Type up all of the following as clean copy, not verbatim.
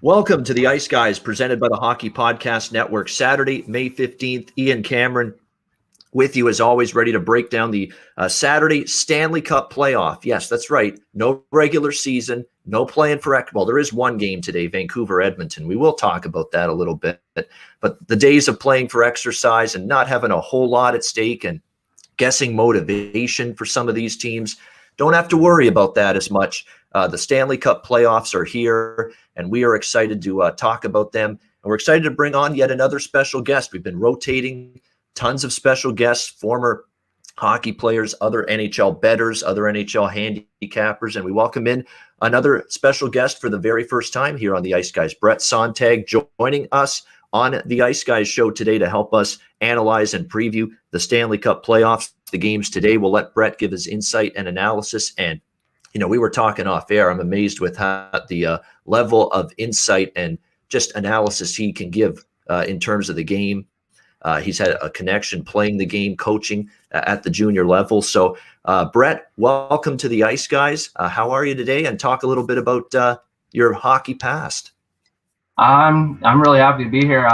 Welcome to the Ice Guys, presented by the Hockey Podcast Network. Saturday, May 15th, Ian Cameron with you as always, ready to break down the Saturday Stanley Cup playoff. Yes, that's right. No regular season, no playing for – well, there is one game today, Vancouver, Edmonton. We will talk about that a little bit. But the days of playing for exercise and not having a whole lot at stake and guessing motivation for some of these teams, don't have to worry about that as much. The Stanley Cup playoffs are here, and we are excited to talk about them. And we're excited to bring on yet another special guest. We've been rotating tons of special guests, former hockey players, other NHL bettors, other NHL handicappers, and we welcome in another special guest for the very first time here on the Ice Guys. Brett Sontag joining us on the Ice Guys show today to help us analyze and preview the Stanley Cup playoffs. The games today, we'll let Brett give his insight and analysis. And, we were talking off air. I'm amazed with how the level of insight and just analysis he can give in terms of the game. He's had a connection playing the game, coaching at the junior level. So, Brett, welcome to the Ice Guys. How are you today? And talk a little bit about your hockey past. I'm really happy to be here.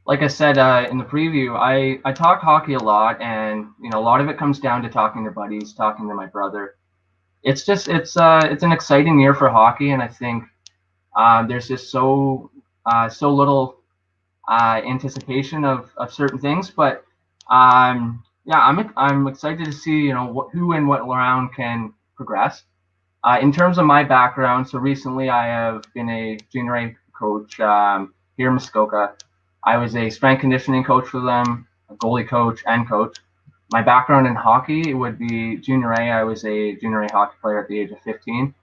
Like I said in the preview, I talk hockey a lot, and a lot of it comes down to talking to buddies, talking to my brother. It's an exciting year for hockey, and I think there's just so little anticipation of certain things. But I'm excited to see who and what round can progress. In terms of my background, so recently I have been a junior A coach here in Muskoka. I was a strength conditioning coach for them, a goalie coach and coach. My background in hockey would be junior A. I was a junior A hockey player at the age of 15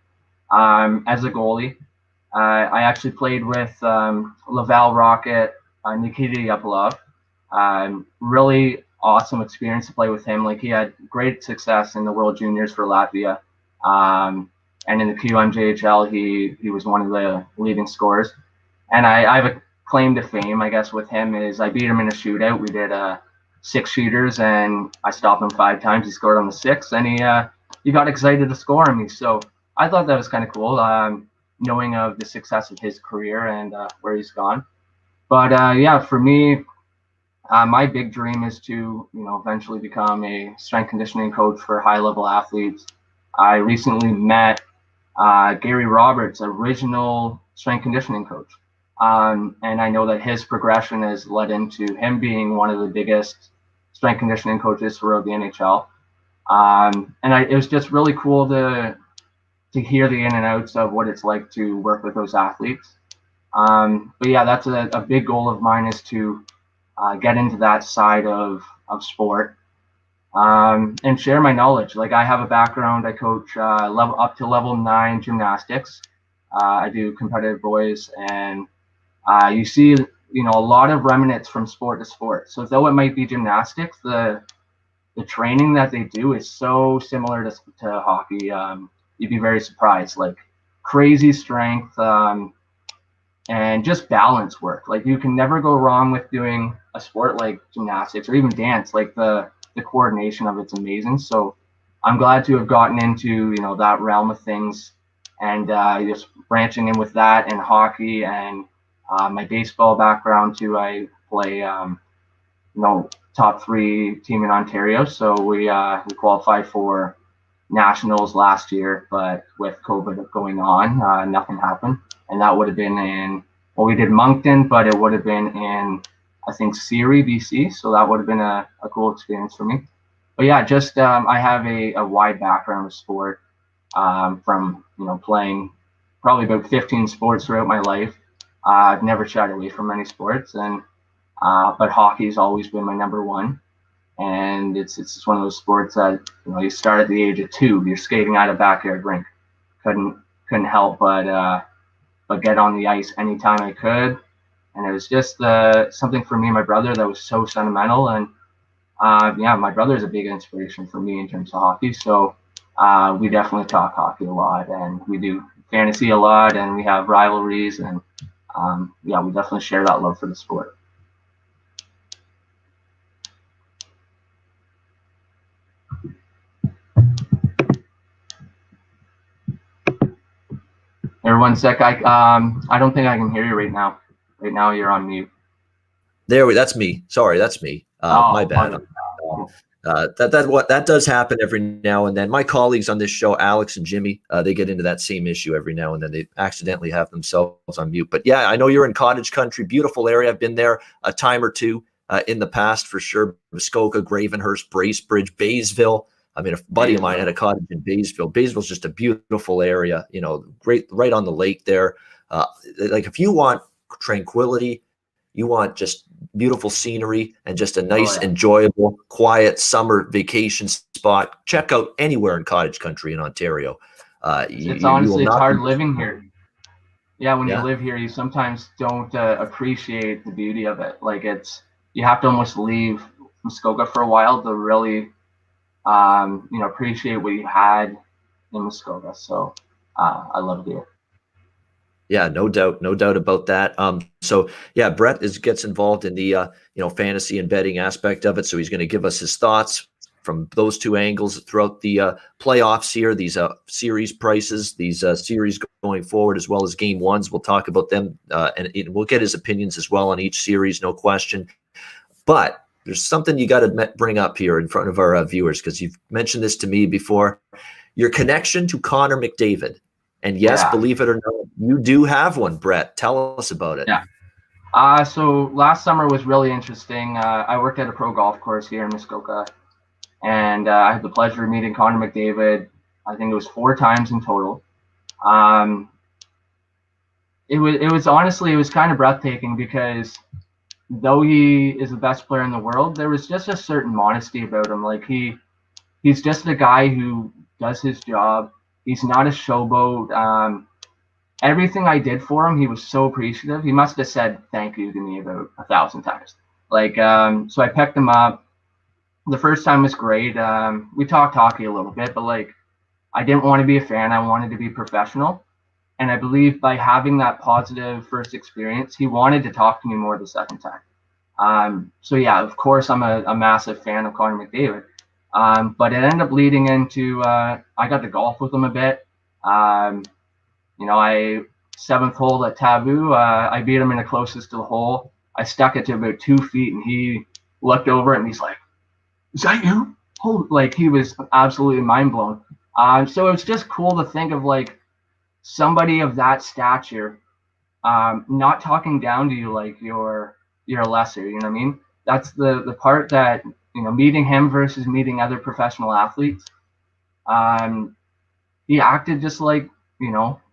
as a goalie. I actually played with Laval Rocket, Nikita Yapolov. Really awesome experience to play with him. Like, he had great success in the World Juniors for Latvia. And in the QMJHL, he was one of the leading scorers. And I have a claim to fame, I guess, with him is I beat him in a shootout. We did 6 shooters, and I stopped him 5 times. He scored on the 6th, and he got excited to score on me. So I thought that was kind of cool, knowing of the success of his career and where he's gone. But for me, my big dream is to eventually become a strength conditioning coach for high-level athletes. I recently met Gary Roberts, original strength conditioning coach. And I know that his progression has led into him being one of the biggest strength conditioning coaches throughout the NHL. It was just really cool to hear the in and outs of what it's like to work with those athletes. But yeah, that's a big goal of mine, is to get into that side of sport and share my knowledge. Like, I have a background. I coach up to level 9 gymnastics. I do competitive boys, and you see, a lot of remnants from sport to sport. So though it might be gymnastics, the training that they do is so similar to hockey. You'd be very surprised. Like, crazy strength and just balance work. Like, you can never go wrong with doing a sport like gymnastics or even dance. Like, the coordination of it's amazing. So I'm glad to have gotten into that realm of things, and just branching in with that and hockey and my baseball background too. I play top 3 team in Ontario, so we qualified for nationals last year, but with COVID going on, nothing happened. And that would have been we did Moncton, but it would have been in, I think, Surrey, BC. So that would have been a cool experience for me. But yeah, just I have a wide background of sport, from playing probably about 15 sports throughout my life. I've never shied away from any sports, and but hockey's always been my number one. And it's just one of those sports that you start at the age of 2. You're skating at a backyard rink. Couldn't help but get on the ice anytime I could. And it was just something for me and my brother that was so sentimental. And my brother is a big inspiration for me in terms of hockey. So we definitely talk hockey a lot, and we do fantasy a lot, and we have rivalries, and we definitely share that love for the sport. There, one sec. I don't think I can hear you right now. Right now, you're on mute. That's me. Sorry, that's me. My bad. That does happen every now and then. My colleagues on this show, Alex and Jimmy, they get into that same issue every now and then. They accidentally have themselves on mute. But yeah, I know you're in cottage country, beautiful area. I've been there a time or two in the past for sure. Muskoka, Gravenhurst, Bracebridge, Baysville. I mean, a buddy of mine had a cottage in Baysville. Baysville's just a beautiful area, great, right on the lake there. Like if you want tranquility, you want just beautiful scenery and just a nice, enjoyable, quiet summer vacation spot, check out anywhere in cottage country in Ontario. It's honestly, it's hard living here. Yeah, when you live here, you sometimes don't appreciate the beauty of it. Like you have to almost leave Muskoka for a while to really, appreciate what you had in Muskoka. So I love it here. Yeah, no doubt about that. So yeah, Brett gets involved in the fantasy and betting aspect of it. So he's going to give us his thoughts from those two angles throughout the playoffs here. These series prices, these series going forward, as well as game ones. We'll talk about them, and we'll get his opinions as well on each series, no question. But there's something you got to bring up here in front of our viewers, because you've mentioned this to me before. Your connection to Connor McDavid. And yes, believe it or not, you do have one, Brett. Tell us about it. Yeah. So last summer was really interesting. I worked at a pro golf course here in Muskoka, and I had the pleasure of meeting Connor McDavid. I think it was 4 times in total. It was honestly, it was kind of breathtaking, because though he is the best player in the world, there was just a certain modesty about him. Like he's just a guy who does his job. He's not a showboat. Everything I did for him, he was so appreciative. He must have said thank you to me about 1,000 times. So I picked him up. The first time was great. We talked hockey a little bit, but I didn't want to be a fan. I wanted to be professional. And I believe by having that positive first experience, he wanted to talk to me more the second time. So yeah, of course, I'm a massive fan of Connor McDavid. But it ended up leading into I got to golf with him a bit. I 7th hole at Taboo. I beat him in the closest to the hole. I stuck it to about 2 feet, and he looked over and he's like, "Is that you?" He was absolutely mind blown. So it's just cool to think of somebody of that stature, not talking down to you like you're lesser. You know what I mean? That's the part that, meeting him versus meeting other professional athletes. He acted just like,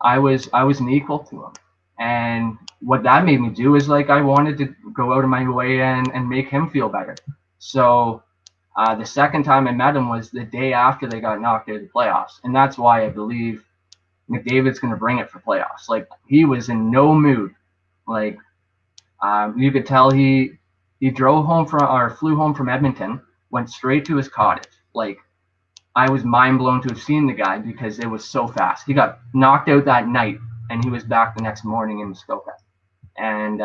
I was an equal to him. And what that made me do is I wanted to go out of my way and make him feel better. So the second time I met him was the day after they got knocked out of the playoffs. And that's why I believe McDavid's going to bring it for playoffs. He was in no mood. You could tell he drove home flew home from Edmonton, went straight to his cottage. I was mind blown to have seen the guy, because it was so fast. He got knocked out that night, and he was back the next morning in Muskoka. And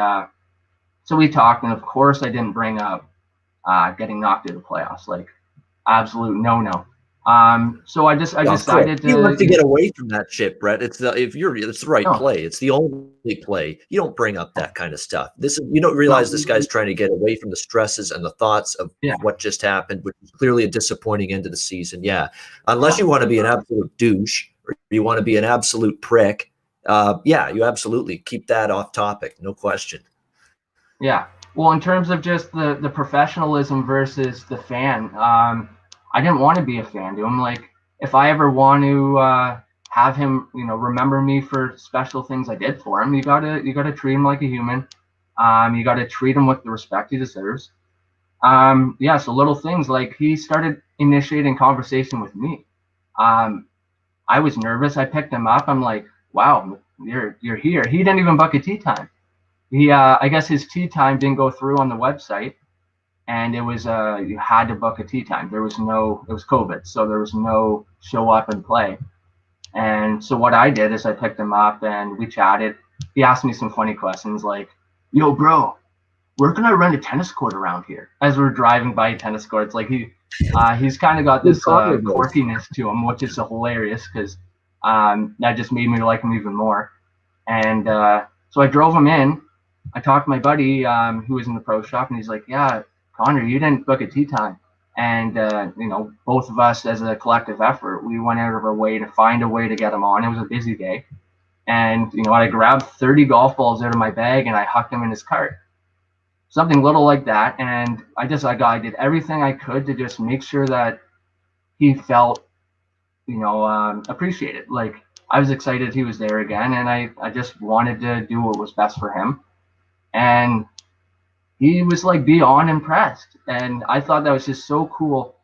so we talked, and of course I didn't bring up getting knocked out of the playoffs. Absolute no. So I decided to. You like to get away from that shit, Brett. It's the right play. It's the only play. You don't bring up that kind of stuff. You don't realize this guy's trying to get away from the stresses and the thoughts of what just happened, which is clearly a disappointing end of the season. Yeah, unless you want to be an absolute douche or you want to be an absolute prick. You absolutely keep that off topic, no question. Yeah. Well, in terms of just the professionalism versus the fan. I didn't want to be a fan to him. If I ever want to have him, remember me for special things I did for him, you gotta treat him like a human. You gotta treat him with the respect he deserves. So little things he started initiating conversation with me. I was nervous. I picked him up. I'm like, wow, you're here. He didn't even book a tea time. I guess his tea time didn't go through on the website. And it was you had to book a tea time. It was COVID, so there was no show up and play. And so what I did is I picked him up and we chatted. He asked me some funny questions like, "Yo, bro, where can I rent a tennis court around here?" As we're driving by tennis courts, he's kind of got this quirkiness to him, which is hilarious, because that just made me like him even more. And so I drove him in. I talked to my buddy who was in the pro shop, and he's like, "Yeah, Connor, you didn't book a tee time." And both of us, as a collective effort, we went out of our way to find a way to get him on. It was a busy day, and I grabbed 30 golf balls out of my bag and I hucked them in his cart. Something little like that, and I did everything I could to just make sure that he felt, appreciated. Like, I was excited he was there again, and I just wanted to do what was best for him. And he was like beyond impressed. And I thought that was just so cool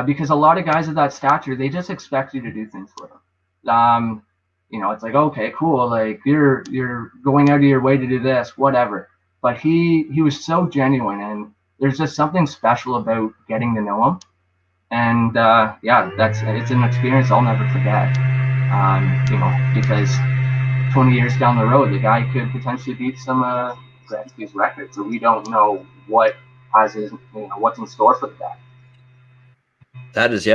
because a lot of guys of that stature, they just expect you to do things for them. It's like, okay, cool. Like, you're going out of your way to do this, whatever. But he was so genuine, and there's just something special about getting to know him. And it's an experience I'll never forget. Because 20 years down the road, the guy could potentially beat some Gretzky's records, so we don't know what's in store for the guy. That is,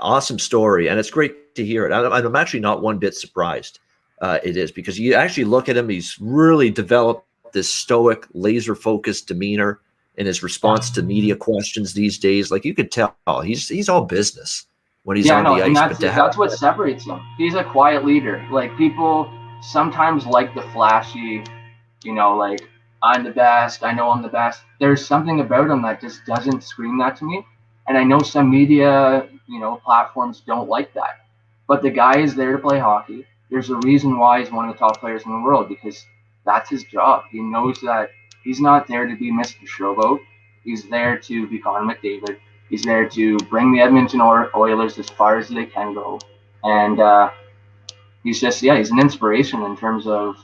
awesome story, and it's great to hear it. I'm actually not one bit surprised. It is, because you actually look at him; he's really developed this stoic, laser-focused demeanor in his response to media questions these days. Like, you could tell he's all business when he's on the ice. That's what separates him. He's a quiet leader. Like, people sometimes like the flashy, like, I'm the best, I know I'm the best. There's something about him that just doesn't scream that to me. And I know some media, platforms don't like that. But the guy is there to play hockey. There's a reason why he's one of the top players in the world, because that's his job. He knows that he's not there to be Mr. Showboat. He's there to be Connor McDavid. He's there to bring the Edmonton Oilers as far as they can go. And he's an inspiration in terms of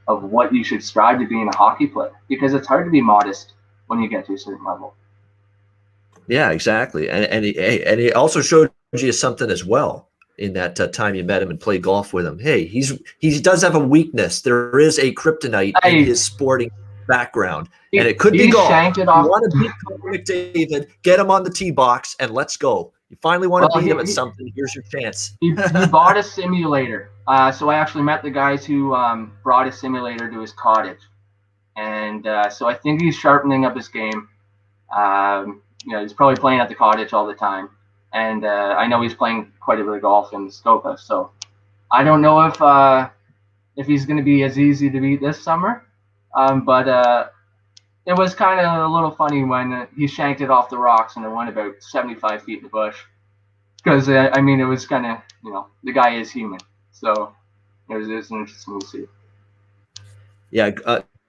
what you should strive to be in a hockey player, because it's hard to be modest when you get to a certain level. Yeah, exactly. And he also showed you something as well in that time you met him and played golf with him. Hey, he does have a weakness. There is a kryptonite in his sporting background, and it could be golf. You want to beat Connor McDavid, get him on the tee box, and let's go. You finally want to beat him at something. Here's your chance. He bought a simulator. So I actually met the guys who brought a simulator to his cottage, and so I think he's sharpening up his game. He's probably playing at the cottage all the time. And I know he's playing quite a bit of golf in Stamkos, so I don't know if he's going to be as easy to beat this summer. But it was kind of a little funny when he shanked it off the rocks and it went about 75 feet in the bush. Because, it was kind of, the guy is human. So it was interesting to see. Yeah,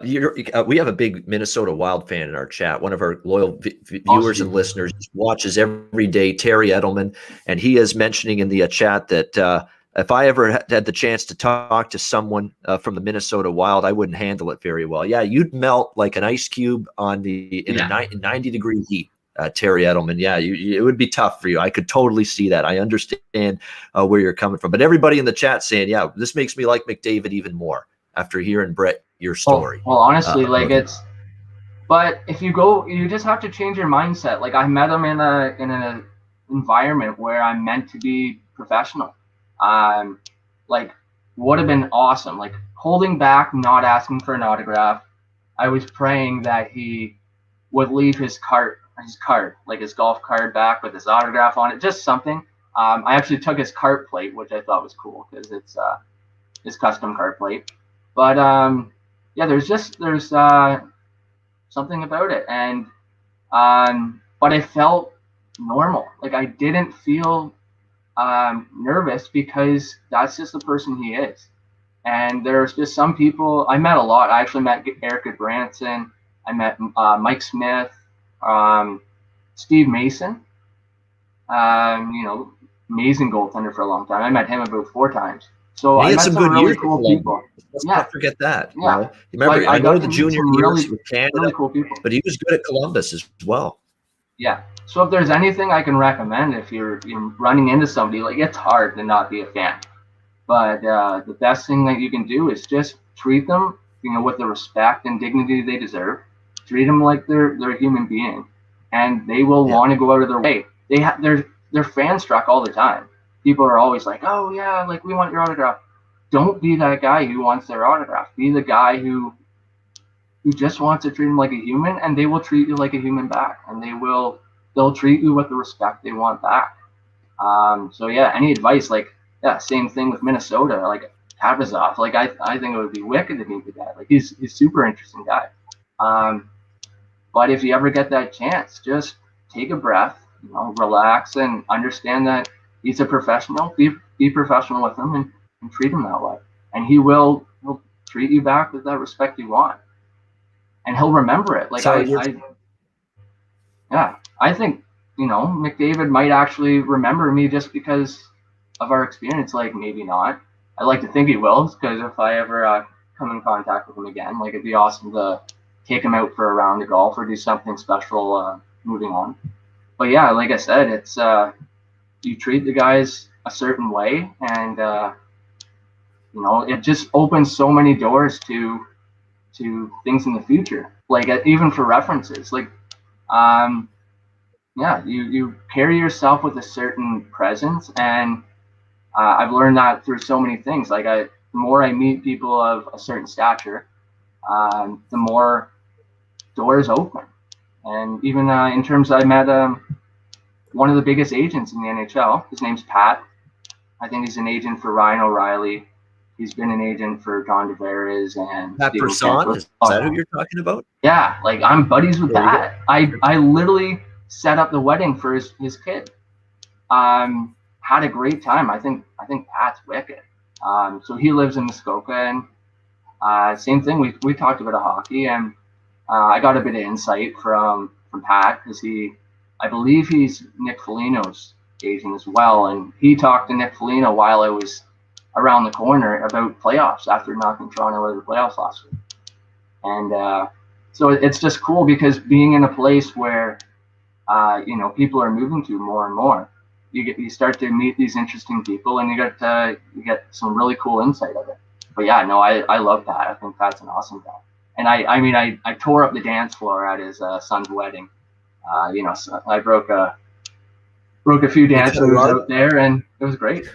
we have a big Minnesota Wild fan in our chat. One of our loyal viewers and listeners watches every day, Terry Edelman, and he is mentioning in the chat that if I ever had the chance to talk to someone from the Minnesota Wild, I wouldn't handle it very well. Yeah, you'd melt like an ice cube in a 90-degree heat, Terry Edelman. Yeah, it would be tough for you. I could totally see that. I understand where you're coming from. But everybody in the chat saying, yeah, this makes me like McDavid even more after hearing, Brett, your story. Well, honestly, but if you go, you just have to change your mindset. Like, I met him in an environment where I'm meant to be professional. Would have been awesome. Like, holding back, not asking for an autograph. I was praying that he would leave his card, like his golf card, back with his autograph on it, just something. I actually took his cart plate, which I thought was cool because it's his custom cart plate. But there's something about it, and but I felt normal. Like, I didn't feel nervous because that's just the person he is. And there's just some people I met a lot. I actually met Erica Branson. I met Mike Smith, Steve Mason. Amazing goaltender for a long time. I met him about 4 times. So I met some really cool people. Let's not forget that. Yeah. Remember, I know the junior years with Canada, really cool people. But he was good at Columbus as well. Yeah. So if there's anything I can recommend, if you're running into somebody, like, it's hard to not be a fan. But the best thing that you can do is just treat them, with the respect and dignity they deserve. Treat them like they're a human being, and they will want to go out of their way. They're fan struck all the time. People are always like, "Oh yeah, like, we want your autograph." don't be that guy who wants their autograph. Be the guy who just wants to treat them like a human, and they will treat you like a human back, and they'll treat you with the respect they want back. So yeah, any advice? Like, yeah, same thing with Minnesota. Like Kaprizov, like I think it would be wicked to meet the guy. Like he's super interesting guy. But if you ever get that chance, just take a breath, relax, and understand that he's a professional. Be professional with him and treat him that way, and he'll treat you back with that respect you want, and he'll remember it. Like So I think McDavid might actually remember me just because of our experience. Like maybe not. I like to think he will, because if I ever come in contact with him again, like it'd be awesome to take him out for a round of golf or do something special moving on. But yeah, like I said, it's you treat the guys a certain way, and it just opens so many doors to things in the future. Like even for references, like you carry yourself with a certain presence, and I've learned that through so many things. Like the more I meet people of a certain stature, the more doors open. And even in terms, I met one of the biggest agents in the NHL. His name's Pat. I think he's an agent for Ryan O'Reilly. He's been an agent for John Tavares and Pat Steven Person, Stamkos. is that who you're talking about? Yeah, like I'm buddies with There you Pat. I literally set up the wedding for his kid. Had a great time. I think Pat's wicked. So he lives in Muskoka, and same thing. We talked about hockey, and I got a bit of insight from Pat, because I believe he's Nick Foligno's agent as well, and he talked to Nick Foligno while I was around the corner about playoffs after knocking Toronto out of the playoffs last week. And so it's just cool, because being in a place where people are moving to more and more, you start to meet these interesting people, and you get some really cool insight of it. But yeah, no, I love Pat. I think Pat's an awesome guy. And I tore up the dance floor at his son's wedding. So I broke a few dance moves out there, and it was great.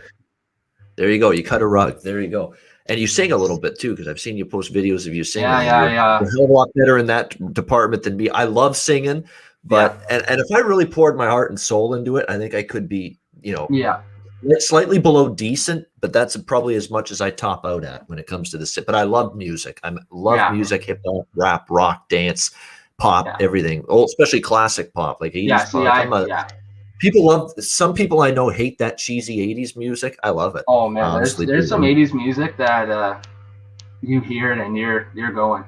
There you go. You cut a rug. There you go. And you sing a little bit too, because I've seen you post videos of you singing. Yeah. You're a hell of a lot better in that department than me. I love singing, but and if I really poured my heart and soul into it, I think I could be, slightly below decent, but that's probably as much as I top out at when it comes to this. But I love music. I love music, hip hop, rap, rock, dance, pop, everything. Oh, especially classic pop, like 80s pop. Some people I know hate that cheesy 80s music. I love it. Oh man, there's some 80s music that you hear it and you're going.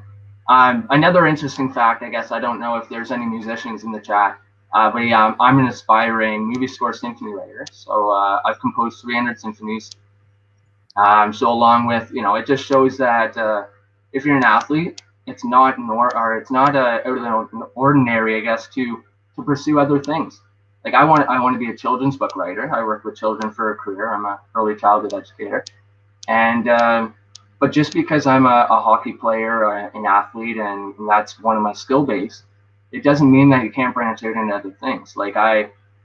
Another interesting fact, I guess, I don't know if there's any musicians in the chat, but yeah, I'm an aspiring movie score symphony writer. So I've composed 300 symphonies. So along with, it just shows that if you're an athlete, it's not out of the ordinary, I guess, to pursue other things. Like I want to be a children's book writer. I work with children for a career. I'm an early childhood educator, and but just because I'm a hockey player, an athlete, and that's one of my skill base, it doesn't mean that you can't branch out into other things. Like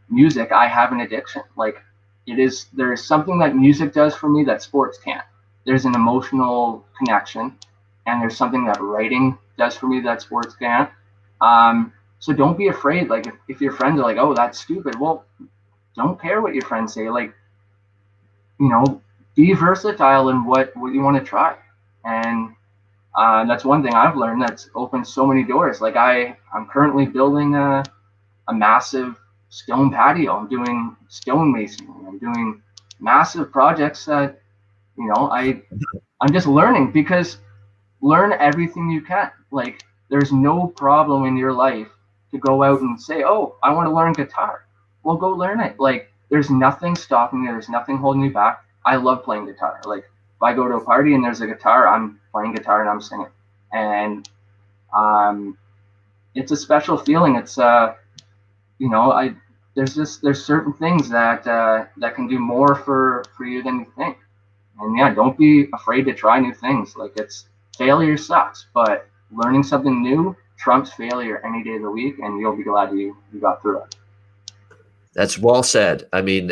music, I have an addiction. Like there's something that music does for me that sports can't. There's an emotional connection, and there's something that writing does for me that sports can't. So don't be afraid. Like if your friends are like, "Oh, that's stupid," well, don't care what your friends say. Like, be versatile in what you want to try. And that's one thing I've learned that's opened so many doors. Like I'm currently building a massive stone patio. I'm doing stone masonry. I'm doing massive projects that, I'm just learning, because learn everything you can. Like there's no problem in your life to go out and say, "Oh, I want to learn guitar." Well, go learn it. Like there's nothing stopping you. There's nothing holding you back. I love playing guitar. Like if I go to a party and there's a guitar, I'm playing guitar and I'm singing. And it's a special feeling. It's there's certain things that can do more for you than you think. And yeah, don't be afraid to try new things. Like failure sucks, but learning something new trumps failure any day of the week, and you'll be glad you got through it. That's well said. I mean,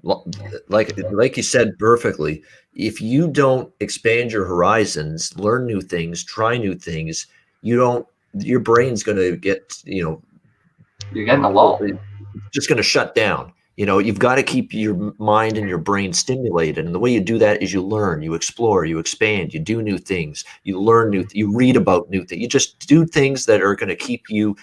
like you said perfectly, if you don't expand your horizons, learn new things, try new things, your brain's going to get, You're getting a lull. it's just going to shut down. You've got to keep your mind and your brain stimulated. And the way you do that is you learn, you explore, you expand, you do new things, you learn you read about new things. You just do things that are going to keep you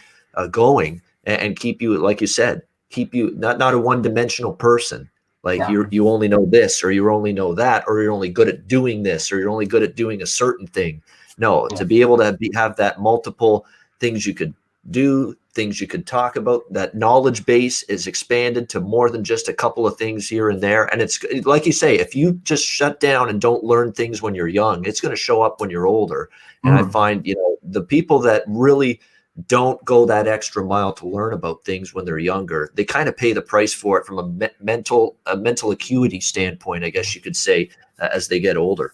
going and keep you, like you said, keep you not a one-dimensional person. Like you only know this, or you only know that, or you're only good at doing this, or you're only good at doing a certain thing. No, to be able to have that multiple things you could do, things you could talk about, that knowledge base is expanded to more than just a couple of things here and there. And it's like you say, if you just shut down and don't learn things when you're young, it's going to show up when you're older. And I find, the people that really don't go that extra mile to learn about things when they're younger, they kind of pay the price for it from a mental acuity standpoint, I guess you could say, as they get older.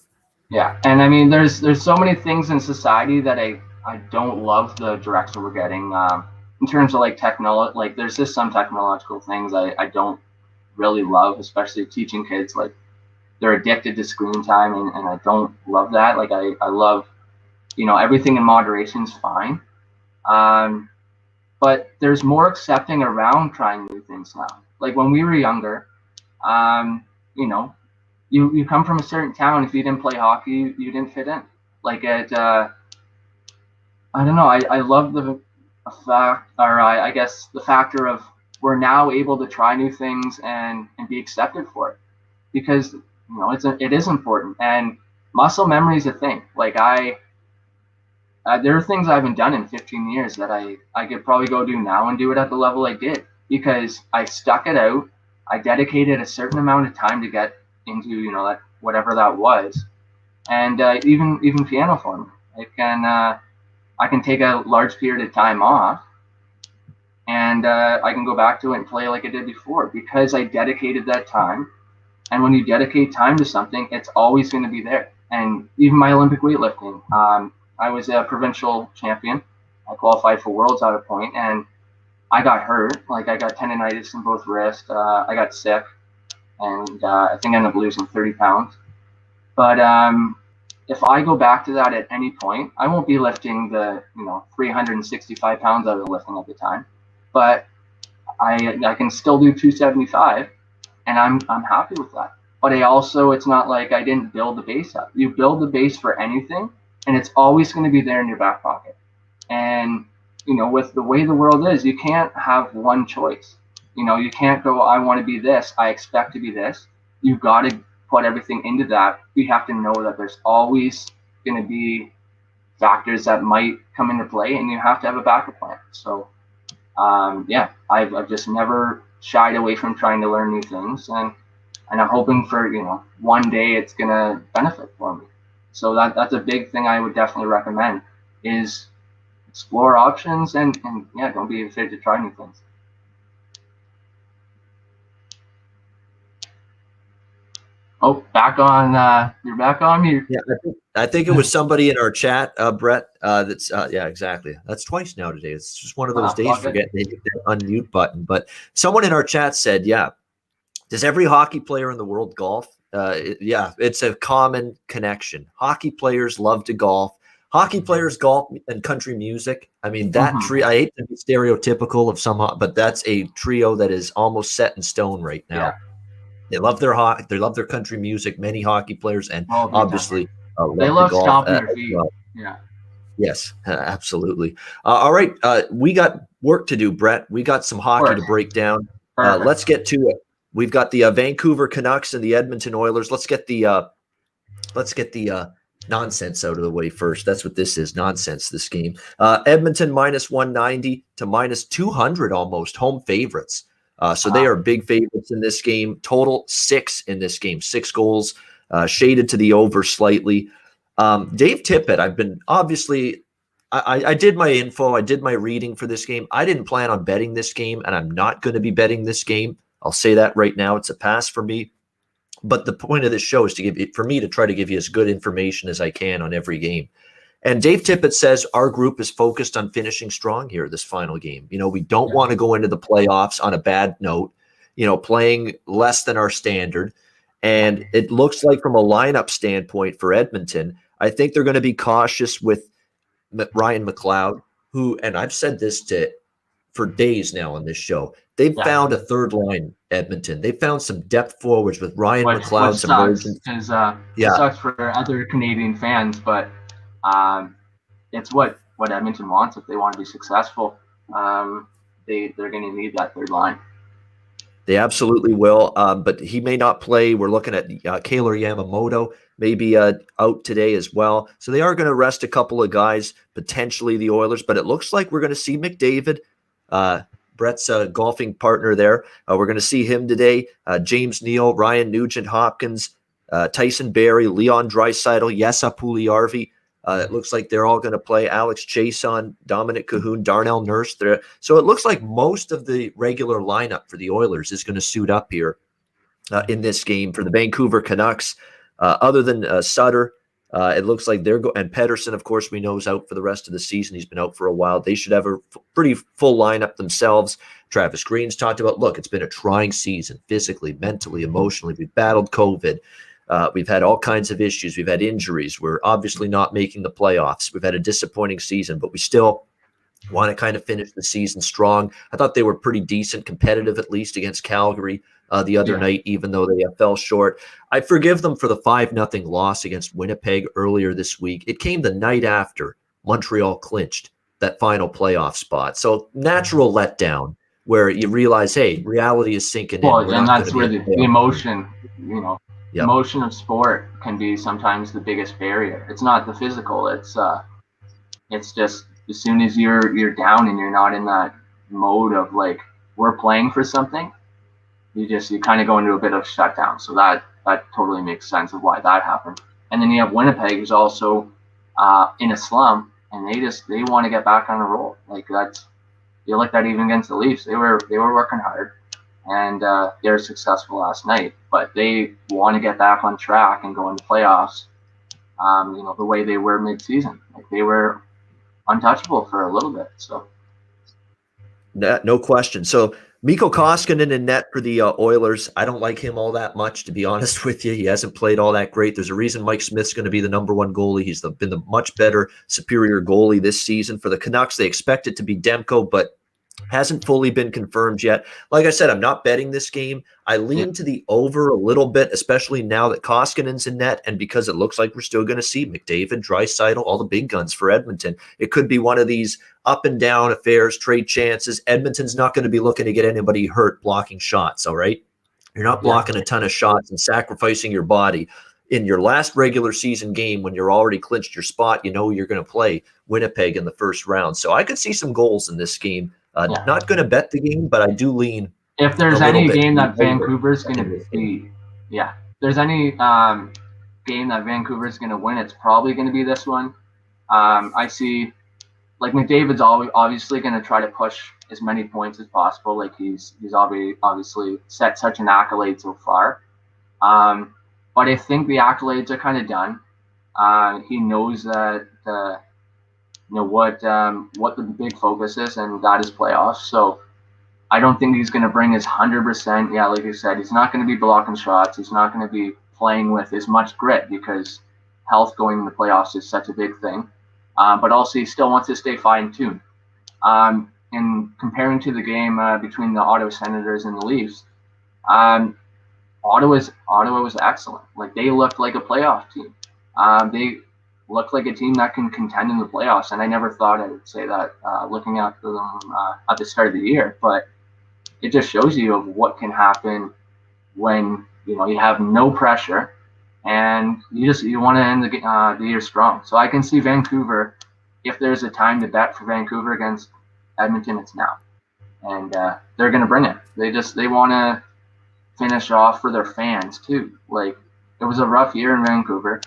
Yeah. And I mean, there's so many things in society that I don't love the direction we're getting in terms of like technology. Like there's just some technological things I don't really love, especially teaching kids. Like they're addicted to screen time, and I don't love that. Like I love, everything in moderation is fine. But there's more accepting around trying new things now. Like when we were younger, you come from a certain town. If you didn't play hockey, you didn't fit in. Like I don't know. I love the fact, or I guess the factor of we're now able to try new things and be accepted for it, because it is important, and muscle memory is a thing. Like there are things I haven't done in 15 years that I could probably go do now and do it at the level I did, because I stuck it out. I dedicated a certain amount of time to get into that, whatever that was, and even piano for me. I can take a large period of time off, and I can go back to it and play like I did before, because I dedicated that time. And when you dedicate time to something, it's always going to be there. And even my Olympic weightlifting, I was a provincial champion. I qualified for Worlds at a point, and I got hurt. Like I got tendonitis in both wrists. I got sick, and I think I ended up losing 30 pounds. But if I go back to that at any point, I won't be lifting the 365 pounds I was lifting at the time, but I can still do 275, and I'm happy with that. But it's not like I didn't build the base up. You build the base for anything, and it's always going to be there in your back pocket. And with the way the world is, you can't have one choice. You can't go, I want to be this, I expect to be this. You've got to put everything into that. We have to know that there's always going to be factors that might come into play, and you have to have a backup plan. So I've just never shied away from trying to learn new things, and I'm hoping for one day it's going to benefit for me. So that's a big thing I would definitely recommend, is explore options, and don't be afraid to try new things. Oh, back on. You're back on mute. Yeah, I think it was somebody in our chat, Brett. That's yeah, exactly. That's twice now today. It's just one of those days forgetting to hit that unmute button. But someone in our chat said, "Yeah, does every hockey player in the world golf?" Yeah, it's a common connection. Hockey players love to golf. Hockey players golf and country music. I mean, that trio. I hate to be stereotypical of some, but that's a trio that is almost set in stone right now. Yeah. They love their hockey. They love their country music. Many hockey players, and obviously, they love stomping their feet. Well. Yeah. Yes, absolutely. All right, we got work to do, Brett. We got some hockey to break down. Let's get to it. We've got the Vancouver Canucks and the Edmonton Oilers. Let's get the nonsense out of the way first. That's what this is, nonsense. This game. Edmonton minus 190 to minus 200, almost home favorites. So they are big favorites in this game. Total 6 in this game, 6 goals, shaded to the over slightly. Dave Tippett, I've been obviously, I did my info, I did my reading for this game. I didn't plan on betting this game, and I'm not going to be betting this game. I'll say that right now. It's a pass for me. But the point of this show is for me to try to give you as good information as I can on every game. And Dave Tippett says our group is focused on finishing strong here this final game. We don't want to go into the playoffs on a bad note. playing less than our standard. And it looks like from a lineup standpoint for Edmonton, I think they're going to be cautious with Ryan McLeod, who, and I've said this for days now on this show, they've found a third line, Edmonton. They found some depth forwards with Ryan McLeod. Some sucks because it sucks for other Canadian fans, but it's what Edmonton wants if they want to be successful. They're going to need that third line. They absolutely will, but he may not play. We're looking at Kaylor Yamamoto, maybe out today as well. So they are going to rest a couple of guys, potentially the Oilers, but it looks like we're going to see McDavid, Brett's golfing partner there. We're going to see him today. James Neal, Ryan Nugent-Hopkins, Tyson Barrie, Leon Draisaitl, Jesse Puljujärvi. It looks like they're all going to play. Alex Chiasson, Dominic Cahoon, Darnell Nurse there. So it looks like most of the regular lineup for the Oilers is going to suit up here in this game for the Vancouver Canucks. Other than Sutter, it looks like and Pettersson, of course, we know is out for the rest of the season. He's been out for a while. They should have a pretty full lineup themselves. Travis Green's talked about, look, it's been a trying season, physically, mentally, emotionally. We've battled COVID. We've had all kinds of issues. We've had injuries. We're obviously not making the playoffs. We've had a disappointing season, but we still want to kind of finish the season strong. I thought they were pretty decent, competitive at least against Calgary the other night, even though they fell short. I forgive them for the 5-0 loss against Winnipeg earlier this week. It came the night after Montreal clinched that final playoff spot. So natural letdown where you realize, hey, reality is sinking in. Well, and that's where the emotion, emotion of sport can be sometimes the biggest barrier. It's not the physical. It's just as soon as you're down and you're not in that mode of like we're playing for something, you kind of go into a bit of shutdown. So that totally makes sense of why that happened. And then you have Winnipeg, who's also in a slump, and they want to get back on a roll. Like you looked at even against the Leafs, they were working hard. And they were successful last night, but they want to get back on track and go into playoffs. The way they were mid-season, like they were untouchable for a little bit. So, no question. So Mikko Koskinen in net for the Oilers. I don't like him all that much, to be honest with you. He hasn't played all that great. There's a reason Mike Smith's going to be the number one goalie. He's been the much better, superior goalie this season for the Canucks. They expect it to be Demko, but hasn't fully been confirmed yet. Like I said, I'm not betting this game. I lean to the over a little bit, especially now that Koskinen's in net, and because it looks like we're still going to see McDavid, Draisaitl, all the big guns for Edmonton. It could be one of these up and down affairs, trade chances. Edmonton's not going to be looking to get anybody hurt blocking shots, all right? You're not blocking a ton of shots and sacrificing your body. In your last regular season game, when you're already clinched your spot, you know you're going to play Winnipeg in the first round. So I could see some goals in this game. Not going to bet the game, but I do lean. If there's any game that Vancouver's going to be, there's any game that Vancouver's going to win, it's probably going to be this one. I see, like McDavid's obviously going to try to push as many points as possible. Like he's obviously set such an accolade so far. But I think the accolades are kind of done. He knows that what the big focus is, and that is playoffs. So I don't think he's going to bring his 100%. Yeah, like you said, he's not going to be blocking shots. He's not going to be playing with as much grit because health going in the playoffs is such a big thing. But also he still wants to stay fine-tuned. In comparing to the game between the Ottawa Senators and the Leafs, Ottawa was excellent. Like they looked like a playoff team. They look like a team that can contend in the playoffs, and I never thought I would say that looking at them at the start of the year. But it just shows you of what can happen when you have no pressure and you want to end the year strong. So I can see Vancouver. If there's a time to bet for Vancouver against Edmonton, it's now, and they're going to bring it. They want to finish off for their fans too. Like it was a rough year in Vancouver.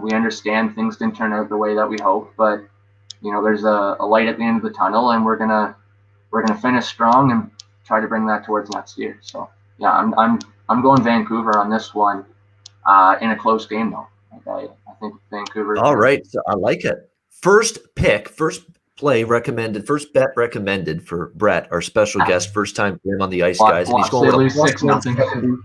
We understand things didn't turn out the way that we hoped, but there's a light at the end of the tunnel, and we're gonna finish strong and try to bring that towards next year. So yeah, I'm going Vancouver on this one in a close game though. I think Vancouver. All right, so I like it. First play recommended, first bet recommended for Brett, our special guest, first time for him on the Ice Guys, and he's going with a plus 170,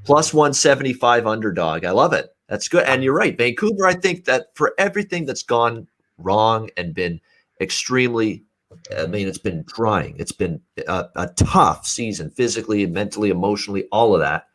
plus 175 underdog. I love it. That's good. And you're right, Vancouver. I think that for everything that's gone wrong and been extremely, I mean, it's been trying. It's been a tough season, physically, mentally, emotionally, all of that.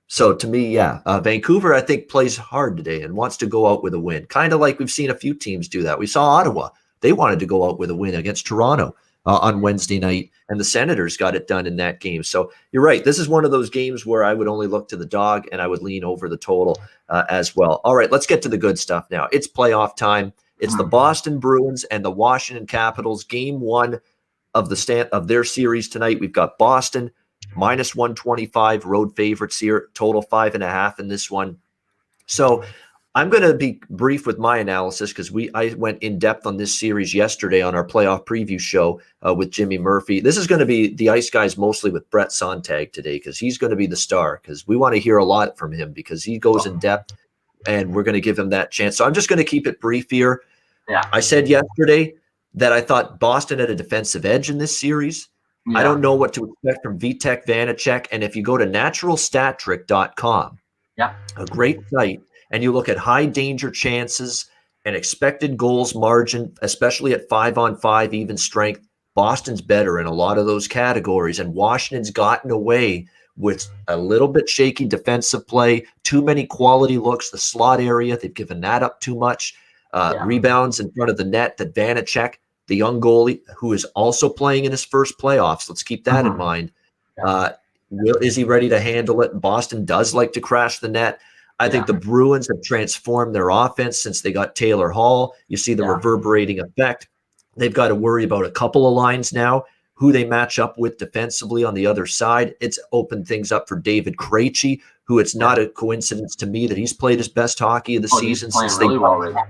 So to me, yeah, Vancouver, I think, plays hard today and wants to go out with a win. Kind of like we've seen a few teams do that. We saw Ottawa. They wanted to go out with a win against Toronto on Wednesday night, and the Senators got it done in that game. So you're right. This is one of those games where I would only look to the dog, and I would lean over the total as well. All right, let's get to the good stuff now. It's playoff time. It's the Boston Bruins and the Washington Capitals. Game one of their series tonight. We've got Boston minus 125 road favorites here, total 5.5 in this one. So I'm going to be brief with my analysis because I went in depth on this series yesterday on our playoff preview show with Jimmy Murphy. This is going to be the Ice Guys mostly with Brett Sontag today because he's going to be the star because we want to hear a lot from him because he goes in depth and we're going to give him that chance. So I'm just going to keep it brief here. Yeah. I said yesterday that I thought Boston had a defensive edge in this series. Yeah. I don't know what to expect from Vitek Vanacek. And if you go to naturalstattrick.com, a great site, and you look at high danger chances and expected goals margin, especially at 5-on-5 even strength, Boston's better in a lot of those categories. And Washington's gotten away with a little bit shaky defensive play, too many quality looks, the slot area, they've given that up too much. Rebounds in front of the net that Vanacek, the young goalie, who is also playing in his first playoffs. Let's keep that in mind. Is he ready to handle it? Boston does like to crash the net. I think the Bruins have transformed their offense since they got Taylor Hall. You see the reverberating effect. They've got to worry about a couple of lines now, who they match up with defensively on the other side. It's opened things up for David Krejci, who it's not a coincidence to me that he's played his best hockey of the season since they got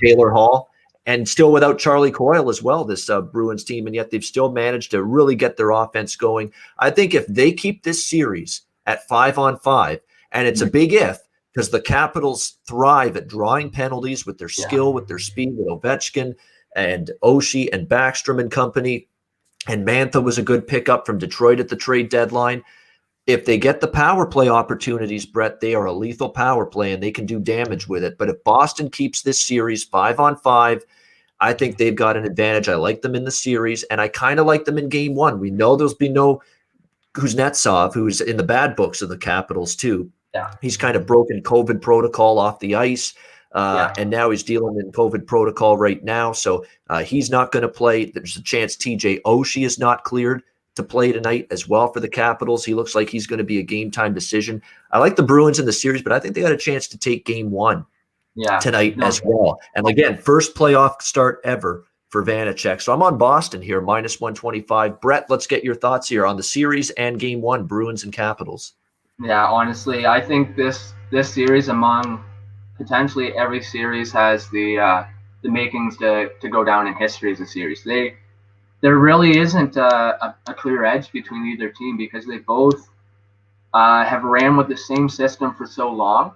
Taylor Hall. And still without Charlie Coyle as well, this Bruins team, and yet they've still managed to really get their offense going. I think if they keep this series at 5-on-5, and it's a big if, because the Capitals thrive at drawing penalties with their skill, with their speed, with Ovechkin and Oshie and Backstrom and company, and Mantha was a good pickup from Detroit at the trade deadline. If they get the power play opportunities, Brett, they are a lethal power play and they can do damage with it. But if Boston keeps this series 5-on-5, I think they've got an advantage. I like them in the series, and I kind of like them in game one. We know there'll be no Kuznetsov, who's in the bad books of the Capitals too. Yeah. He's kind of broken COVID protocol off the ice, and now he's dealing in COVID protocol right now. So he's not going to play. There's a chance TJ Oshie is not cleared to play tonight as well for the Capitals. He looks like he's going to be a game-time decision. I like the Bruins in the series, but I think they got a chance to take game one tonight as well. And again, first playoff start ever for Vanacek. So I'm on Boston here, minus 125. Brett, let's get your thoughts here on the series and game one, Bruins and Capitals. Yeah, honestly, I think this series, among potentially every series, has the makings to go down in history as a series. There really isn't a clear edge between either team because they both have ran with the same system for so long.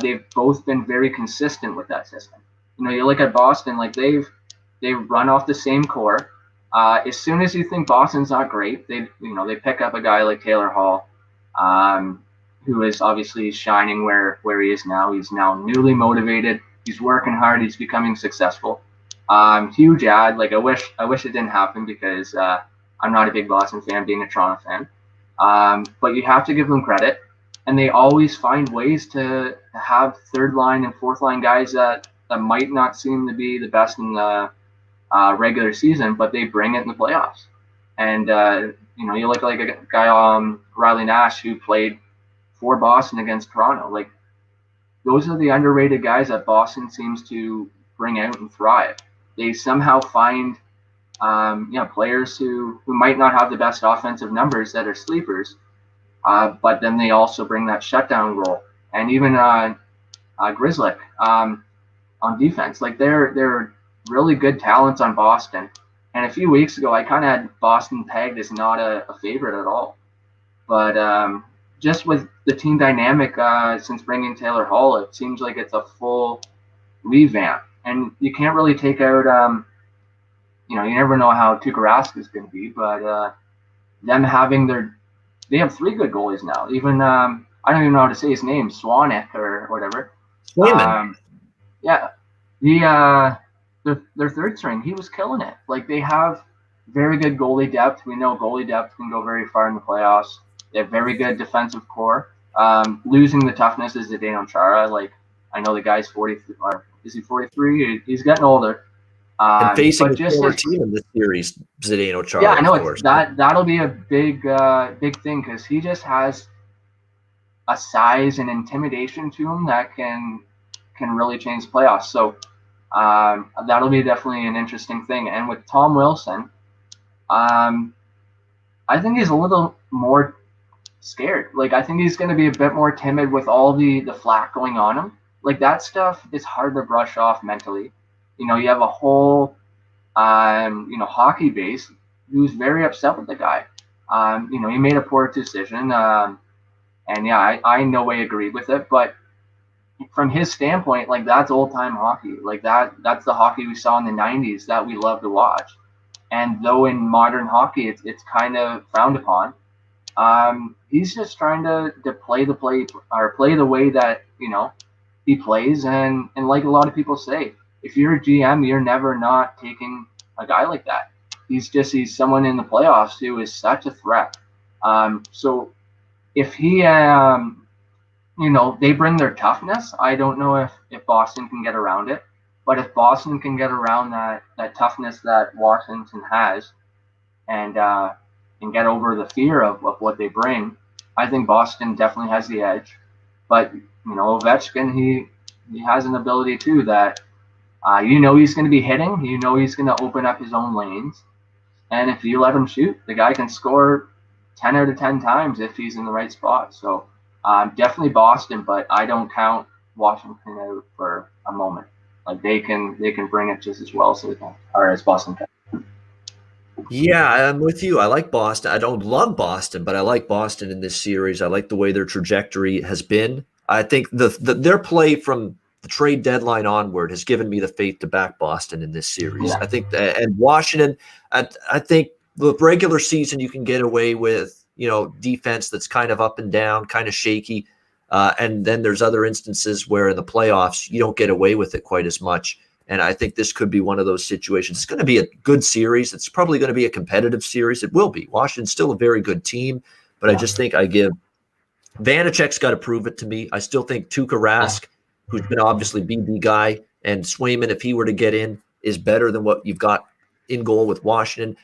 They've both been very consistent with that system. You know, you look at Boston, like they've run off the same core. As soon as you think Boston's not great, they pick up a guy like Taylor Hall, who is obviously shining where he is now. He's now newly motivated. He's working hard. He's becoming successful. Huge ad. Like I wish it didn't happen because I'm not a big Boston fan, being a Toronto fan. But you have to give them credit, and they always find ways to have third line and fourth line guys that might not seem to be the best in the regular season, but they bring it in the playoffs. And you look like a guy, Riley Nash, who played for Boston against Toronto. Like those are the underrated guys that Boston seems to bring out and thrive. They somehow find players who might not have the best offensive numbers that are sleepers, but then they also bring that shutdown role. And even Grzelcyk on defense, like they're really good talents on Boston. And a few weeks ago, I kind of had Boston pegged as not a favorite at all. But just with the team dynamic since bringing Taylor Hall, it seems like it's a full revamp. And you can't really take out you never know how Tuukka Rask is going to be, but them having they have 3 good goalies now. Even I don't even know how to say his name, Swanek or whatever. Swayman. Yeah, their third string, he was killing it. Like, they have very good goalie depth. We know goalie depth can go very far in the playoffs. They have very good defensive core. Losing the toughness is Zdeno Chara. Like, I know the guy's 43, or is he 43? He's getting older. And facing but a just former his, team in this series, Zdeno Chara, yeah, I know of course. that'll be a big thing, because he just has a size and intimidation to him that can really change playoffs. So that'll be definitely an interesting thing. And with Tom Wilson, I think he's a little more scared. Like, I think he's going to be a bit more timid with all the flack going on him. Like, that stuff is hard to brush off mentally. You have a whole hockey base who's very upset with the guy. He made a poor decision, and yeah, I in no way agreed with it. But from his standpoint, like, that's old time hockey. Like, that's the hockey we saw in the '90s that we love to watch. And though in modern hockey it's kind of frowned upon, he's just trying to play the way that he plays. And like a lot of people say, if you're a GM, you're never not taking a guy like that. He's someone in the playoffs who is such a threat. So if he they bring their toughness, I don't know if Boston can get around it. But if Boston can get around that toughness that Washington has, and get over the fear of what they bring, I think Boston definitely has the edge. But Ovechkin, he has an ability too that he's going to be hitting. He's going to open up his own lanes, and if you let him shoot, the guy can score 10 out of 10 times if he's in the right spot. So definitely Boston, but I don't count Washington out for a moment. Like, they can bring it just as well as Boston can. Yeah, I'm with you. I like Boston. I don't love Boston, but I like Boston in this series. I like the way their trajectory has been. I think their play from the trade deadline onward has given me the faith to back Boston in this series. Yeah. I think and Washington, I think the regular season you can get away with, defense that's kind of up and down, kind of shaky. And then there's other instances where in the playoffs, you don't get away with it quite as much. And I think this could be one of those situations. It's going to be a good series. It's probably going to be a competitive series. It will be. Washington's still a very good team, but I just think I give Vanacek's got to prove it to me. I still think Tuukka Rask, who's been obviously BB guy, and Swayman, if he were to get in, is better than what you've got in goal with Washington.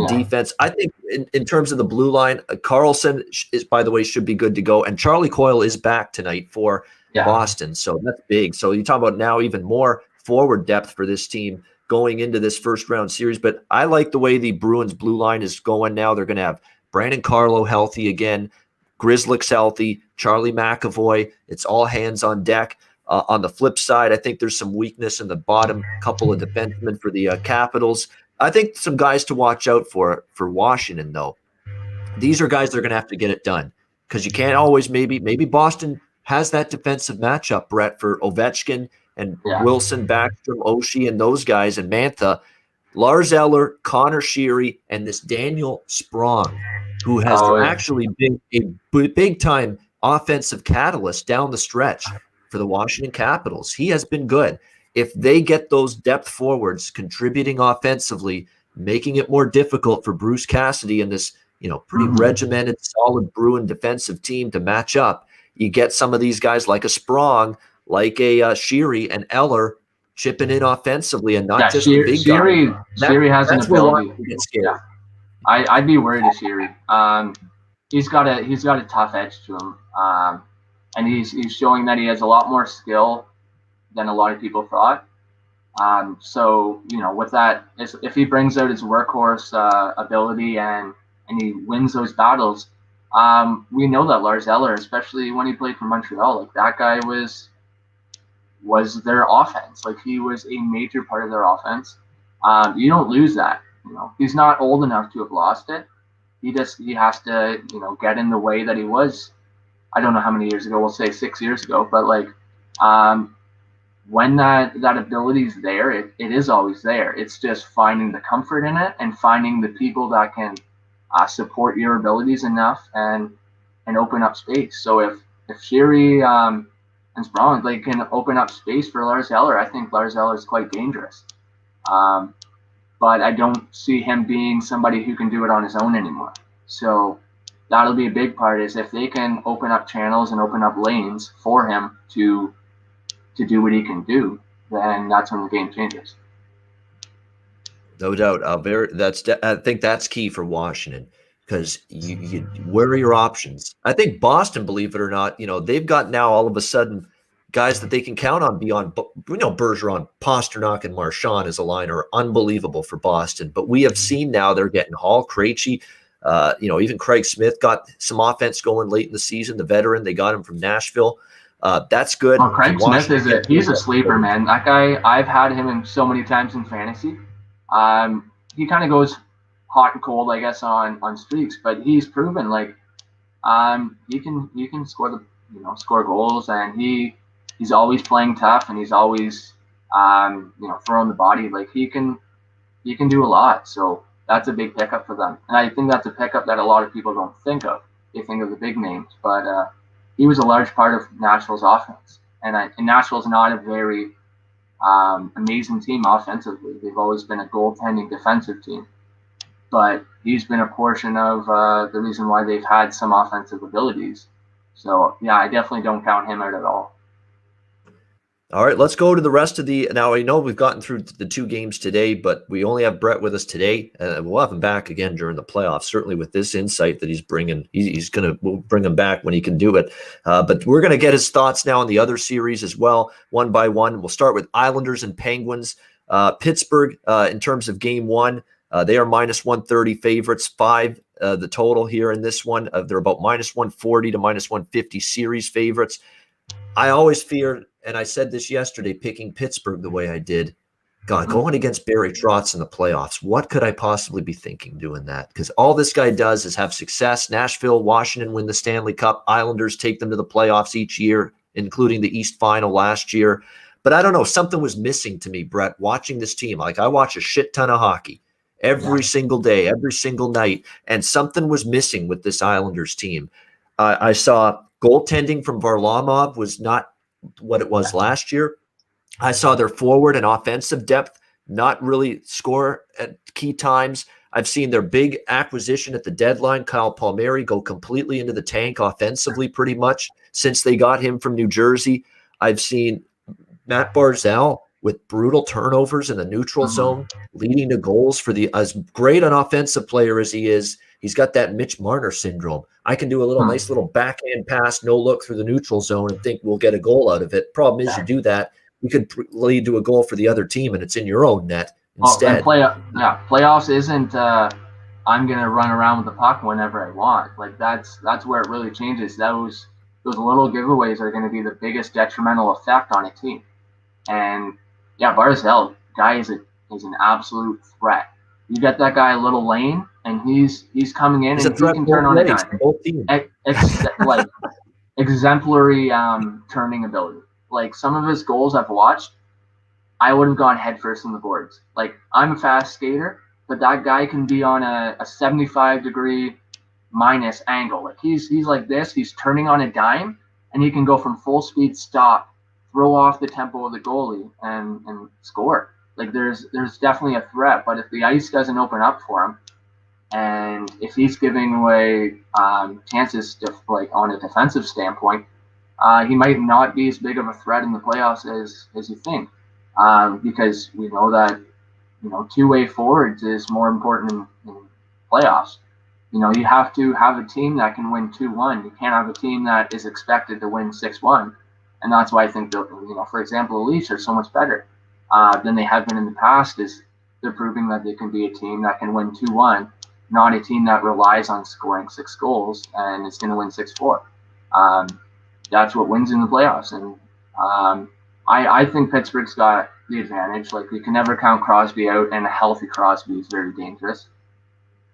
Defense, I think in terms of the blue line, Carlson is, by the way, should be good to go. And Charlie Coyle is back tonight for Boston. So that's big. So you talk about now even more forward depth for this team going into this first round series. But I like the way the Bruins blue line is going now. They're going to have Brandon Carlo healthy again, Grzelcyk's healthy, Charlie McAvoy. It's all hands on deck. On the flip side, I think there's some weakness in the bottom couple of defensemen for the Capitals. I think some guys to watch out for Washington, though. These are guys that are going to have to get it done, because you can't always maybe Boston has that defensive matchup, Brett, for Ovechkin and Wilson, Backstrom, Oshie, and those guys, and Mantha. Lars Eller, Connor Sheary, and this Daniel Sprong, who has actually been a big-time offensive catalyst down the stretch for the Washington Capitals. He has been good. If they get those depth forwards contributing offensively, making it more difficult for Bruce Cassidy and this, pretty regimented, solid Bruin defensive team to match up, you get some of these guys like a Sprong, like a Sheary and Eller chipping in offensively, and not just the big guy. Sheary has an ability. Yeah. I'd be worried of Sheary. He's got a tough edge to him, and he's showing that he has a lot more skill than a lot of people thought. So with that, if he brings out his workhorse ability and he wins those battles, we know that Lars Eller, especially when he played for Montreal, like, that guy was their offense. Like, he was a major part of their offense. You don't lose that. He's not old enough to have lost it. He has to get in the way that he was. I don't know how many years ago. We'll say 6 years ago, but when that ability is there, it is always there. It's just finding the comfort in it and finding the people that can support your abilities enough and open up space. So if Sheary and Sprong, they can open up space for Lars Eller, I think Lars Eller is quite dangerous. But I don't see him being somebody who can do it on his own anymore. So that'll be a big part, is if they can open up channels and open up lanes for him to do what he can do, then that's when the game changes. No doubt. I think that's key for Washington, because where are your options? I think Boston, believe it or not, they've got now all of a sudden guys that they can count on beyond, Bergeron, Pasternak, and Marchand as a line are unbelievable for Boston. But we have seen now they're getting Hall, Krejci, even Craig Smith got some offense going late in the season. The veteran, they got him from Nashville. That's good. Well, Craig Smith he's a sleeper, man. That guy, I've had him in so many times in fantasy. He kind of goes hot and cold, I guess, on streaks, but he's proven he can score score goals, and he's always playing tough, and he's always throwing the body. Like he can do a lot. So that's a big pickup for them, and I think that's a pickup that a lot of people don't think of. They think of the big names, but he was a large part of Nashville's offense, and Nashville's not a very amazing team offensively. They've always been a goaltending defensive team, but he's been a portion of the reason why they've had some offensive abilities. So yeah, I definitely don't count him out at all. All right, let's go to the rest of the. Now, I know we've gotten through the 2 games today, but we only have Brett with us today. We'll have him back again during the playoffs, certainly with this insight that he's bringing. We'll bring him back when he can do it. But we're going to get his thoughts now on the other series as well, one by one. We'll start with Islanders and Penguins. Pittsburgh, in terms of game 1, they are minus 130 favorites, 5 the total here in this one. They're about minus 140 to minus 150 series favorites. I always fear, and I said this yesterday, picking Pittsburgh the way I did. God, going against Barry Trotz in the playoffs, what could I possibly be thinking doing that? Because all this guy does is have success. Nashville, Washington win the Stanley Cup. Islanders take them to the playoffs each year, including the East Final last year. But I don't know, something was missing to me, Brett, watching this team. Like, I watch a shit ton of hockey every single day, every single night, and something was missing with this Islanders team. I saw goaltending from Varlamov was not what it was last year. I saw their forward and offensive depth not really score at key times. I've seen their big acquisition at the deadline, Kyle Palmieri, go completely into the tank offensively pretty much since they got him from New Jersey. I've seen Matt Barzal with brutal turnovers in the neutral zone, leading to goals for as great an offensive player as he is. He's got that Mitch Marner syndrome. I can do a nice little backhand pass, no look through the neutral zone and think we'll get a goal out of it. Problem is, you do that, you could lead to a goal for the other team, and it's in your own net instead. Playoffs isn't I'm going to run around with the puck whenever I want. Like that's where it really changes. Those little giveaways are going to be the biggest detrimental effect on a team. And yeah, Barzal, guy is an absolute threat. You get that guy a little lane, and he's coming in, and he can turn on a dime. Like exemplary turning ability. Like some of his goals I've watched, I would have gone headfirst in the boards. Like I'm a fast skater, but that guy can be on a 75-degree minus angle. Like he's like this. He's turning on a dime, and he can go from full speed stop, throw off the tempo of the goalie, and score. Like there's definitely a threat, but if the ice doesn't open up for him, and if he's giving away chances to, like on a defensive standpoint, he might not be as big of a threat in the playoffs as you think, because we know that two-way forwards is more important in playoffs. You have to have a team that can win 2-1. You can't have a team that is expected to win 6-1, and that's why I think for example, the Leafs are so much better than they have been in the past. Is they're proving that they can be a team that can win 2-1, not a team that relies on scoring 6 goals and is going to win 6-4. That's what wins in the playoffs, and I think Pittsburgh's got the advantage. Like we can never count Crosby out, and a healthy Crosby is very dangerous.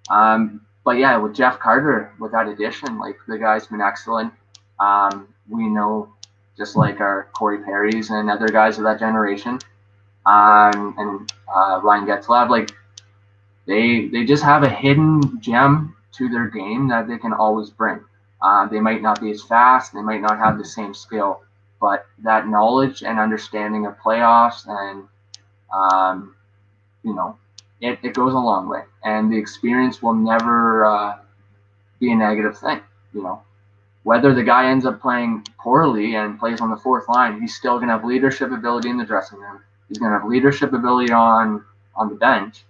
But yeah, with Jeff Carter, with that addition, like the guy's been excellent. We know just like our Corey Perrys and other guys of that generation, and Ryan Getzlav. Like they just have a hidden gem to their game that they can always bring. They might not be as fast, they might not have the same skill, but that knowledge and understanding of playoffs and it goes a long way, and the experience will never be a negative thing. Whether the guy ends up playing poorly and plays on the fourth line, he's still going to have leadership ability in the dressing room. He's going to have leadership ability on the bench,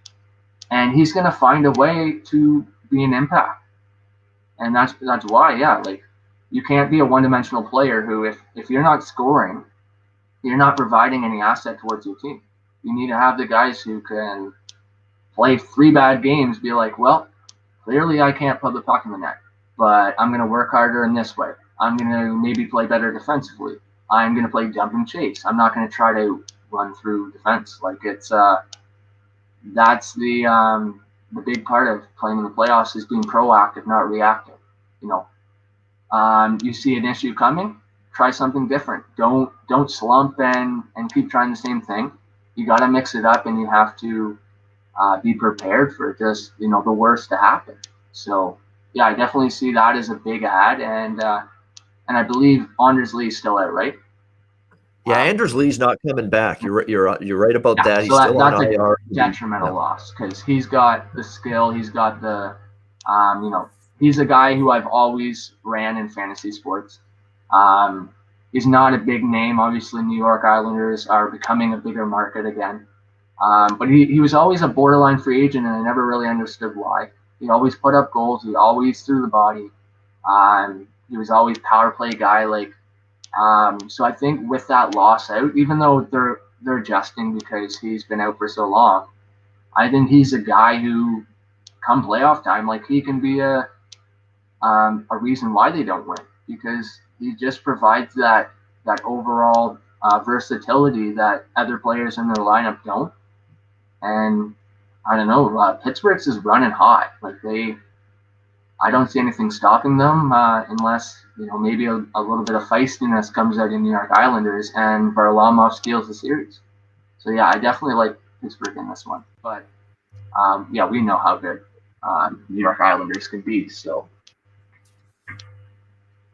and he's going to find a way to be an impact. And that's why, like you can't be a one-dimensional player who, if you're not scoring, you're not providing any asset towards your team. You need to have the guys who can play 3 bad games, be like, well, clearly I can't put the puck in the net, but I'm going to work harder in this way. I'm going to maybe play better defensively. I'm going to play dump and chase. I'm not going to try to run through defense. Like that's the big part of playing in the playoffs is being proactive, not reactive. You see an issue coming, try something different. Don't slump and keep trying the same thing. You got to mix it up, and you have to be prepared for just the worst to happen. So yeah, I definitely see that as a big add, and I believe Anders Lee's still out, right? Yeah, Anders Lee's not coming back. You're right about that. He's still that's on IR. A detrimental loss because he's got the skill. He's got the he's a guy who I've always ran in fantasy sports. He's not a big name. Obviously, New York Islanders are becoming a bigger market again. But he was always a borderline free agent, and I never really understood why. He always put up goals. He always threw the body. He was always power play guy. So I think with that loss out, even though they're adjusting because he's been out for so long, I think he's a guy who, come playoff time, he can be a reason why they don't win, because he just provides that overall versatility that other players in their lineup don't. And I don't know, Pittsburgh's is running hot. I don't see anything stopping them unless maybe a little bit of feistiness comes out in New York Islanders and Varlamov steals the series. So yeah, I definitely like Pittsburgh in this one. But yeah, we know how good New York Islanders can be. So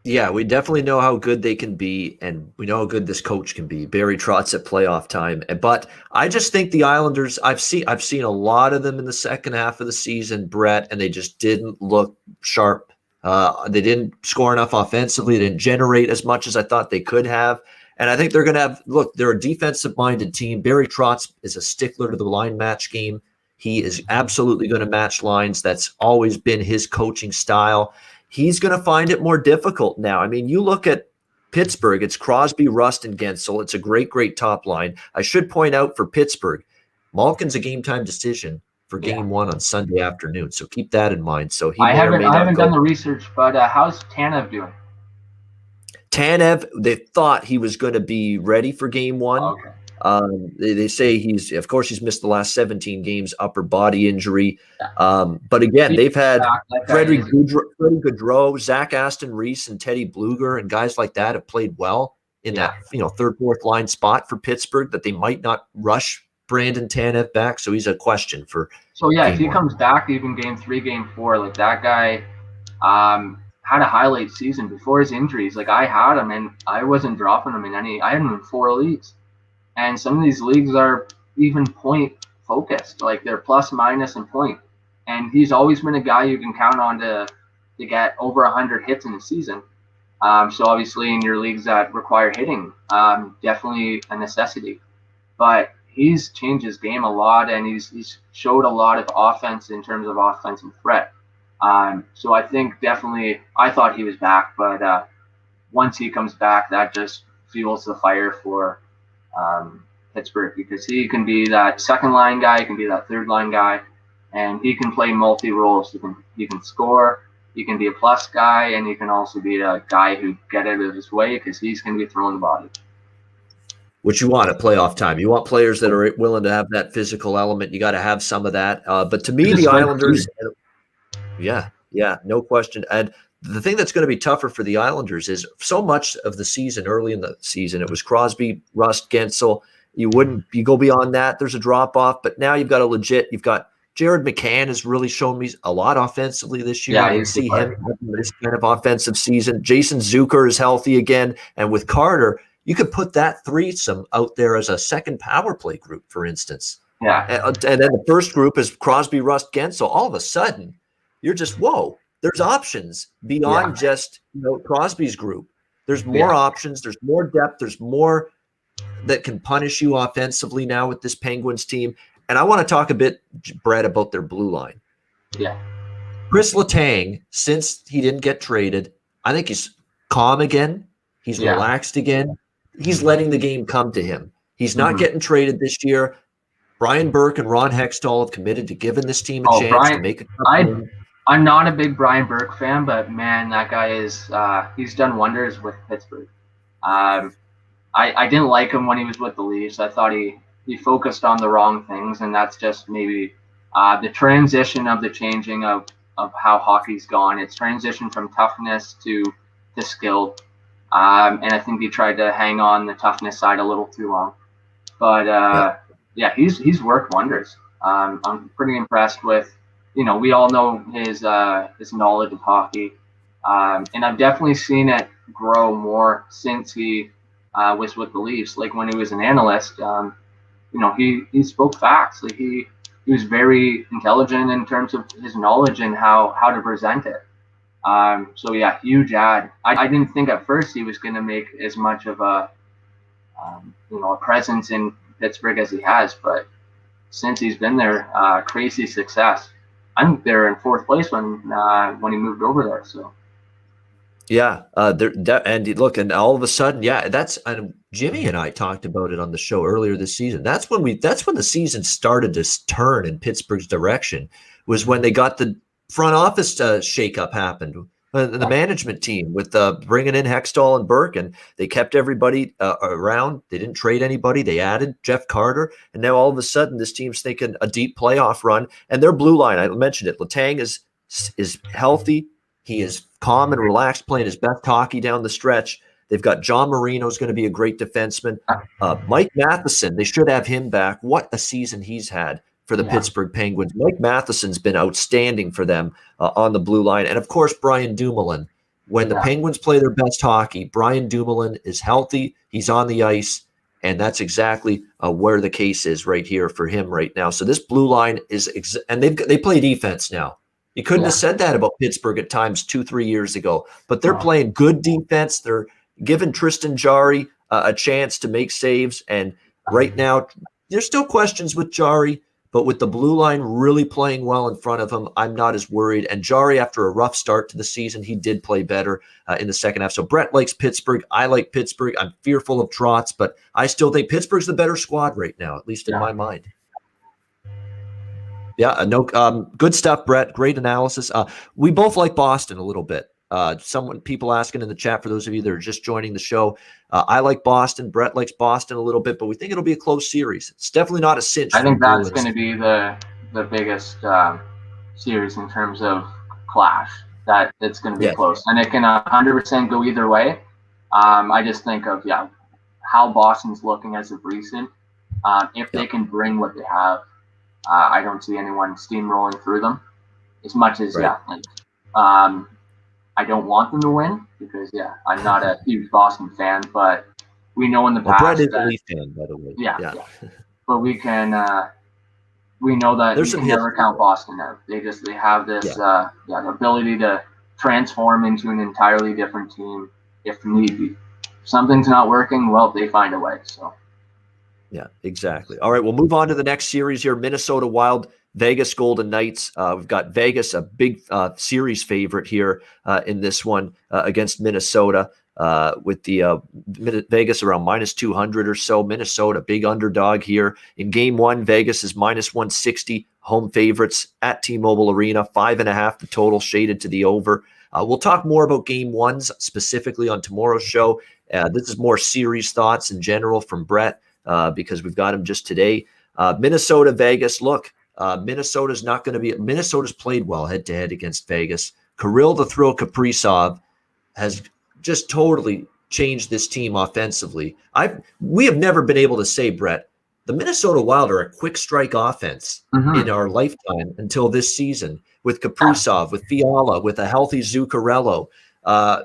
yeah, we definitely know how good they can be, and we know how good this coach can be. Barry Trotz at playoff time. But I just think the Islanders, I've seen a lot of them in the second half of the season, Brett, and they just didn't look sharp. They didn't score enough offensively. They didn't generate as much as I thought they could have. And I think they're going to have, they're a defensive-minded team. Barry Trotz is a stickler to the line match game. He is absolutely going to match lines. That's always been his coaching style. He's going to find it more difficult now. I mean, you look at Pittsburgh, it's Crosby, Rust, and Gensel. It's a great top line. I should point out for Pittsburgh, Malkin's a game-time decision for Game 1 on Sunday afternoon, so keep that in mind. So I haven't done the research, but how's Tanev doing? Tanev, they thought he was going to be ready for Game 1. Okay. They say he's missed the last 17 games, upper body injury. But again, they've had Freddie Gaudreau, Zach Aston Reese, and Teddy Bluger, and guys like that have played well in that third, fourth line spot for Pittsburgh, that they might not rush Brandon Tanev back. So he's a question for. So yeah, if he comes back even Game 3, Game 4, that guy had a highlight season before his injuries. I had him, and I wasn't dropping him in any. I had him in 4 leagues. And some of these leagues are even point focused, they're plus, minus, and point. And he's always been a guy you can count on to get over 100 hits in a season. So obviously in your leagues that require hitting, definitely a necessity. But he's changed his game a lot, and he's showed a lot of offense in terms of offensive threat. So I think definitely, I thought he was back, but once he comes back, that just fuels the fire for Pittsburgh, because he can be that second line guy, he can be that third line guy, and he can play multi roles. He can score, he can be a plus guy, and he can also be a guy who get out of his way because he's going to be throwing the body. What you want at playoff time. You want players that are willing to have that physical element. You got to have some of that. But to me, the Islanders, yeah, no question. And the thing that's going to be tougher for the Islanders is so much of the season, early in the season, it was Crosby, Rust, Gensel. You go beyond that, there's a drop off. But now you've got Jared McCann has really shown me a lot offensively this year. Yeah, You see him having this kind of offensive season. Jason Zucker is healthy again. And with Carter, you could put that threesome out there as a second power play group, for instance. Yeah. And then the first group is Crosby, Rust, Gensel. All of a sudden, you're just, whoa, there's options beyond just Crosby's group. There's more options. There's more depth. There's more that can punish you offensively now with this Penguins team. And I want to talk a bit, Brett, about their blue line. Yeah. Chris Letang, since he didn't get traded, I think he's calm again. He's relaxed again. He's letting the game come to him. He's not getting traded this year. Brian Burke and Ron Hextall have committed to giving this team a chance to make it. I'm not a big Brian Burke fan, but man, that guy is he's done wonders with Pittsburgh. I didn't like him when he was with the Leafs. I thought he focused on the wrong things, and that's just maybe the transition of the changing of how hockey's gone. It's transitioned from toughness to skill, and I think he tried to hang on the toughness side a little too long. But he's worked wonders. I'm pretty impressed with. We all know his knowledge of hockey, and I've definitely seen it grow more since he was with the Leafs. Like when he was an analyst, he spoke facts. Like he was very intelligent in terms of his knowledge and how to present it. Huge add. I didn't think at first he was going to make as much of a presence in Pittsburgh as he has, but since he's been there, crazy success. I think they're in fourth place when he moved over there. So. Yeah, and all of a sudden, and Jimmy and I talked about it on the show earlier this season. That's when the season started to turn in Pittsburgh's direction. Was when they got the front office shakeup happened. The management team with bringing in Hextall and Burke, and they kept everybody around. They didn't trade anybody. They added Jeff Carter, and now all of a sudden, this team's thinking a deep playoff run. And their blue line, I mentioned it. Letang is healthy. He is calm and relaxed, playing his best hockey down the stretch. They've got John Marino's going to be a great defenseman. Mike Matheson, they should have him back. What a season he's had for the Pittsburgh Penguins. Mike Matheson's been outstanding for them on the blue line. And, of course, Brian Dumoulin. When the Penguins play their best hockey, Brian Dumoulin is healthy. He's on the ice, and that's exactly where the case is right here for him right now. So this blue line is and they play defense now. You couldn't have said that about Pittsburgh at times 2-3 years ago, but they're playing good defense. They're giving Tristan Jarry a chance to make saves. And right now, there's still questions with Jarry, but with the blue line really playing well in front of him, I'm not as worried. And Jarry, after a rough start to the season, he did play better in the second half. So Brett likes Pittsburgh. I like Pittsburgh. I'm fearful of Trotz, but I still think Pittsburgh's the better squad right now, at least in my mind. Yeah, good stuff, Brett. Great analysis. We both like Boston a little bit. People asking in the chat, for those of you that are just joining the show, I like Boston. Brett likes Boston a little bit, but we think it'll be a close series. It's definitely not a cinch. I think that's going to be the biggest series in terms of clash. That it's going to be close, and it can 100% go either way. I just think of how Boston's looking as of recent. If they can bring what they have. I don't see anyone steamrolling through them as much as, I don't want them to win because, I'm not a huge Boston fan, but we know in the past. Brett is a Leaf fan, by the way. Yeah. But we know that you can never count Boston out. They have this, the ability to transform into an entirely different team if need be. If something's not working, well, they find a way, so. Yeah, exactly. All right, we'll move on to the next series here. Minnesota Wild, Vegas Golden Knights. We've got Vegas, a big series favorite here in this one against Minnesota with the Vegas around minus 200 or so. Minnesota, big underdog here. In game one, Vegas is minus 160, home favorites at T-Mobile Arena. 5.5 the total, shaded to the over. We'll talk more about game ones specifically on tomorrow's show. This is more series thoughts in general from Brett. Because we've got him just today. Minnesota, Vegas. Look, Minnesota's played well head-to-head against Vegas. Kirill the Thrill Kaprizov has just totally changed this team offensively. We have never been able to say, Brett, the Minnesota Wild are a quick strike offense in our lifetime until this season with Kaprizov, with Fiala, with a healthy Zuccarello.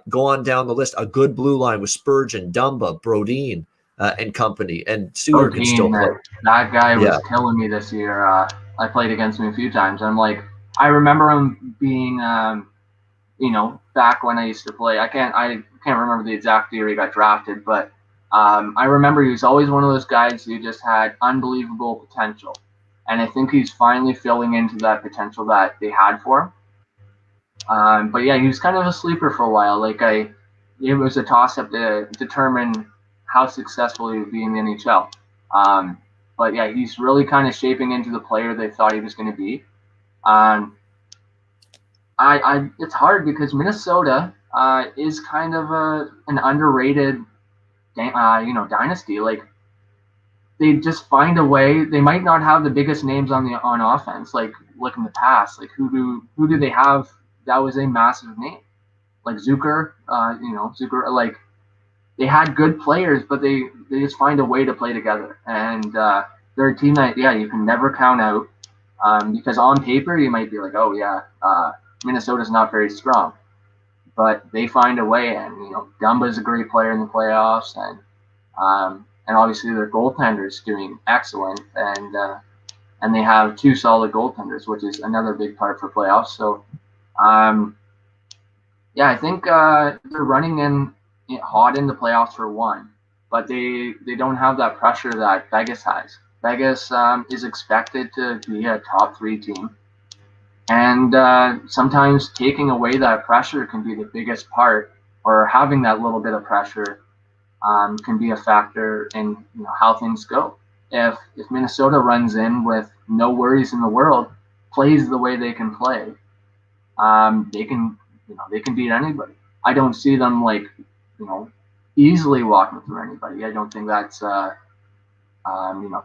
Go on down the list. A good blue line with Spurgeon, Dumba, Brodin, and company. And Suter can still play. That guy was killing me this year. I played against him a few times. I'm like, I remember him being, back when I used to play. I can't remember the exact year he got drafted, but I remember he was always one of those guys who just had unbelievable potential. And I think he's finally filling into that potential that they had for him. But yeah, he was kind of a sleeper for a while. It was a toss-up to determine how successful he would be in the NHL. But yeah, he's really kind of shaping into the player they thought he was going to be. It's hard because Minnesota is kind of an underrated, dynasty. Like, they just find a way. They might not have the biggest names on offense, like in the past. Like, who do they have that was a massive name? Like Zucker, Zucker. Like, they had good players, but they just find a way to play together. And they're a team that you can never count out. Because on paper you might be like, Minnesota's not very strong, but they find a way. And Dumba's a great player in the playoffs, and obviously their goaltender's doing excellent, and they have two solid goaltenders, which is another big part for playoffs. So, I think they're running in hot in the playoffs for one, but they don't have that pressure that Vegas has. Vegas is expected to be a top 3 team. And sometimes taking away that pressure can be the biggest part, or having that little bit of pressure can be a factor in how things go. If Minnesota runs in with no worries in the world, plays the way they can play, they can beat anybody. I don't see them easily walking through anybody. I don't think that's they're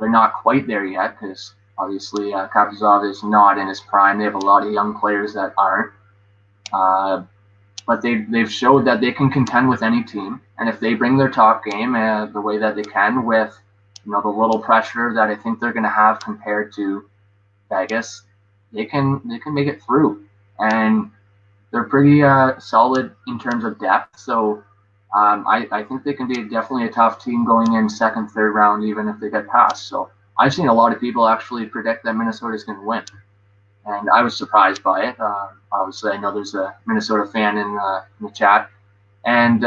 not quite there yet, because obviously Kaprizov is not in his prime. They have a lot of young players that aren't, but they've showed that they can contend with any team, and if they bring their top game the way that they can, with the little pressure that I think they're going to have compared to Vegas, they can make it through. And they're pretty solid in terms of depth, so I think they can be definitely a tough team going in second, third round, even if they get past. So I've seen a lot of people actually predict that Minnesota is going to win, and I was surprised by it. Obviously, I know there's a Minnesota fan in the chat, and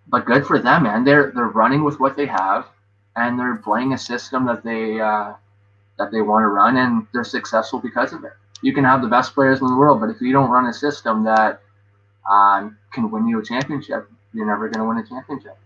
but good for them, man. They're running with what they have, and they're playing a system that they want to run, and they're successful because of it. You can have the best players in the world, but if you don't run a system that can win you a championship, you're never going to win a championship.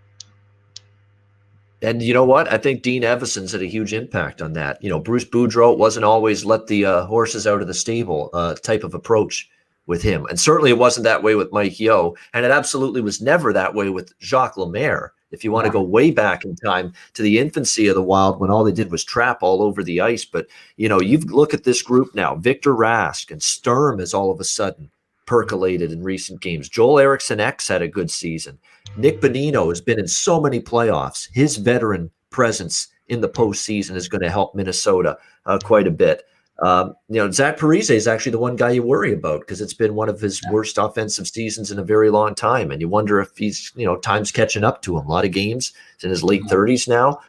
And you know what? I think Dean Evason's had a huge impact on that. Bruce Boudreau wasn't always let the horses out of the stable type of approach with him. And certainly it wasn't that way with Mike Yeo. And it absolutely was never that way with Jacques Lemaire. If you want to go way back in time to the infancy of the Wild, when all they did was trap all over the ice. But, you look at this group now. Victor Rask and Sturm is all of a sudden percolated in recent games. Joel Eriksson X had a good season. Nick Bonino has been in so many playoffs. His veteran presence in the postseason is going to help Minnesota quite a bit. Zach Parise is actually the one guy you worry about, because it's been one of his worst offensive seasons in a very long time. And you wonder if he's, time's catching up to him. A lot of games. He's in his late 30s now.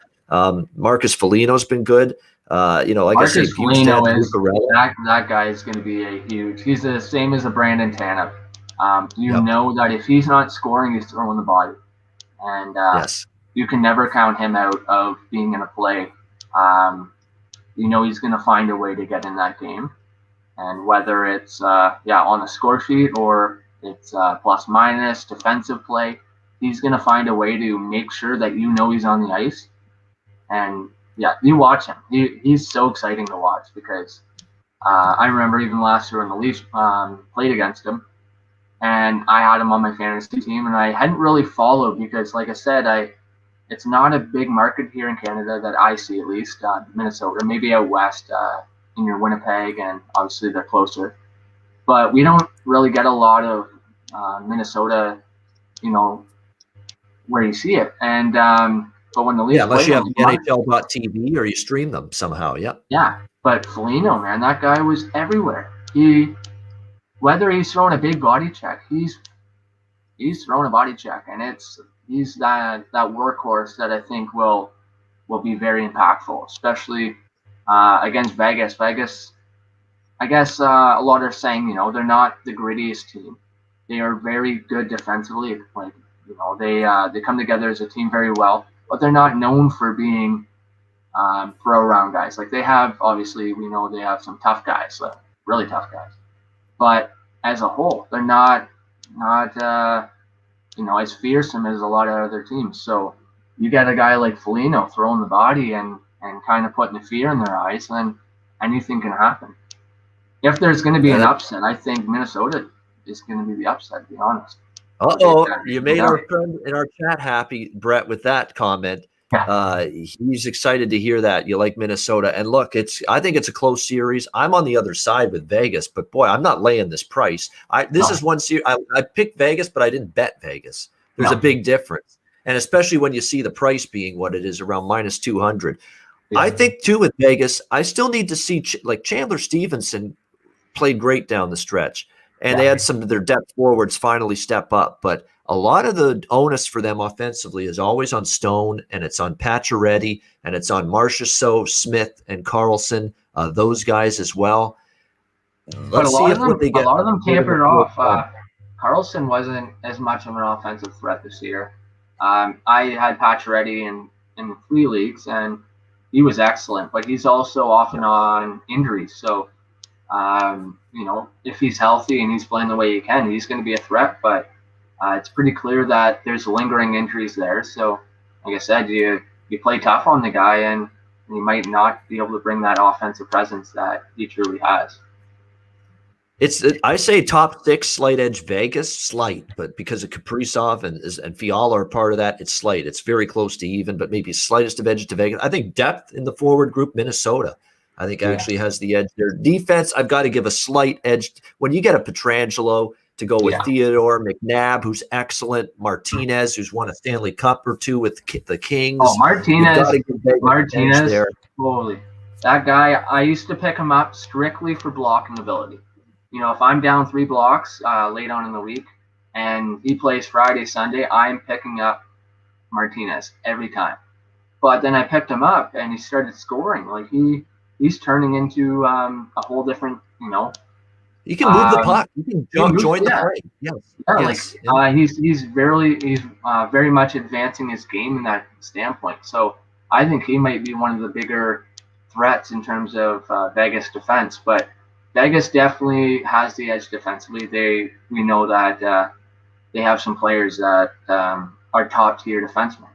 Marcus Foligno's been good. Marcus Foligno that guy is going to be a huge. He's the same as a Brandon Tanev. Know that if he's not scoring, he's throwing the body, and you can never count him out of being in a play. He's going to find a way to get in that game, and whether it's on the score sheet or it's plus minus defensive play, he's going to find a way to make sure that he's on the ice. And you watch him. He's so exciting to watch, because I remember even last year when the Leafs played against him, and I had him on my fantasy team, and I hadn't really followed because, like I said, it's not a big market here in Canada that I see, at least Minnesota, maybe out west in your Winnipeg, and obviously they're closer. but we don't really get a lot of Minnesota, where you see it. And but when the Yeah, Leafs unless play you them, have the NHL.TV or you stream them somehow. Yeah. yeah. But Foligno, man, that guy was everywhere. Whether he's throwing a big body check, he's throwing a body check, and he's that workhorse that I think will be very impactful, especially against Vegas. Vegas, I guess a lot are saying, they're not the grittiest team. They are very good defensively. Like, they come together as a team very well, but they're not known for being throw around guys. Like, they have, obviously, we know they have some tough guys, like really tough guys. But as a whole, they're not as fearsome as a lot of other teams. So you get a guy like Foligno throwing the body and kind of putting the fear in their eyes, then anything can happen. If there's going to be an upset, I think Minnesota is going to be the upset, to be honest. You made our friend in our chat happy, Brett, with that comment. Yeah. He's excited to hear that you like Minnesota. And look, I think it's a close series. I'm on the other side with Vegas, but boy, I'm not laying this price. This is one series. I picked Vegas, but I didn't bet Vegas. There's a big difference. And especially when you see the price being what it is, around minus 200. Yeah. I think too with Vegas, I still need to see like Chandler Stevenson played great down the stretch. And they had some of their depth forwards finally step up. But a lot of the onus for them offensively is always on Stone, and it's on Pacioretty, and it's on Marchessault, Smith, and Carlson, those guys as well. Let's see if a lot of them tapered off. Carlson wasn't as much of an offensive threat this year. I had Pacioretty in the 3 leagues, and he was excellent. But he's also often on injuries. So, if he's healthy and he's playing the way he can, he's going to be a threat. But it's pretty clear that there's lingering injuries there. So, like I said, you play tough on the guy, and you might not be able to bring that offensive presence that he truly has. I say top 6 slight edge Vegas, slight, but because of Kaprizov and Fiala are part of that, it's slight. It's very close to even, but maybe slightest of edge to Vegas. I think depth in the forward group, Minnesota, I think actually has the edge there. Defense, I've got to give a slight edge. When you get a Pietrangelo to go with Theodore, McNabb, who's excellent, Martinez, who's won a Stanley Cup or 2 with the Kings. Oh, Martinez, there. Holy. That guy, I used to pick him up strictly for blocking ability. If I'm down 3 blocks late on in the week and he plays Friday, Sunday, I'm picking up Martinez every time. But then I picked him up and he started scoring. Like he's turning into a whole different, You can move the puck. You can join the play. Yes. He's very much advancing his game in that standpoint. So I think he might be one of the bigger threats in terms of Vegas defense. But Vegas definitely has the edge defensively. We know that they have some players that are top tier defensemen.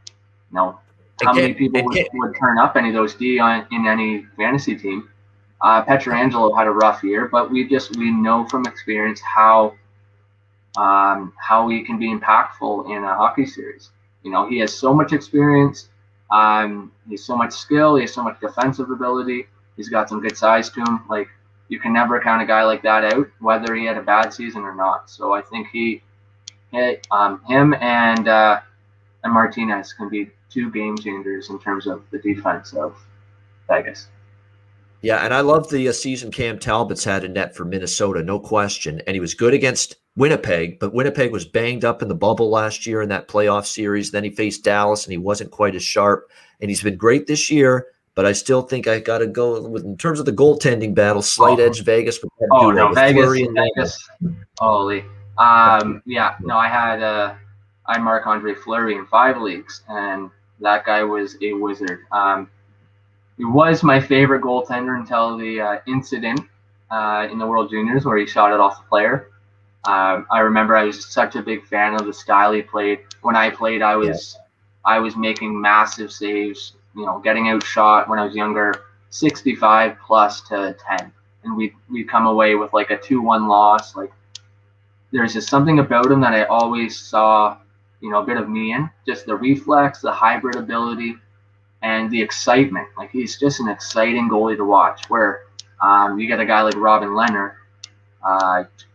How many people would turn up any of those D in any fantasy team? Pietrangelo had a rough year, but we know from experience how he can be impactful in a hockey series. He has so much experience. He has so much skill. He has so much defensive ability. He's got some good size to him. Like, you can never count a guy like that out, whether he had a bad season or not. So I think him and Martinez can be 2 game changers in terms of the defense of Vegas. Yeah, and I love the season Cam Talbot's had in net for Minnesota, no question. And he was good against Winnipeg, but Winnipeg was banged up in the bubble last year in that playoff series. Then he faced Dallas, and he wasn't quite as sharp. And he's been great this year. But I still think I got to go with, in terms of the goaltending battle, slight edge Vegas. Vegas. Holy. I had Marc-Andre Fleury in 5 leagues, and that guy was a wizard. He was my favorite goaltender until the incident in the World Juniors where he shot it off the player. I remember I was such a big fan of the style he played. When I played, I was making massive saves. Getting outshot when I was younger, 65 plus to 10, and we'd come away with like a 2-1 loss. Like, there's just something about him that I always saw, a bit of me in. Just the reflex, the hybrid ability, and the excitement. Like, he's just an exciting goalie to watch. Where you get a guy like Robin Leonard,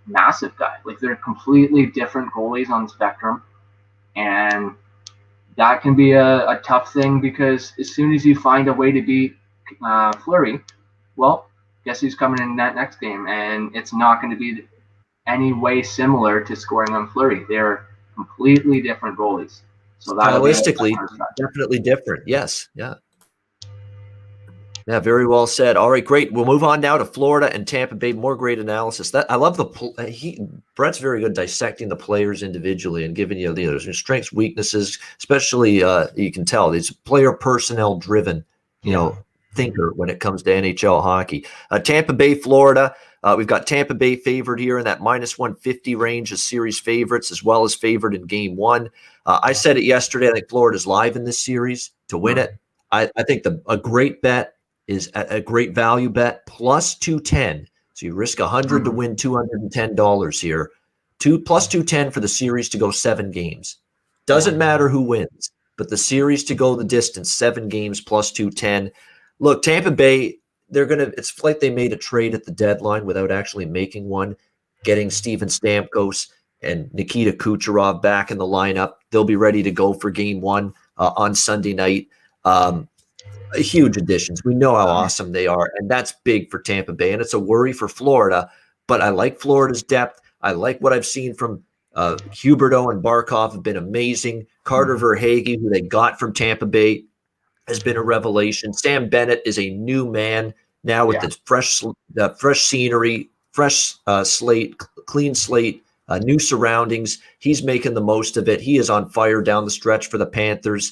massive guy. Like, they're completely different goalies on the spectrum, and that can be a tough thing, because as soon as you find a way to beat Fleury, well, guess who's coming in that next game? And it's not going to be any way similar to scoring on Fleury. They're completely different goalies. So that'll Stylistically, definitely different. Yes. Yeah. Yeah, very well said. All right, great. We'll move on now to Florida and Tampa Bay. More great analysis. That I love Brett's very good dissecting the players individually and giving you their strengths, weaknesses. Especially, you can tell he's player personnel driven. Thinker when it comes to NHL hockey. Tampa Bay, Florida. We've got Tampa Bay favored here in that -150 range as series favorites, as well as favored in game one. I said it yesterday. I think Florida's live in this series to win it. I think a great bet is a great value bet, plus 210. So you risk 100 to win $210 here. Plus 210 for the series to go 7 games. Doesn't matter who wins, but the series to go the distance, 7 games plus 210. Look, Tampa Bay, it's like they made a trade at the deadline without actually making one, getting Steven Stamkos and Nikita Kucherov back in the lineup. They'll be ready to go for game one on Sunday night. Huge additions. We know how awesome they are, and that's big for Tampa Bay, and it's a worry for Florida, but I like Florida's depth. I like what I've seen from Huberdeau and Barkov have been amazing. Carter Verhaeghe, who they got from Tampa Bay, has been a revelation. Sam Bennett is a new man now with this fresh scenery, fresh slate, clean slate, new surroundings. He's making the most of it. He is on fire down the stretch for the Panthers.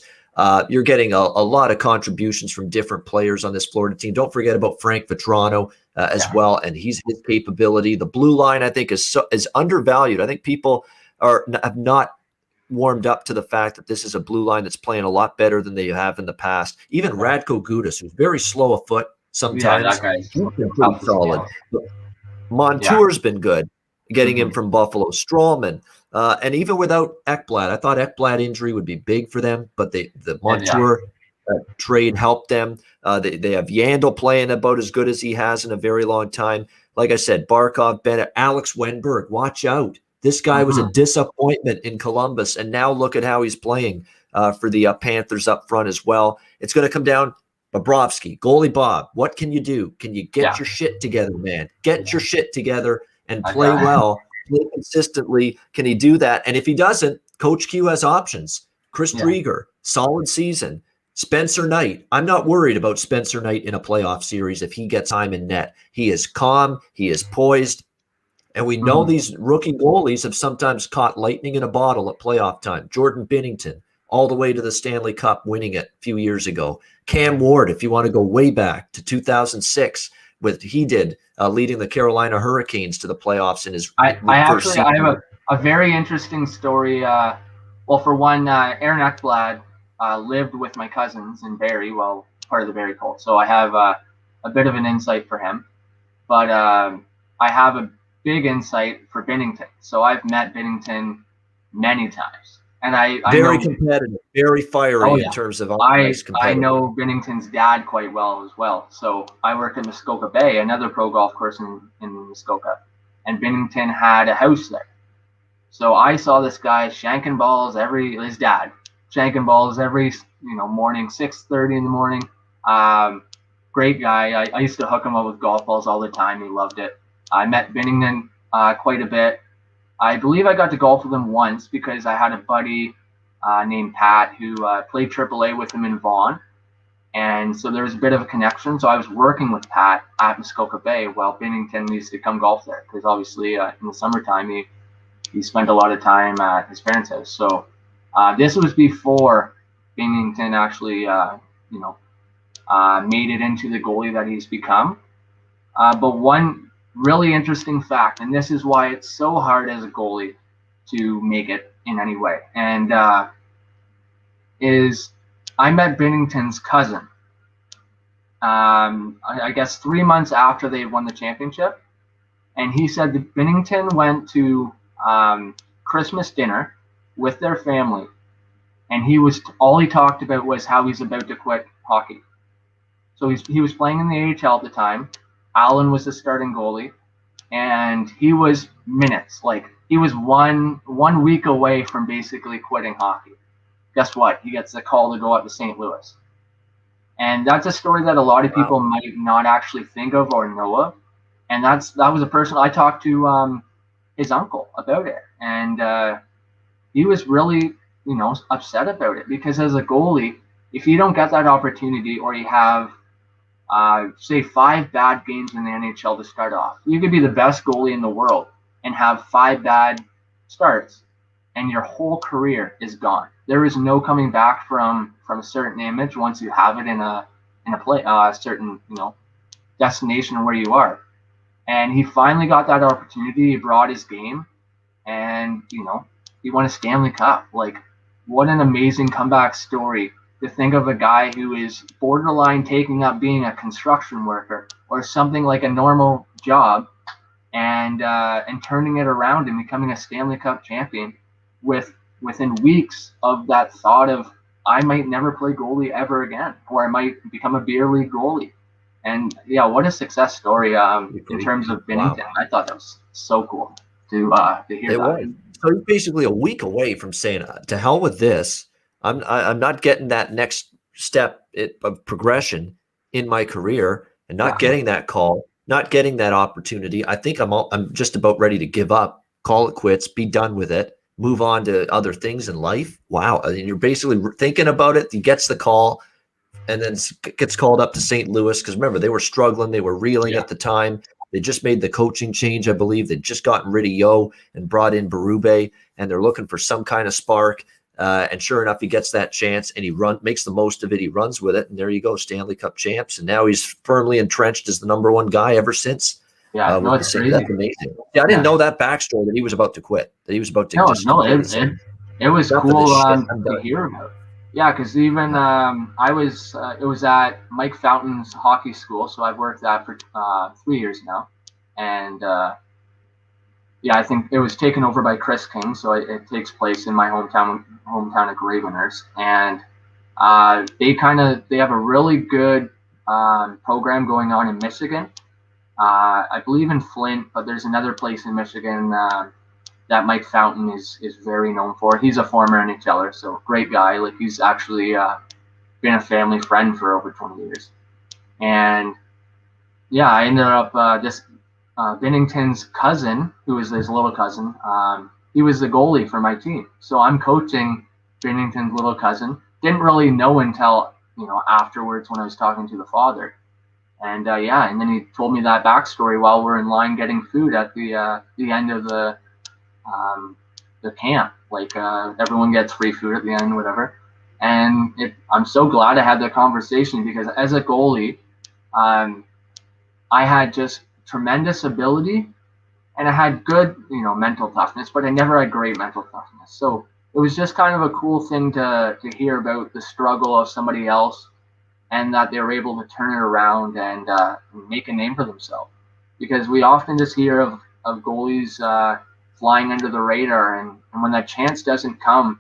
You're getting a lot of contributions from different players on this Florida team. Don't forget about Frank Vetrano as well, and his capability. The blue line, I think, is undervalued. I think people have not warmed up to the fact that this is a blue line that's playing a lot better than they have in the past. Even Radko Gudas, who's very slow of foot sometimes, he's been pretty solid. Montour's been good, getting him from Buffalo. Strollman. And even without Ekblad, I thought Ekblad injury would be big for them, but the Montour trade helped them. They have Yandel playing about as good as he has in a very long time. Like I said, Barkov, Bennett, Alex Wenberg, watch out. This guy was a disappointment in Columbus, and now look at how he's playing for the Panthers up front as well. It's going to come down Bobrovsky, goalie Bob. What can you do? Can you get your shit together, man? Get your shit together and play well. Consistently. Can he do that? And if he doesn't, Coach Q has options. Chris Drieger, solid season. Spencer Knight. I'm not worried about Spencer Knight in a playoff series if he gets time in net. He is calm. He is poised. And we know these rookie goalies have sometimes caught lightning in a bottle at playoff time. Jordan Binnington, all the way to the Stanley Cup, winning it a few years ago. Cam Ward, if you want to go way back to 2006, leading the Carolina Hurricanes to the playoffs in his first season. I have a very interesting story. For one, Aaron Ekblad lived with my cousins in Barrie, part of the Barrie cult. So I have a bit of an insight for him. But I have a big insight for Binnington. So I've met Binnington many times. And I very know, competitive, very fiery in terms of I know Binnington's dad quite well as well. So I worked in Muskoka Bay, another pro golf course in Muskoka, and Binnington had a house there. So I saw this guy shanking balls every morning, 6:30 in the morning. Great guy. I used to hook him up with golf balls all the time. He loved it. I met Binnington quite a bit. I believe I got to golf with him once because I had a buddy named Pat who played AAA with him in Vaughan. And so there was a bit of a connection. So I was working with Pat at Muskoka Bay while Binnington used to come golf there because obviously in the summertime he spent a lot of time at his parents' house. So this was before Binnington actually made it into the goalie that he's become. But one really interesting fact, and this is why it's so hard as a goalie to make it in any way, and is I met Binnington's cousin, I guess 3 months after they won the championship, and he said that Binnington went to Christmas dinner with their family, and all he talked about was how he's about to quit hockey. So he was playing in the AHL at the time. Allen was the starting goalie, and he was minutes. Like, he was one week away from basically quitting hockey. Guess what? He gets the call to go out to St. Louis. And that's a story that a lot of people might not actually think of or know of. And that was a person I talked to his uncle about it. And he was really, upset about it, because as a goalie, if you don't get that opportunity, or you have, say, 5 bad games in the NHL to start off, you could be the best goalie in the world and have 5 bad starts, and your whole career is gone. There is no coming back from a certain image once you have it in a certain destination where you are. And he finally got that opportunity. He brought his game, and he won a Stanley Cup. Like, what an amazing comeback story, to think of a guy who is borderline taking up being a construction worker or something like a normal job, and turning it around and becoming a Stanley Cup champion within weeks of that thought of, I might never play goalie ever again, or I might become a beer league goalie. And yeah, what a success story in terms of Binnington. Wow. I thought that was so cool to hear that. So he's basically a week away from saying, to hell with this. I'm not getting that next step of progression in my career, and not getting that call, not getting that opportunity. I think I'm just about ready to give up, call it quits, be done with it, move on to other things in life. Wow. I mean, you're basically thinking about it. He gets the call, and then gets called up to St. Louis, because remember, they were struggling. They were reeling at the time. They just made the coaching change, I believe. They'd just gotten rid of Yo and brought in Berube, and they're looking for some kind of spark. And sure enough, he gets that chance, and he makes the most of it. He runs with it, and there you go, Stanley Cup champs. And now he's firmly entrenched as the number 1 guy ever since. Yeah, no, it's crazy. That's amazing. Yeah, I didn't know that backstory, that he was about to quit, that he was about to it was cool to hear about. Yeah, because even it was at Mike Fountain's hockey school, so I've worked that for 3 years now, and I think it was taken over by Chris King, so it takes place in my hometown of Gravenhurst, and they have a really good program going on in Michigan. I believe in Flint, but there's another place in Michigan that Mike Fountain is very known for. He's a former NHLer, so great guy. Like, he's actually been a family friend for over 20 years. And yeah, I ended up this Binnington's cousin, who is his little cousin, he was the goalie for my team. So I'm coaching Binnington's little cousin. Didn't really know until afterwards, when I was talking to the father. And and then he told me that backstory while we're in line getting food at the end of the camp. Like, everyone gets free food at the end, whatever. And I'm so glad I had that conversation, because as a goalie, I had just tremendous ability, and I had good, mental toughness, but I never had great mental toughness. So it was just kind of a cool thing to hear about the struggle of somebody else, and that they were able to turn it around and make a name for themselves. Because we often just hear of goalies flying under the radar, and when that chance doesn't come,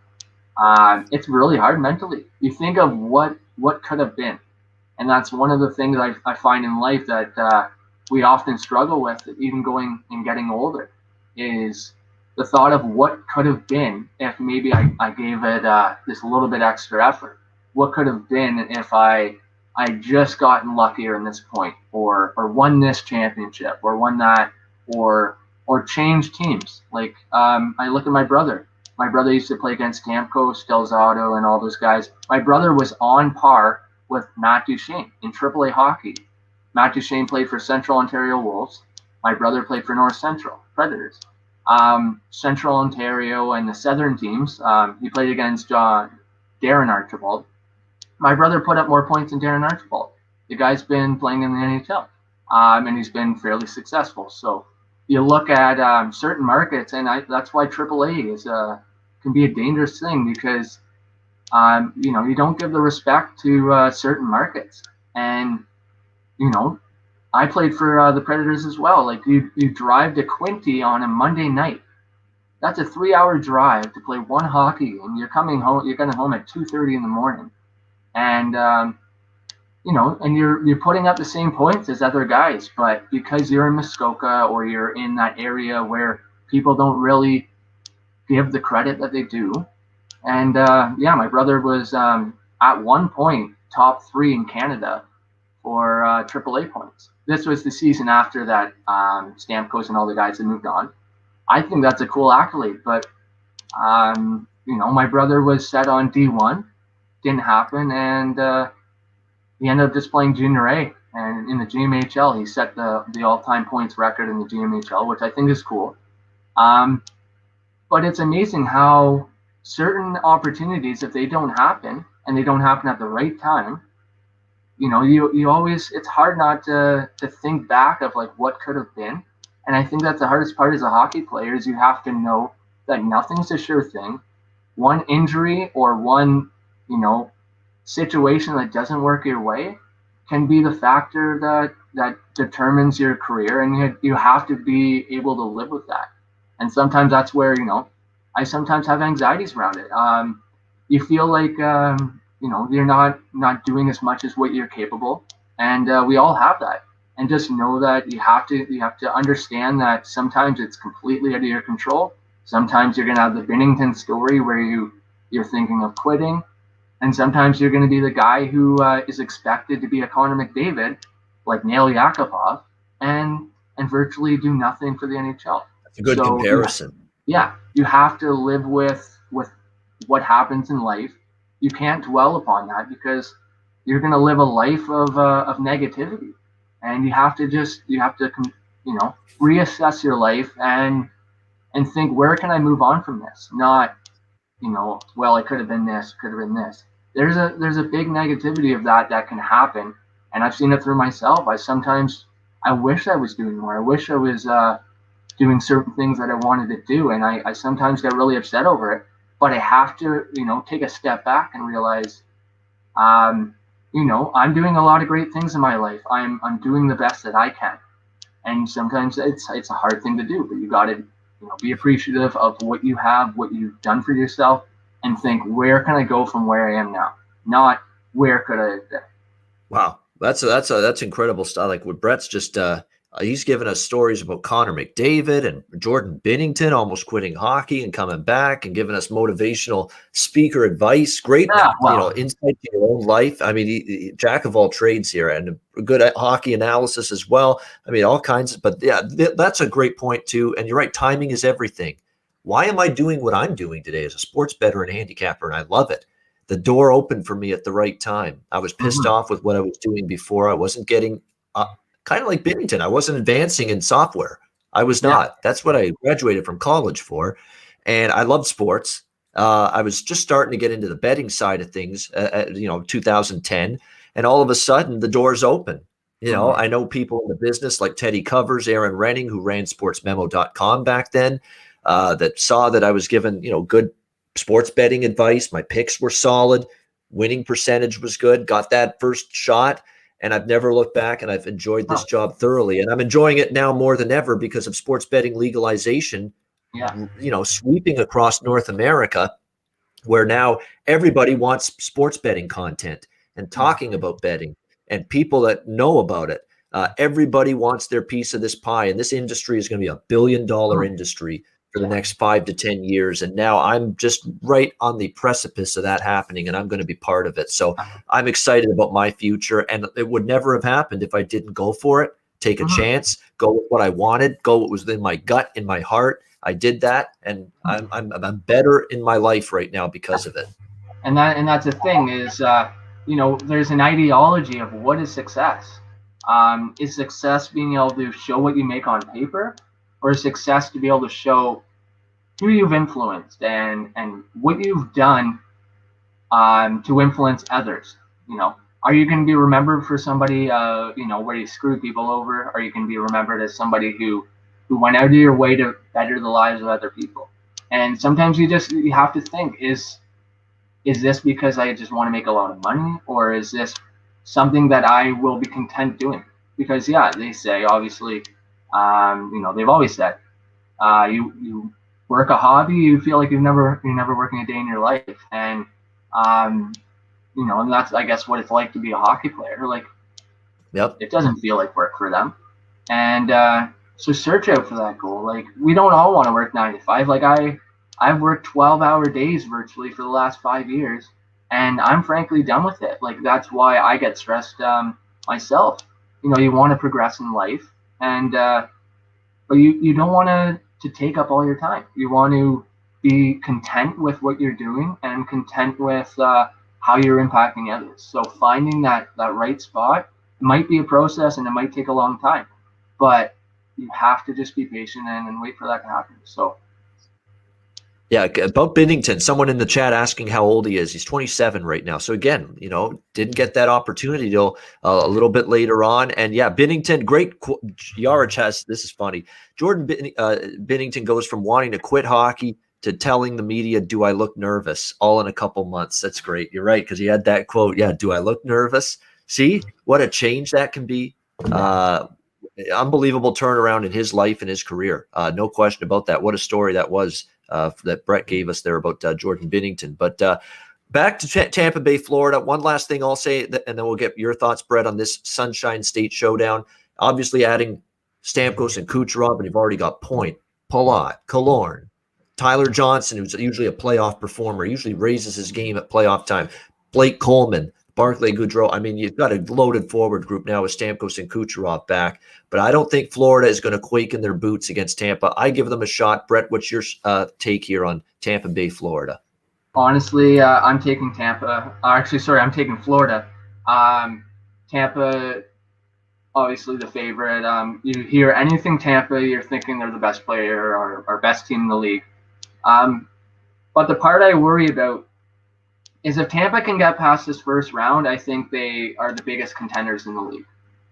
it's really hard mentally. You think of what could have been, and that's one of the things I find in life that we often struggle with, even going and getting older, is the thought of what could have been if maybe I gave it this little bit extra effort. What could have been if I just gotten luckier in this point, or won this championship, or won that, or changed teams. Like, I look at my brother. My brother used to play against Stamkos, Delzato, and all those guys. My brother was on par with Matt Duchene in AAA hockey. Matt Duchene played for Central Ontario Wolves. My brother played for North Central Predators. Central Ontario and the Southern teams, he played against Darren Archibald. My brother put up more points than Darren Archibald. The guy's been playing in the NHL, and he's been fairly successful. So you look at certain markets, and that's why AAA can be a dangerous thing, because you don't give the respect to certain markets. And I played for the Predators as well. Like, you drive to Quinte on a Monday night. That's a 3-hour drive to play one hockey, and you're coming home. You're getting home at 2:30 in the morning. And and you're putting up the same points as other guys, but because you're in Muskoka or you're in that area where people don't really give the credit that they do. And my brother was at one point top 3 in Canada for AAA points. This was the season after that Stamkos and all the guys had moved on. I think that's a cool accolade, but my brother was set on D1, didn't happen, and he ended up just playing Junior A. And in the GMHL, he set the all-time points record in the GMHL, which I think is cool. But it's amazing how certain opportunities, if they don't happen and they don't happen at the right time, you always, it's hard not to think back of like what could have been. And I think that's the hardest part as a hockey player is you have to know that nothing's a sure thing. One injury or one, situation that doesn't work your way can be the factor that determines your career, and you have to be able to live with that. And sometimes that's where I sometimes have anxieties around it. You feel like you're not doing as much as what you're capable, and we all have that. And just know that you have to understand that sometimes it's completely out of your control. Sometimes you're gonna have the Binnington story where you're thinking of quitting. And sometimes you're going to be the guy who is expected to be a Connor McDavid, like Nail Yakupov, and virtually do nothing for the NHL. That's a good comparison. Yeah, you have to live with what happens in life. You can't dwell upon that because you're going to live a life of negativity, and you have to reassess your life and think, where can I move on from this? Not well, I could have been this, could have been this. There's a big negativity of that can happen, and I've seen it through myself. I wish I was doing more. I wish I was doing certain things that I wanted to do, and I sometimes get really upset over it. But I have to, take a step back and realize, I'm doing a lot of great things in my life. I'm doing the best that I can, and sometimes it's a hard thing to do, but you got to, be appreciative of what you have, what you've done for yourself, and think, where can I go from where I am now? Not where could I have been. Wow, that's incredible stuff. Like what Brett's just he's given us stories about Connor McDavid and Jordan Binnington almost quitting hockey and coming back, and giving us motivational speaker advice. Great, insight to your own life. I mean, he jack of all trades here, and good at hockey analysis as well. I mean, all kinds. But yeah, that's a great point too. And you're right, timing is everything. Why am I doing what I'm doing today as a sports bettor and handicapper? And I love it. The door opened for me at the right time. I was pissed off with what I was doing before. I wasn't getting kind of like Binnington. I wasn't advancing in software. I was not. Yeah. That's what I graduated from college for. And I loved sports. I was just starting to get into the betting side of things, 2010. And all of a sudden, the doors open. I know people in the business like Teddy Covers, Aaron Renning, who ran sportsmemo.com back then, that saw that I was given, good sports betting advice. My picks were solid. Winning percentage was good. Got that first shot. And I've never looked back, and I've enjoyed this job thoroughly. And I'm enjoying it now more than ever because of sports betting legalization, sweeping across North America, where now everybody wants sports betting content and talking about betting and people that know about it. Everybody wants their piece of this pie, and this industry is going to be $1 billion industry for the next 5 to 10 years. And now I'm just right on the precipice of that happening, and I'm going to be part of it. So I'm excited about my future, and it would never have happened if I didn't go for it, take a chance, go with what I wanted, go what was in my gut, in my heart. I did that, and I'm better in my life right now because of it. And that's the thing is, there's an ideology of what is success. Is success being able to show what you make on paper, or is success to be able to show who you've influenced and what you've done to influence others? Are you going to be remembered for somebody, where you screwed people over? Are you going to be remembered as somebody who went out of your way to better the lives of other people? And sometimes you have to think, is this because I just want to make a lot of money, or is this something that I will be content doing? Because they say, obviously, they've always said, you work a hobby, you feel like you're never working a day in your life. And and that's, I guess, what it's like to be a hockey player. Like, Yep. it doesn't feel like work for them. And so search out for that goal. Like, we don't all want to work 9 to 5. Like, I've worked 12-hour days virtually for the last 5 years, and I'm frankly done with it. Like, that's why I get stressed myself. You want to progress in life, and but you don't want to take up all your time. You want to be content with what you're doing and content with how you're impacting others. So finding that right spot might be a process, and it might take a long time, but you have to just be patient and wait for that to happen. So. Yeah, about Binnington, someone in the chat asking how old he is. He's 27 right now. So again, didn't get that opportunity till a little bit later on. And yeah, Binnington, great. Yarich has, this is funny. Jordan Binnington goes from wanting to quit hockey to telling the media, "Do I look nervous?" all in a couple months. That's great. You're right, because he had that quote. Yeah, do I look nervous? See what a change that can be. Unbelievable turnaround in his life and his career. No question about that. What a story that was. That Brett gave us there about Jordan Binnington. But back to Tampa Bay, Florida. One last thing I'll say, and then we'll get your thoughts, Brett, on this Sunshine State showdown. Obviously, adding Stamkos and Kucherov, and you've already got Point, Palat, Killorn, Tyler Johnson, who's usually a playoff performer, usually raises his game at playoff time, Blake Coleman, Barclay Goodrow. I mean, you've got a loaded forward group now with Stamkos and Kucherov back, but I don't think Florida is going to quake in their boots against Tampa. I give them a shot. Brett, what's your take here on Tampa Bay, Florida? Honestly, I'm taking Tampa. I'm taking Florida. Tampa, obviously the favorite. You hear anything Tampa, you're thinking they're the best player or best team in the league. But the part I worry about is if Tampa can get past this first round, I think they are the biggest contenders in the league.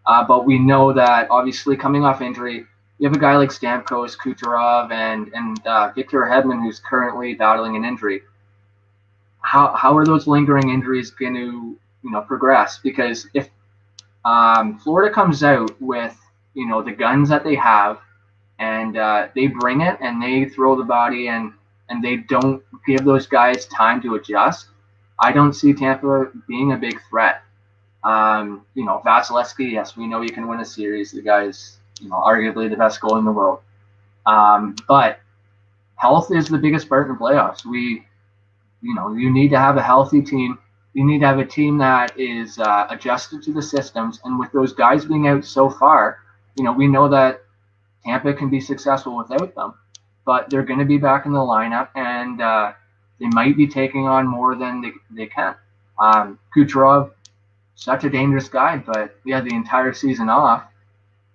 But we know that obviously coming off injury, you have a guy like Stamkos, Kucherov, and Victor Hedman, who's currently battling an injury. How are those lingering injuries going to progress? Because if Florida comes out with the guns that they have, and they bring it and they throw the body and they don't give those guys time to adjust, I don't see Tampa being a big threat. Vasilevsky, yes, we know he can win a series. The guy's, arguably the best goalie in the world. But health is the biggest part in the playoffs. You need to have a healthy team. You need to have a team that is adjusted to the systems. And with those guys being out so far, we know that Tampa can be successful without them. But they're going to be back in the lineup, and they might be taking on more than they can. Kucherov, such a dangerous guy, but he had the entire season off.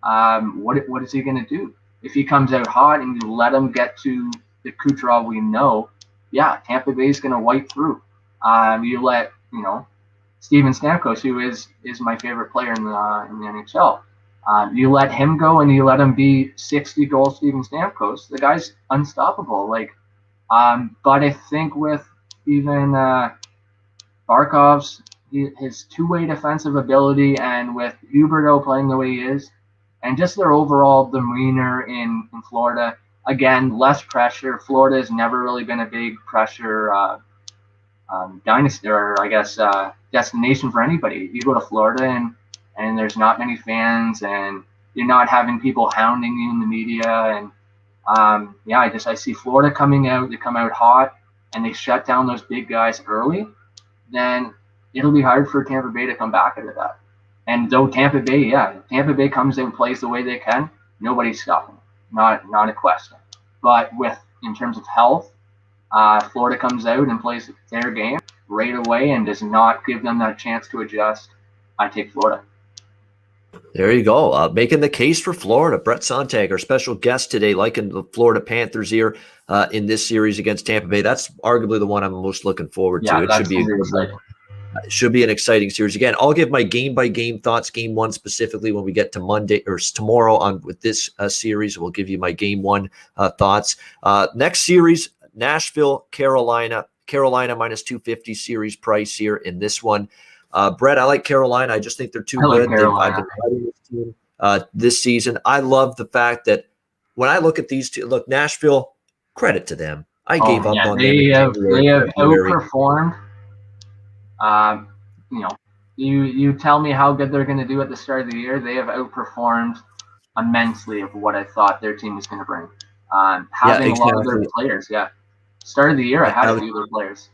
What is he going to do? If he comes out hot and you let him get to the Kucherov we know, yeah, Tampa Bay is going to wipe through. You let, Steven Stamkos, who is my favorite player in the NHL, you let him go and you let him be 60-goal Steven Stamkos, the guy's unstoppable. But I think with even Barkov's his two-way defensive ability, and with Huberdeau playing the way he is, and just their overall demeanor in Florida, again, less pressure. Florida has never really been a big pressure dynasty, or I guess destination for anybody. You go to Florida and there's not many fans, and you're not having people hounding you in the media. And I see Florida coming out. They come out hot and they shut down those big guys early. Then it'll be hard for Tampa Bay to come back out of that. And though Tampa Bay comes in and plays the way they can, nobody's stopping them. Not a question. But in terms of health, Florida comes out and plays their game right away and does not give them that chance to adjust. I take Florida. There you go. Making the case for Florida. Brett Sontag, our special guest today, liking the Florida Panthers here in this series against Tampa Bay. That's arguably the one I'm most looking forward to. It should be a good one. It should be an exciting series. Again, I'll give my game-by-game thoughts, game one specifically, when we get to Monday or tomorrow on with this series. We'll give you my game one thoughts. Next series, Nashville, Carolina. Carolina minus 250 series price here in this one. Brett, I like Carolina. I just think they're too good. I've been riding this team this season. I love the fact that when I look at these two, look, Nashville, credit to them. I gave up on them. They have outperformed. you tell me how good they're going to do at the start of the year. They have outperformed immensely of what I thought their team was going to bring. Having a lot of their players, start of the year, I had a few of their players.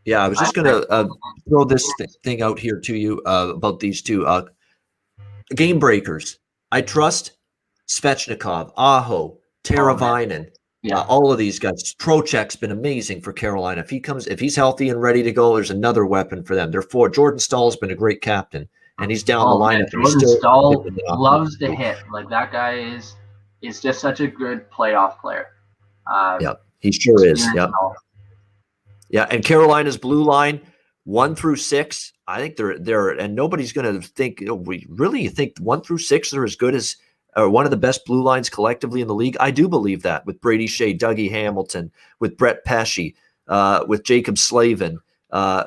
Yeah, I was just going to throw this thing out here to you about these two game breakers. I trust Svechnikov, Aho, Teravainen, all of these guys. Trocheck's been amazing for Carolina. If he's healthy and ready to go, there's another weapon for them. Therefore, Jordan Stahl's been a great captain, and he's down the lineup. Jordan Stahl loves to hit. Like, that guy is just such a good playoff player. He sure is. Yeah, and Carolina's blue line, 1 through 6. I think they're and nobody's going to think. We really think 1 through 6 are as good as one of the best blue lines collectively in the league. I do believe that with Brady Shea, Dougie Hamilton, with Brett Pesce, with Jacob Slavin,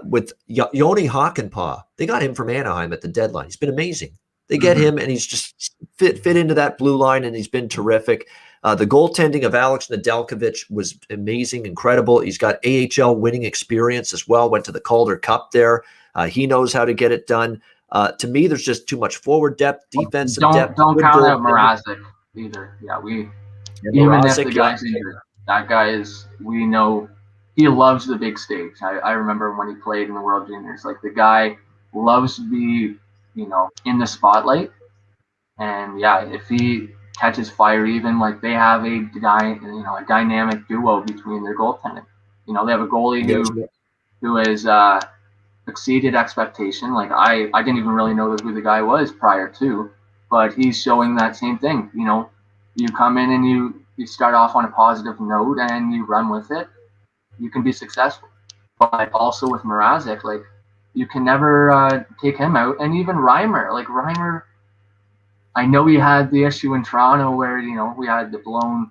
with Joni Hakanpää. They got him from Anaheim at the deadline. He's been amazing. They get him, and he's just fit into that blue line, and he's been terrific. The goaltending of Alex Nedeljkovic was amazing, incredible. He's got AHL winning experience as well. Went to the Calder Cup there. He knows how to get it done. To me, there's just too much forward depth, defensive depth. Don't count out Mrazek either. Even if the guy's injured, that guy is. We know he loves the big stage. I remember when he played in the World Juniors. Like, the guy loves to be, in the spotlight. And if he catches fire, even like they have a dynamic duo between their goaltending. They have a goalie who has exceeded expectation. Like, I didn't even really know who the guy was prior to, but he's showing that same thing. You come in and you start off on a positive note and you run with it, you can be successful. But also with Mrazek, like, you can never take him out. And even Reimer, I know he had the issue in Toronto where, we had the blown,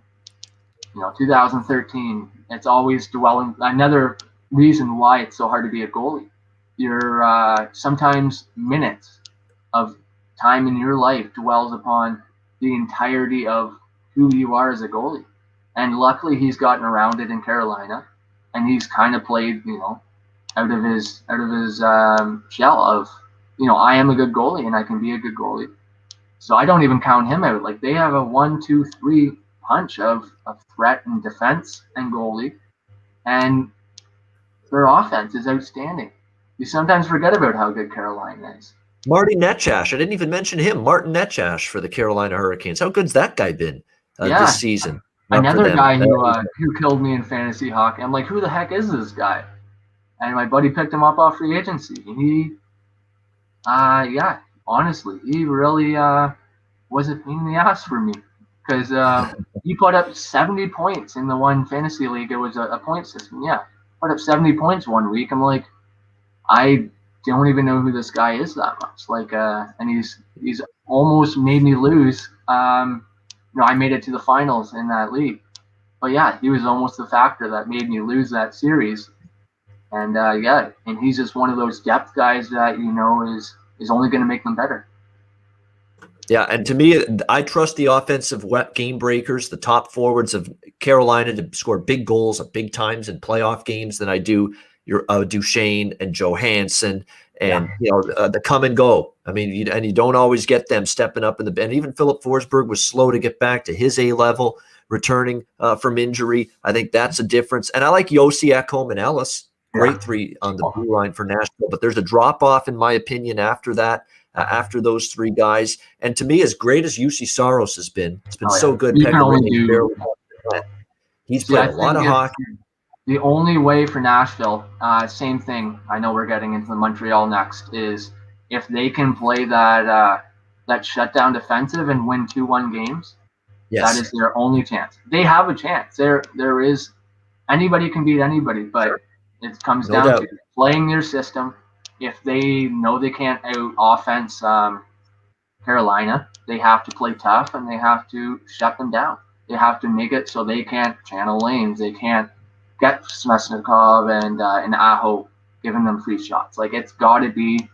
2013. It's always dwelling. Another reason why it's so hard to be a goalie. You're sometimes minutes of time in your life dwells upon the entirety of who you are as a goalie. And luckily he's gotten around it in Carolina, and he's kind of played, out of his shell of, I am a good goalie and I can be a good goalie. So I don't even count him out. Like, they have a 1, 2, 3 punch of threat and defense and goalie, and their offense is outstanding. You sometimes forget about how good Carolina is. Marty Netchash, I didn't even mention him. Martin Netchash for the Carolina Hurricanes. How good's that guy been this season? Another guy who killed me in fantasy hockey. I'm like, who the heck is this guy? And my buddy picked him up off free agency. And he, honestly, he really was a pain in the ass for me, because he put up 70 points in the one fantasy league. It was a point system. Put up 70 points one week. I'm like, I don't even know who this guy is that much. Like, and he's almost made me lose. I made it to the finals in that league, but he was almost the factor that made me lose that series. And and he's just one of those depth guys that is only going to make them better. Yeah, and to me, I trust the offensive game breakers, the top forwards of Carolina, to score big goals at big times in playoff games than I do your Duchesne and Johansson and the come and go. I mean, you don't always get them stepping up in the and even Philip Forsberg was slow to get back to his A level, returning from injury. I think that's a difference. And I like Yossi, Ekholm, and Ellis. Great 3 on the blue line for Nashville, but there's a drop off in my opinion after that. After those 3 guys, and to me, as great as UC Saros has been, it's been so good. He's played a lot of hockey. The only way for Nashville, same thing. I know we're getting into the Montreal next. Is if they can play that shutdown defensive and win 2-1 games. Yes. That is their only chance. They have a chance. There is anybody can beat anybody, but it comes down to playing their system. If they know they can't out offense Carolina, they have to play tough and they have to shut them down. They have to make it so they can't channel lanes. They can't get Svechnikov and Aho giving them free shots. Like, it's got to be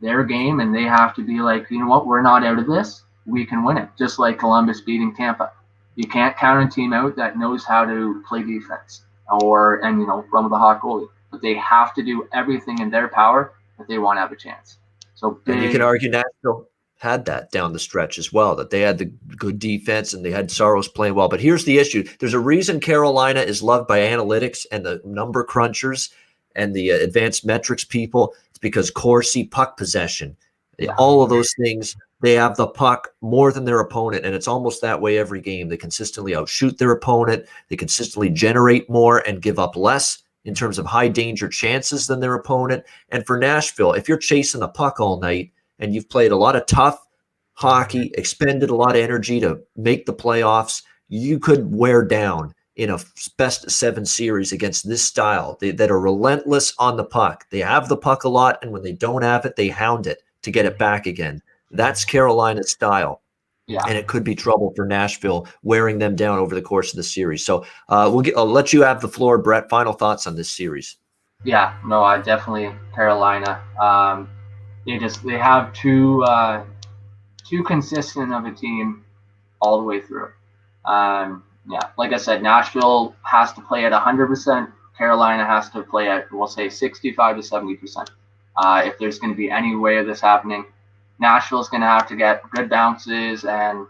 their game, and they have to be like, you know what, we're not out of this. We can win it. Just like Columbus beating Tampa. You can't count a team out that knows how to play defense and run with a hot goalie. but they have to do everything in their power if they want to have a chance. So And you can big, argue Nashville had that down the stretch as well, that they had the good defense and they had Saros playing well. But here's the issue. There's a reason Carolina is loved by analytics and the number crunchers and the advanced metrics people. It's because Corsi, puck possession, yeah, all of those things, they have the puck more than their opponent. And it's almost that way every game. They consistently outshoot their opponent. They consistently generate more and give up less in terms of high danger chances than their opponent. And for Nashville, if you're chasing the puck all night and you've played a lot of tough hockey, expended a lot of energy to make the playoffs, you could wear down in a best of 7 series against this style that are relentless on the puck. They have the puck a lot, and when they don't have it, they hound it to get it back again. That's Carolina's style. yeah. And it could be trouble for Nashville, wearing them down over the course of the series. So I'll let you have the floor, Brett. Final thoughts on this series. Yeah, no, I definitely Carolina. They have too consistent of a team all the way through. Yeah, like I said, Nashville has to play at 100%. Carolina has to play at, we'll say, 65 to 70%. If there's going to be any way of this happening, Nashville's going to have to get good bounces and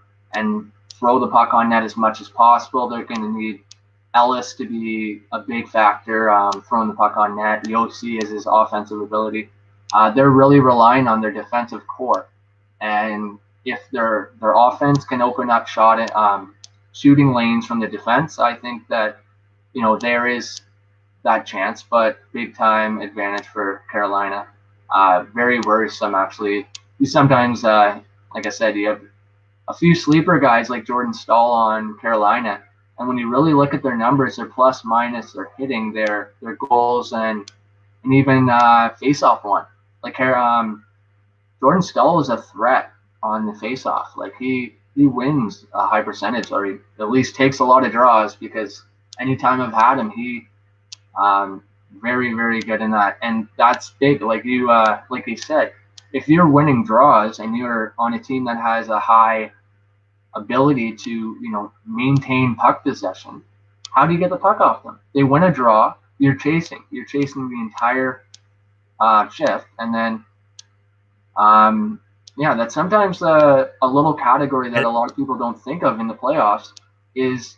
throw the puck on net as much as possible. They're going to need Ellis to be a big factor, throwing the puck on net. Yossi is his offensive ability. They're really relying on their defensive core, and if their offense can open up shooting lanes from the defense, I think that there is that chance. But big time advantage for Carolina. Very worrisome, actually. You sometimes, like I said, you have a few sleeper guys like Jordan Staal on Carolina, and when you really look at their numbers, their plus minus, their hitting, their goals, and even face-off one. Like Jordan Staal is a threat on the face-off. Like he wins a high percentage, or he at least takes a lot of draws, because anytime I've had him, he very, very good in that. And that's big. Like you said, if you're winning draws and you're on a team that has a high ability to, maintain puck possession, how do you get the puck off them? They win a draw, you're chasing the entire shift. And then, that's sometimes a little category that a lot of people don't think of in the playoffs is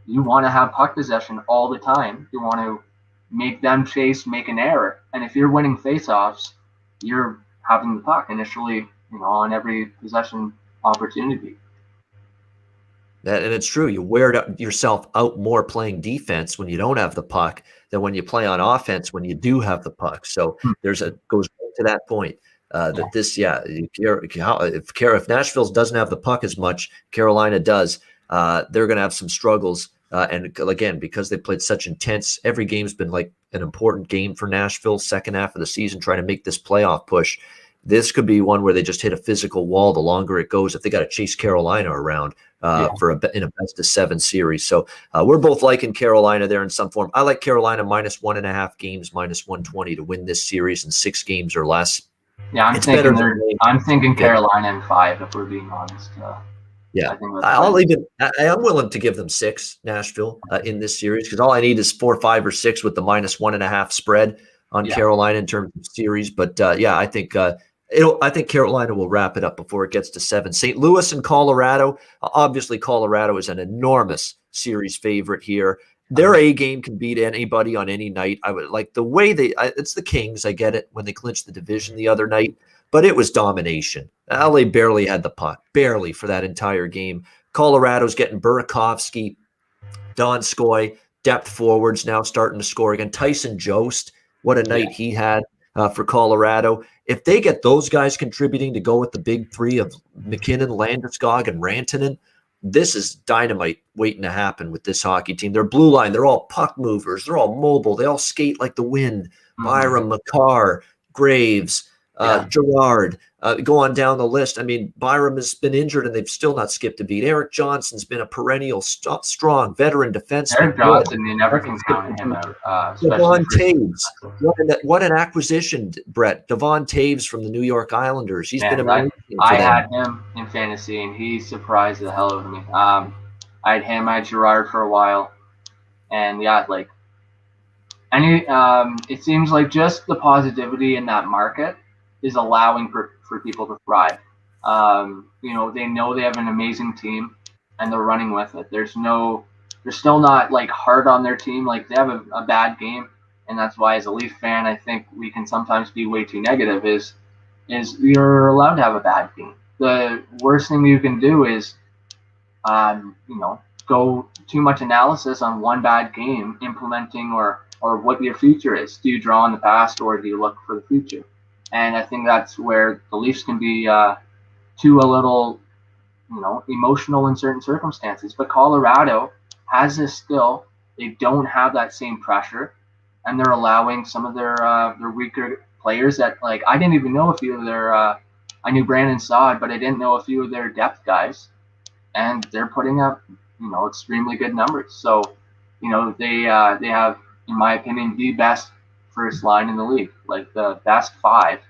you want to have puck possession all the time. You want to make them chase, make an error. And if you're winning faceoffs, you're having the puck initially, on every possession opportunity. And it's true. You wear yourself out more playing defense when you don't have the puck than when you play on offense when you do have the puck. So goes to that point that this, if Nashville doesn't have the puck as much, Carolina does. They're going to have some struggles. And again, because they played such intense, every game's been like an important game for Nashville. Second half of the season, trying to make this playoff push. This could be one where they just hit a physical wall the longer it goes, if they got to chase Carolina around in a best of 7 series. So we're both liking Carolina there in some form. I like Carolina minus 1.5 games, minus 120 to win this series in 6 games or less. Yeah, I'm thinking Carolina in 5, if we're being honest. I'm willing to give them 6, Nashville, in this series, because all I need is 4, 5, or 6 with the minus 1.5 spread on Carolina in terms of series. But I think I think Carolina will wrap it up before it gets to 7. St. Louis and Colorado. Obviously, Colorado is an enormous series favorite here. Their A game can beat anybody on any night. I would like the way it's the Kings. I get it when they clinched the division the other night, but it was domination. LA barely had the puck, barely for that entire game. Colorado's getting Burakovsky, Donskoy, depth forwards now starting to score again. Tyson Jost, what a night he had for Colorado. If they get those guys contributing to go with the big 3 of McKinnon, Landeskog, and Rantanen, this is dynamite waiting to happen with this hockey team. Their blue line, they're all puck movers. They're all mobile. They all skate like the wind. Byram, Makar, Graves, Gerard, go on down the list. I mean, Byram has been injured and they've still not skipped a beat. Eric Johnson's been a perennial strong veteran defenseman. Eric Johnson, you never can count him out. Devon Taves, what an acquisition, Brett. Devon Taves from the New York Islanders. He's been amazing. I had him in fantasy and he surprised the hell out of me. I had him, I had Gerard for a while. And it seems like just the positivity in that market is allowing for people to thrive. They know they have an amazing team and they're running with it. They're still not like hard on their team. Like they have a bad game. And that's why as a Leaf fan, I think we can sometimes be way too negative is you're allowed to have a bad game. The worst thing you can do is, go too much analysis on one bad game, implementing or what your future is. Do you draw on the past or do you look for the future? And I think that's where the Leafs can be too a little, emotional in certain circumstances. But Colorado has this skill. They don't have that same pressure, and they're allowing some of their weaker players that, like, I didn't even know a few of their. I knew Brandon Saad, but I didn't know a few of their depth guys, and they're putting up, extremely good numbers. So, they have, in my opinion, the best first line in the league, like the best five.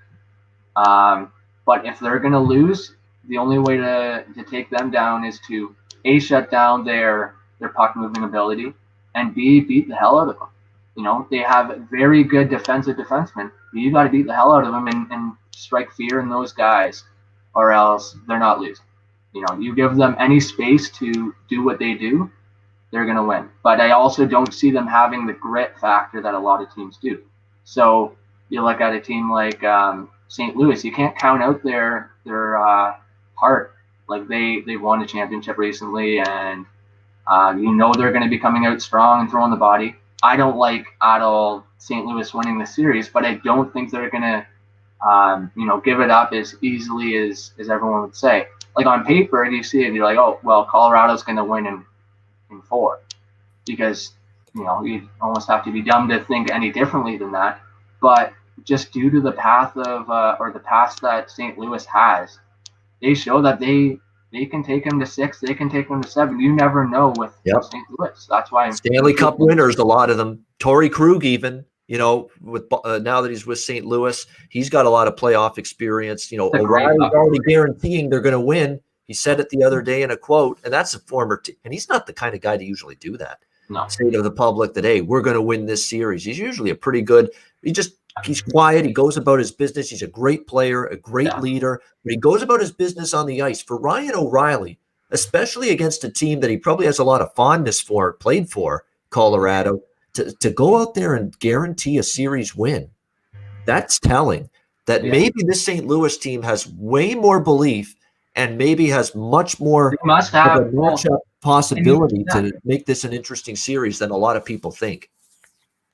But if they're going to lose, the only way to take them down is to A, shut down their puck moving ability, and B, beat the hell out of them. They have very good defensive defensemen. But you got to beat the hell out of them and strike fear in those guys, or else they're not losing. You give them any space to do what they do, they're going to win. But I also don't see them having the grit factor that a lot of teams do. So you look at a team like St. Louis, you can't count out their heart. Like they won a championship recently, and they're going to be coming out strong and throwing the body. I don't like at all St. Louis winning the series, but I don't think they're going to give it up as easily as everyone would say. Like on paper, you see it, you're like, oh, well, Colorado's going to win in 4, because you almost have to be dumb to think any differently than that. But just due to the path of or the past that St. Louis has, they show that they can take them to 6, they can take them to 7. You never know with St. Louis. That's why Stanley Cup winners, a lot of them. Torrey Krug, even. With now that he's with St. Louis, he's got a lot of playoff experience. O'Reilly's already guaranteeing they're going to win. He said it the other day in a quote, and that's a former and he's not the kind of guy to usually do that. No. Say to the public that, hey, we're going to win this series. He's usually a pretty good. He's quiet. He goes about his business. He's a great player, a great leader, but he goes about his business on the ice. For Ryan O'Reilly, especially against a team that he probably has a lot of fondness for, played for, Colorado, to go out there and guarantee a series win, that's telling that maybe this St. Louis team has way more belief and maybe has much more of a matchup possibility to make this an interesting series than a lot of people think.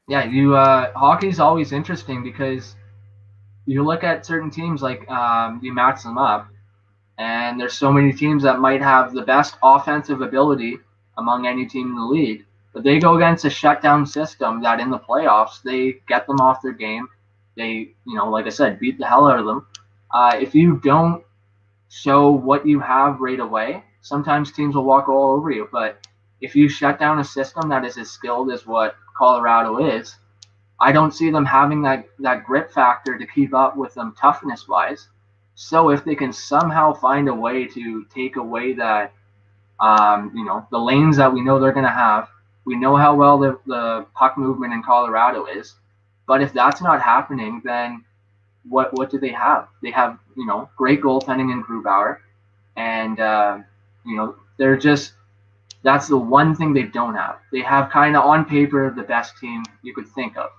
Yeah, hockey's always interesting because you look at certain teams, like you match them up, and there's so many teams that might have the best offensive ability among any team in the league, but they go against a shutdown system that in the playoffs they get them off their game. They, like I said, beat the hell out of them. If you don't show what you have right away, sometimes teams will walk all over you. But if you shut down a system that is as skilled as what Colorado is, I don't see them having that grit factor to keep up with them toughness-wise. So if they can somehow find a way to take away that, the lanes that we know they're going to have, we know how well the puck movement in Colorado is. But if that's not happening, then what do they have? They have, great goaltending in Grubauer. And, they're just – that's the one thing they don't have. They have kind of on paper the best team you could think of.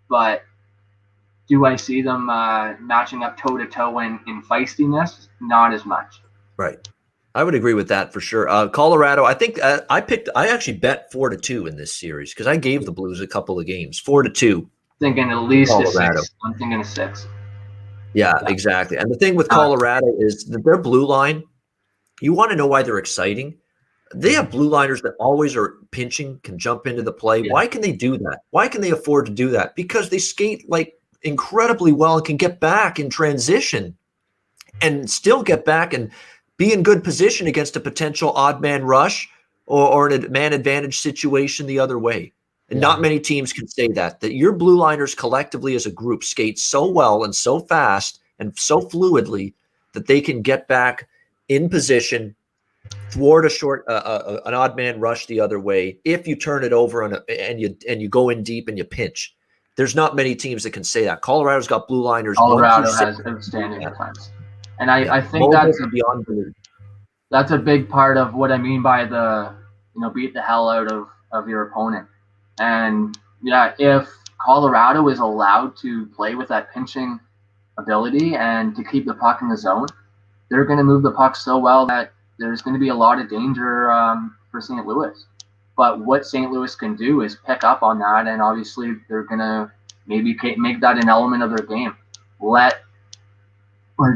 But do I see them matching up toe-to-toe in feistiness? Not as much. Right. I would agree with that for sure. Colorado, I think I actually bet 4-2 in this series because I gave the Blues a couple of games, 4-2. Thinking at least Colorado. a 6. I'm thinking a 6. Yeah, exactly. And the thing with Colorado is that their blue line, you want to know why they're exciting? They have blue liners that always are pinching, can jump into the play. Yeah. Why can they do that? Why can they afford to do that? Because they skate like incredibly well and can get back in transition and still get back and be in good position against a potential odd man rush or a man advantage situation the other way. And not many teams can say that your blue liners collectively as a group skate so well and so fast and so fluidly that they can get back in position thwart a short, an odd man rush the other way. If you turn it over and you go in deep and you pinch, there's not many teams that can say that. Colorado's got blue liners. Colorado has outstanding defense, and I think mobile that's beyond belief. That's a big part of what I mean by the, beat the hell out of your opponent. And yeah, if Colorado is allowed to play with that pinching ability and to keep the puck in the zone, they're going to move the puck so well that there's going to be a lot of danger for St. Louis. But what St. Louis can do is pick up on that, and obviously they're going to maybe make that an element of their game.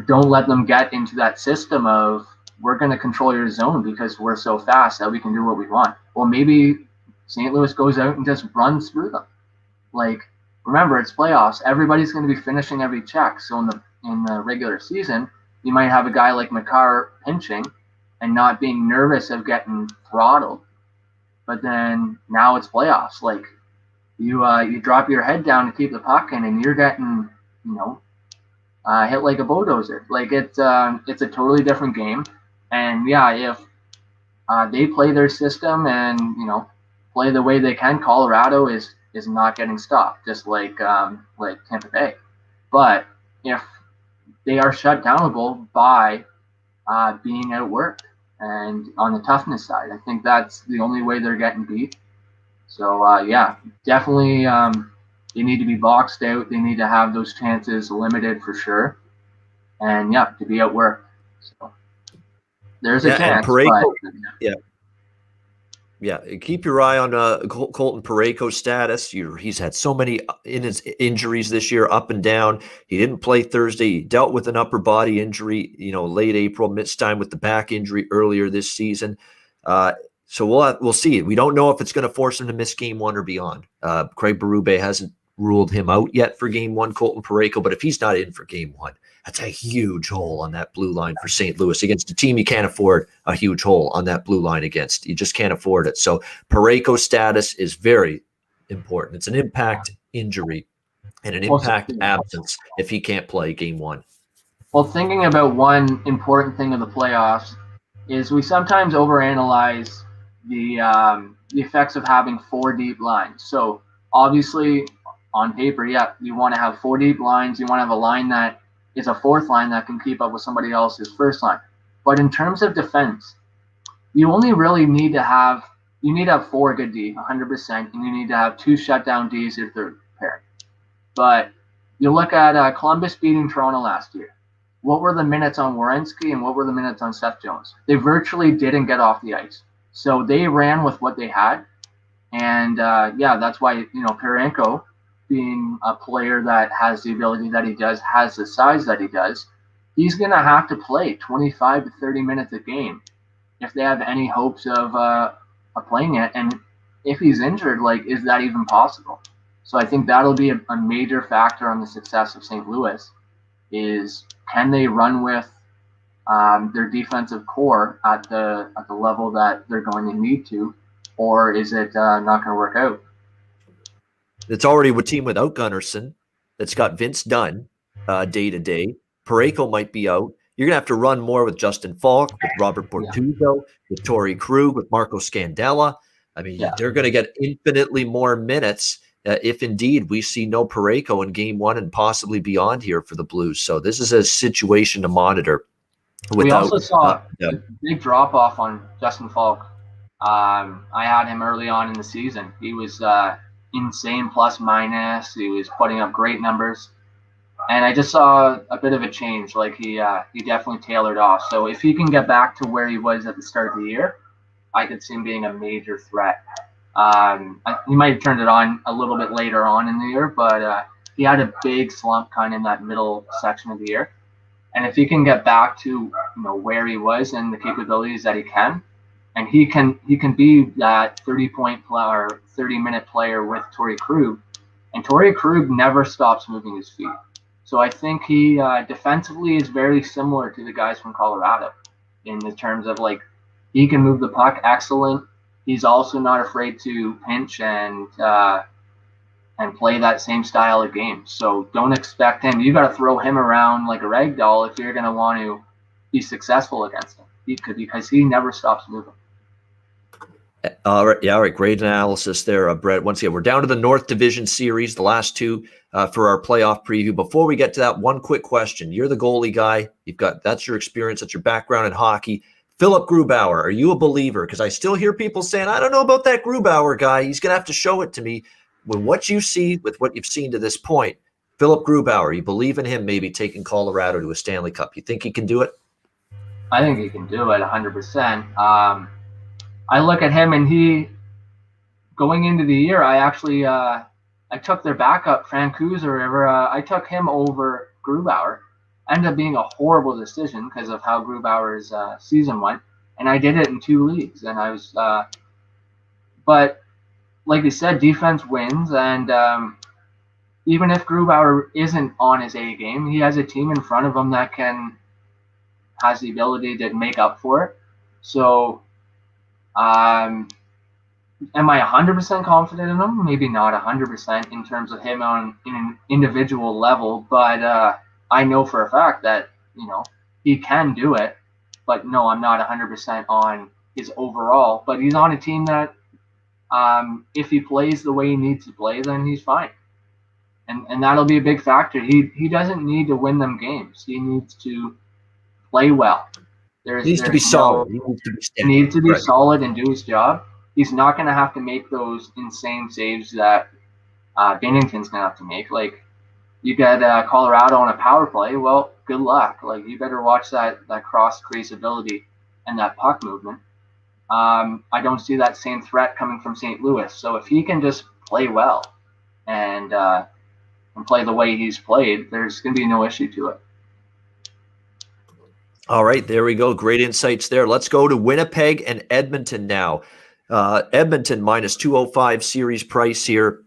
Don't let them get into that system of, we're going to control your zone because we're so fast that we can do what we want. Well, maybe St. Louis goes out and just runs through them. Like, remember, it's playoffs. Everybody's going to be finishing every check. So in the regular season, you might have a guy like Makar pinching and not being nervous of getting throttled. But then now it's playoffs. Like, you drop your head down to keep the puck in, and you're getting, hit like a bulldozer. Like, it's a totally different game. And yeah, if they play their system and play the way they can, Colorado is not getting stopped, just like Tampa Bay. But if they are shut downable by being outworked and on the toughness side, I think that's the only way they're getting beat. So yeah, definitely they need to be boxed out. They need to have those chances limited for sure, and yeah, to be outworked. So. There's a chance. Parayko, yeah. Keep your eye on Colton Parayko's status. He's had so many in his injuries this year, up and down. He didn't play Thursday. He dealt with an upper body injury, late April, missed time with the back injury earlier this season. So we'll see. We don't know if it's going to force him to miss game one or beyond. Craig Berube hasn't ruled him out yet for game one, Colton Parayko, but if he's not in for game one, that's a huge hole on that blue line for St. Louis against a team you can't afford a huge hole on that blue line against. You just can't afford it. So Parayko's status is very important. It's an impact injury and an impact absence if he can't play game one. Well, thinking about one important thing of the playoffs is we sometimes overanalyze the effects of having 4 deep lines. So obviously on paper, yeah, you want to have 4 deep lines. You want to have a line that is a 4th line that can keep up with somebody else's first line. But in terms of defense, you only really need to have 4 good D, 100%, and you need to have 2 shutdown Ds your third pair. But you look at Columbus beating Toronto last year. What were the minutes on Werenski and what were the minutes on Seth Jones? They virtually didn't get off the ice. So they ran with what they had. And yeah, that's why, Parayko, being a player that has the ability that he does, has the size that he does, he's going to have to play 25 to 30 minutes a game if they have any hopes of playing it. And if he's injured, is that even possible? So I think that'll be a major factor on the success of St. Louis is, can they run with their defensive core at the level that they're going to need to, or is it not going to work out? It's already a team without Gunnarsson that's got Vince Dunn day to day. Parayko might be out. You're going to have to run more with Justin Falk, with Robert Bortuzzo, with Torrey Krug, with Marco Scandella. I mean, they're going to get infinitely more minutes if indeed we see no Parayko in game one and possibly beyond here for the Blues. So this is a situation to monitor. We also saw a big drop-off on Justin Falk. I had him early on in the season. He was insane plus minus. He was putting up great numbers. And I just saw a bit of a change. He definitely tailored off. So if he can get back to where he was at the start of the year, I could see him being a major threat. He might have turned it on a little bit later on in the year, but he had a big slump kind of in that middle section of the year. And if he can get back to where he was and the capabilities that he can, and he can be that 30-point player, 30-minute player with Torrey Krug, and Torrey Krug never stops moving his feet. So I think he defensively is very similar to the guys from Colorado in the terms of he can move the puck excellent. He's also not afraid to pinch and play that same style of game. So don't expect him. You got to throw him around like a rag doll if you're going to want to be successful against him. because he never stops moving. All right. Yeah. All right. Great analysis there, Brett. Once again, we're down to the North Division Series, the last two for our playoff preview. Before we get to that, one quick question. You're the goalie guy. That's your experience. That's your background in hockey. Philip Grubauer, are you a believer? Because I still hear people saying, I don't know about that Grubauer guy. He's going to have to show it to me. With what you see, with what you've seen to this point, Philip Grubauer, you believe in him maybe taking Colorado to a Stanley Cup? You think he can do it? I think he can do it 100%. I look at him, and he, going into the year, I actually I took their backup, Francouz or whatever. I took him over Grubauer. Ended up being a horrible decision because of how Grubauer's season went, and I did it in 2 leagues. And I was, but like you said, defense wins, and even if Grubauer isn't on his A game, he has a team in front of him that has the ability to make up for it. So. Am I 100% confident in him? Maybe not 100% in terms of him in an individual level, but I know for a fact that he can do it. But no, I'm not 100% on his overall. But he's on a team that, if he plays the way he needs to play, then he's fine, and that'll be a big factor. He doesn't need to win them games. He needs to play well. He needs to be solid. He needs to be solid and do his job. He's not going to have to make those insane saves that Binnington's going to have to make. Like, you get Colorado on a power play. Well, good luck. Like, you better watch that cross crease ability and that puck movement. I don't see that same threat coming from St. Louis. So if he can just play well and play the way he's played, there's going to be no issue to it. All right, there we go. Great insights there. Let's go to Winnipeg and Edmonton now. Edmonton minus 205 series price here.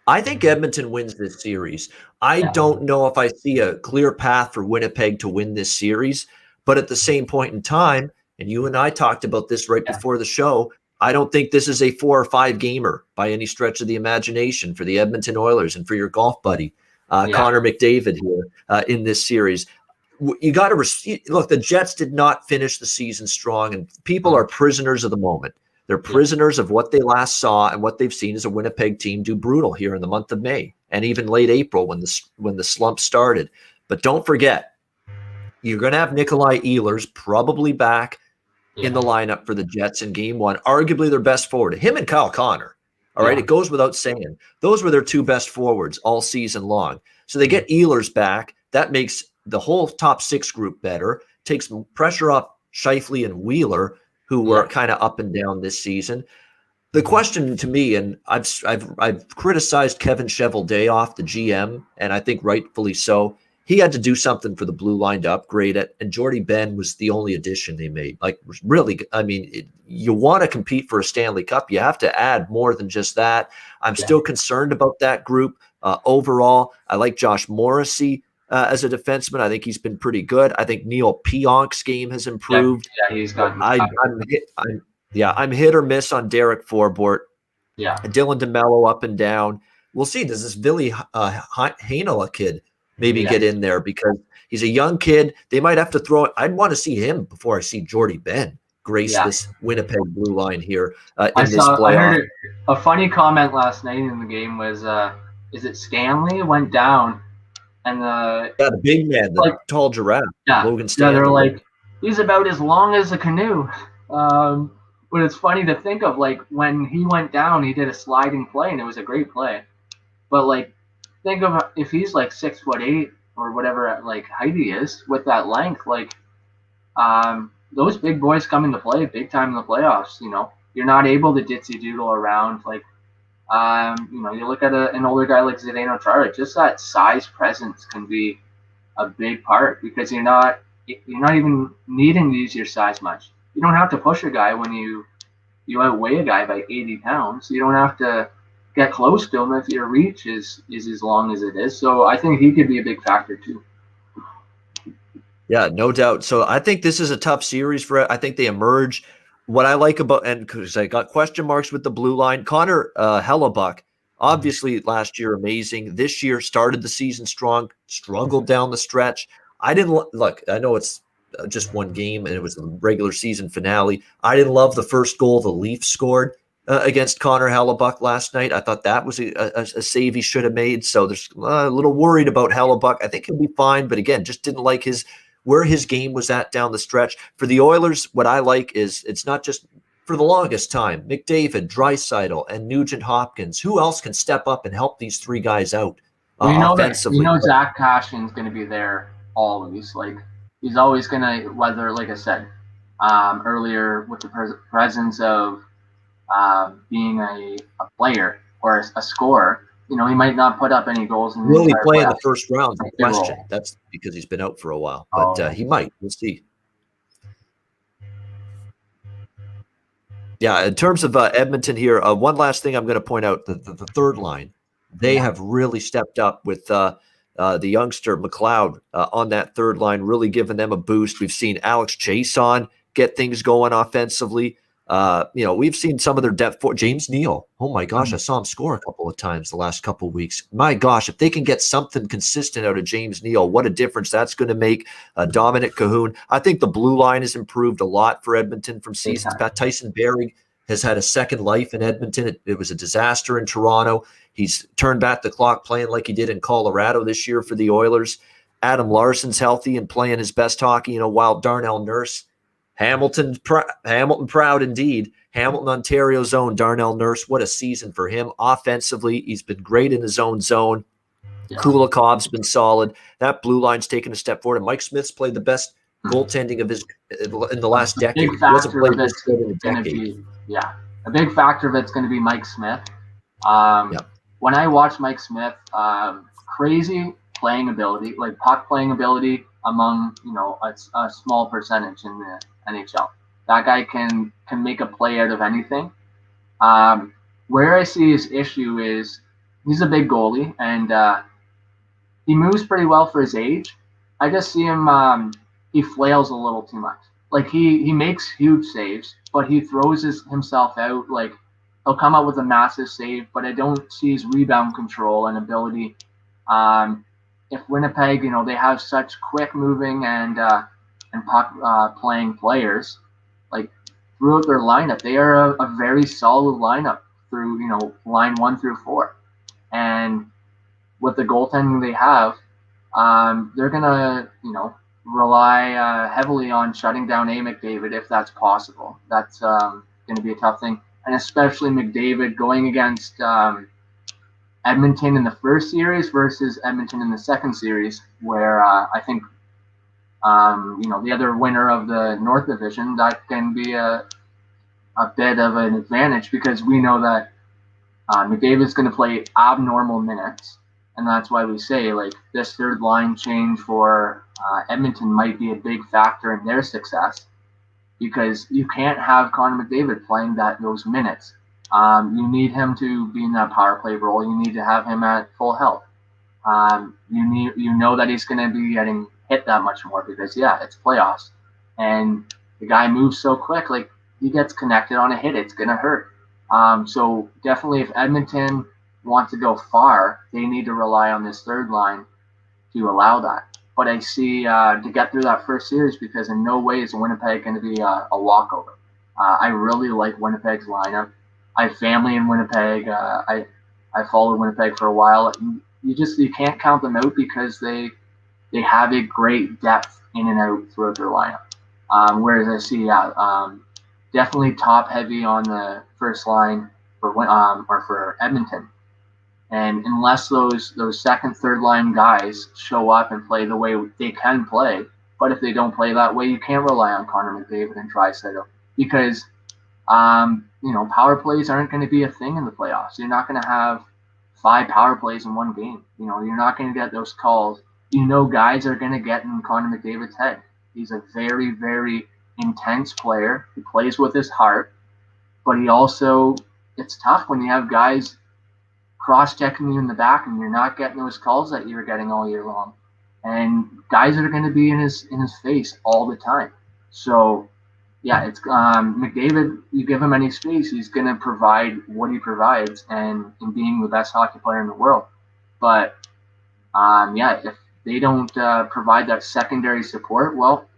I think Edmonton wins this series. I don't know if I see a clear path for Winnipeg to win this series, but at the same point in time, and you and I talked about this right before the show, I don't think this is a 4 or 5 gamer by any stretch of the imagination for the Edmonton Oilers and for your golf buddy, Connor McDavid here in this series. You got to look. The Jets did not finish the season strong, and people are prisoners of the moment. They're prisoners of what they last saw and what they've seen as a Winnipeg team do brutal here in the month of May and even late April when the slump started. But don't forget, you're going to have Nikolai Ehlers probably back in the lineup for the Jets in Game 1. Arguably their best forward. Him and Kyle Connor. All right, it goes without saying. Those were their 2 best forwards all season long. So they get Ehlers back. That makes the whole top 6 group better, takes pressure off Scheifele and Wheeler, who were kind of up and down this season. The question to me, and I've criticized Kevin Cheveldayoff, the GM, and I think rightfully so. He had to do something for the blue line to upgrade it, and Jordy Ben was the only addition they made. Like, really, I mean, you want to compete for a Stanley Cup, you have to add more than just that. I'm still concerned about that group overall. I like Josh Morrissey as a defenseman. I think he's been pretty good. I think Neil Pionk's game has improved. Yeah, he's gotten. I'm hit or miss on Derek Forbort. Yeah, Dylan DeMello up and down. We'll see. Does this Billy Heinola kid maybe get in there, because he's a young kid? They might have to throw it. I'd want to see him before I see Jordy Ben grace this Winnipeg blue line here in this playoff. I heard a funny comment last night in the game was, is it Stanley went down? And the big man, the tall giraffe, Logan Stanley. Yeah, they're like, he's about as long as a canoe. But it's funny to think of, like, when he went down, he did a sliding play, and it was a great play. But, like, think of if he's like 6'8" or whatever, like, height he is with that length. Like, those big boys come into play big time in the playoffs. You're not able to ditzy doodle around like. You look at an older guy like Zdeno Chara, just that size presence can be a big part, because you're not even needing to use your size much. You don't have to push a guy when you outweigh a guy by 80 pounds. You don't have to get close to him if your reach is as long as it is. So I think he could be a big factor too. Yeah, no doubt. So I think this is a tough series for it. I think they emerge. What I like about, and because I got question marks with the blue line, Connor Hellebuck, obviously last year amazing. This year started the season strong, struggled down the stretch. I didn't look. I know it's just one game, and it was the regular season finale. I didn't love the first goal the Leafs scored against Connor Hellebuck last night. I thought that was a save he should have made. So there's a little worried about Hellebuck. I think he'll be fine, but again, just didn't like where his game was at down the stretch. For the Oilers, what I like is it's not just for the longest time, McDavid, Draisaitl, and Nugent Hopkins. Who else can step up and help these three guys out offensively? We know Zach Cashin's going to be there always. Like, he's always going to, whether, like I said earlier, with the presence of being a player or a scorer, he might not put up any goals. Will he play in the first round? Question. That's because he's been out for a while, but he might. We'll see. Yeah, in terms of Edmonton here, one last thing I'm going to point out, the third line, they have really stepped up with the youngster McLeod on that third line, really giving them a boost. We've seen Alex Chason get things going offensively. We've seen some of their depth for James Neal. Oh my gosh, I saw him score a couple of times the last couple of weeks. My gosh, if they can get something consistent out of James Neal, what a difference that's going to make. Dominic Cahoon. I think the blue line has improved a lot for Edmonton from seasons past. Tyson Barrie has had a second life in Edmonton. It was a disaster in Toronto. He's turned back the clock playing like he did in Colorado this year for the Oilers. Adam Larson's healthy and playing his best hockey, while Darnell Nurse, Hamilton proud indeed. Hamilton, Ontario's own Darnell Nurse. What a season for him. Offensively, he's been great in his own zone. Yeah. Kulikov's been solid. That blue line's taken a step forward. And Mike Smith's played the best goaltending of his in the last decade. Big factor of it's going to be, a big factor of it's going to be Mike Smith. When I watch Mike Smith, crazy playing ability, like puck playing ability among a small percentage in the NHL. That guy can make a play out of anything. Where I see his issue is he's a big goalie and he moves pretty well for his age. I just see him he flails a little too much. Like he makes huge saves, but he throws himself out. Like he'll come up with a massive save, but I don't see his rebound control and ability. If Winnipeg, they have such quick moving and puck playing players, like throughout their lineup, they are a very solid lineup through line 1 through 4, and with the goaltending they have, they're gonna rely heavily on shutting down McDavid if that's possible. That's going to be a tough thing, and especially McDavid going against Edmonton in the first series versus Edmonton in the second series, where I think the other winner of the North Division, that can be a bit of an advantage, because we know that McDavid's going to play abnormal minutes, and that's why we say like this third line change for Edmonton might be a big factor in their success, because you can't have Connor McDavid playing those minutes. You need him to be in that power play role. You need to have him at full health. You know that he's going to be getting hit that much more, because it's playoffs, and the guy moves so quick. Like he gets connected on a hit, it's going to hurt. So definitely, if Edmonton wants to go far, they need to rely on this third line to allow that. But I see to get through that first series, because in no way is Winnipeg going to be a walkover. I really like Winnipeg's lineup. I have family in Winnipeg. I followed Winnipeg for a while. You can't count them out, because they have a great depth in and out throughout their lineup. Whereas I see definitely top heavy on the first line for Edmonton. And unless those second, third line guys show up and play the way they can play, but if they don't play that way, you can't rely on Connor McDavid and Draisaitl, because power plays aren't going to be a thing in the playoffs. You're not going to have 5 power plays in one game. You're not going to get those calls. Guys are going to get in Connor McDavid's head. He's a very, very intense player. He plays with his heart, but it's tough when you have guys cross-checking you in the back and you're not getting those calls that you were getting all year long. And guys are going to be in his face all the time. So, it's McDavid, you give him any space, he's going to provide what he provides, and in being the best hockey player in the world. But, if they don't provide that secondary support, well,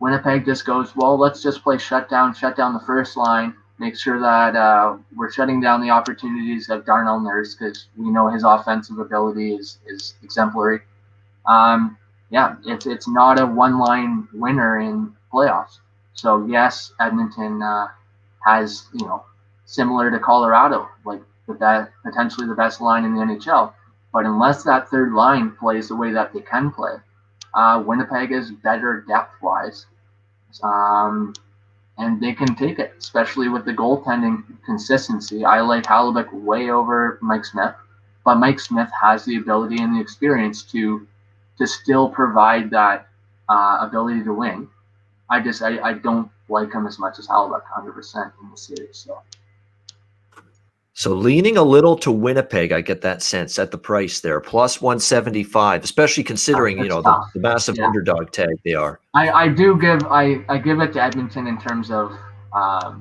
Winnipeg just goes, well, let's just play shut down the first line, make sure that we're shutting down the opportunities of Darnell Nurse because we know his offensive ability is exemplary. It's not a one-line winner in playoffs. So yes, Edmonton has, similar to Colorado, like potentially the best line in the NHL. But unless that third line plays the way that they can play, Winnipeg is better depth-wise, and they can take it, especially with the goaltending consistency. I like Hellebuyck way over Mike Smith, but Mike Smith has the ability and the experience to still provide that ability to win. I don't like him as much as Hellebuyck 100% in the series. So leaning a little to Winnipeg, I get that sense at the price there, plus 175, especially considering the massive underdog tag they are. I give it to Edmonton in terms of I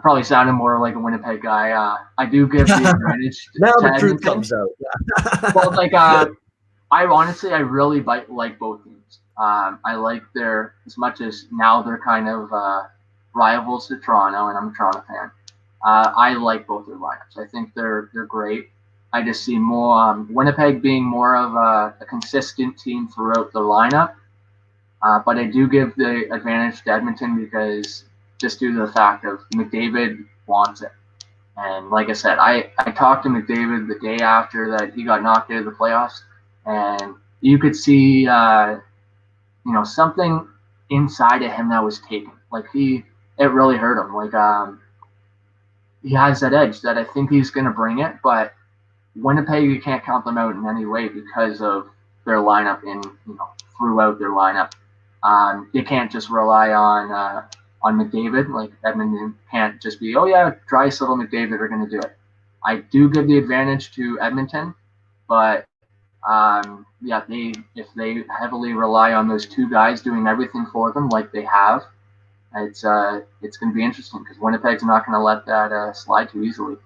probably sounded more like a Winnipeg guy. I do give the advantage now to the Edmonton. truth comes out. Well, I really like both teams. I like as much as now they're kind of rivals to Toronto, and I'm a Toronto fan. I like both their lineups. I think they're great. I just see more Winnipeg being more of a consistent team throughout the lineup. But I do give the advantage to Edmonton because just due to the fact of McDavid wants it. And like I said, I talked to McDavid the day after that he got knocked out of the playoffs, and you could see something inside of him that was taken. Like it really hurt him. Like he has that edge that I think he's going to bring it, but Winnipeg, you can't count them out in any way because of their lineup throughout their lineup. They can't just rely on McDavid. Like Edmonton can't just be, Draisaitl, McDavid are going to do it. I do give the advantage to Edmonton, but if they heavily rely on those two guys doing everything for them like they have, it's going to be interesting because Winnipeg's not going to let that slide too easily.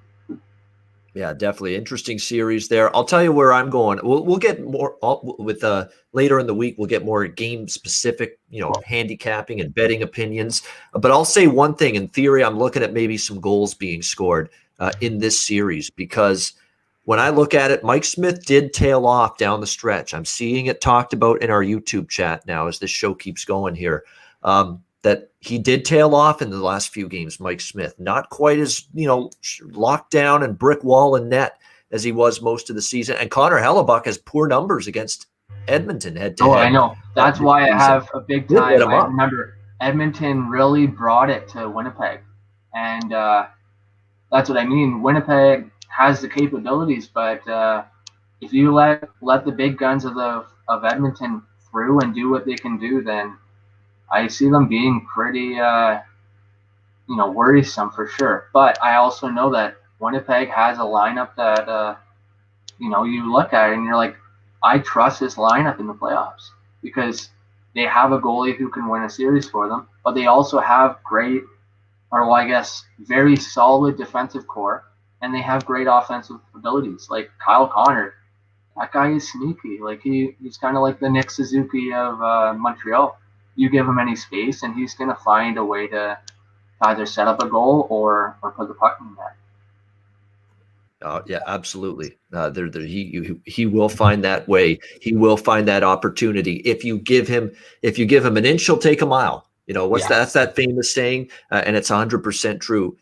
Yeah, definitely interesting series there. I'll tell you where I'm going. We'll get more with later in the week. We'll get more game specific, handicapping and betting opinions. But I'll say one thing. In theory, I'm looking at maybe some goals being scored in this series because when I look at it, Mike Smith did tail off down the stretch. I'm seeing it talked about in our YouTube chat now as this show keeps going here. That he did tail off in the last few games, Mike Smith. Not quite as, locked down and brick wall and net as he was most of the season. And Connor Hellebuyck has poor numbers agast Edmonton head-to-head. Oh, I know. That's why I have a big time. I remember Edmonton really brought it to Winnipeg. And that's what I mean. Winnipeg has the capabilities, but if you let the big guns of Edmonton through and do what they can do, then I see them being pretty, worrisome for sure. But I also know that Winnipeg has a lineup that, you look at it and you're like, I trust this lineup in the playoffs because they have a goalie who can win a series for them, but they also have very solid defensive core, and they have great offensive abilities. Like Kyle Connor, that guy is sneaky. Like he's kind of like the Nick Suzuki of Montreal. You give him any space, and he's going to find a way to either set up a goal or put the puck in there. Yeah, absolutely. He will find that way. He will find that opportunity. If you give him an inch, he'll take a mile. That's that famous saying, and it's 100% true.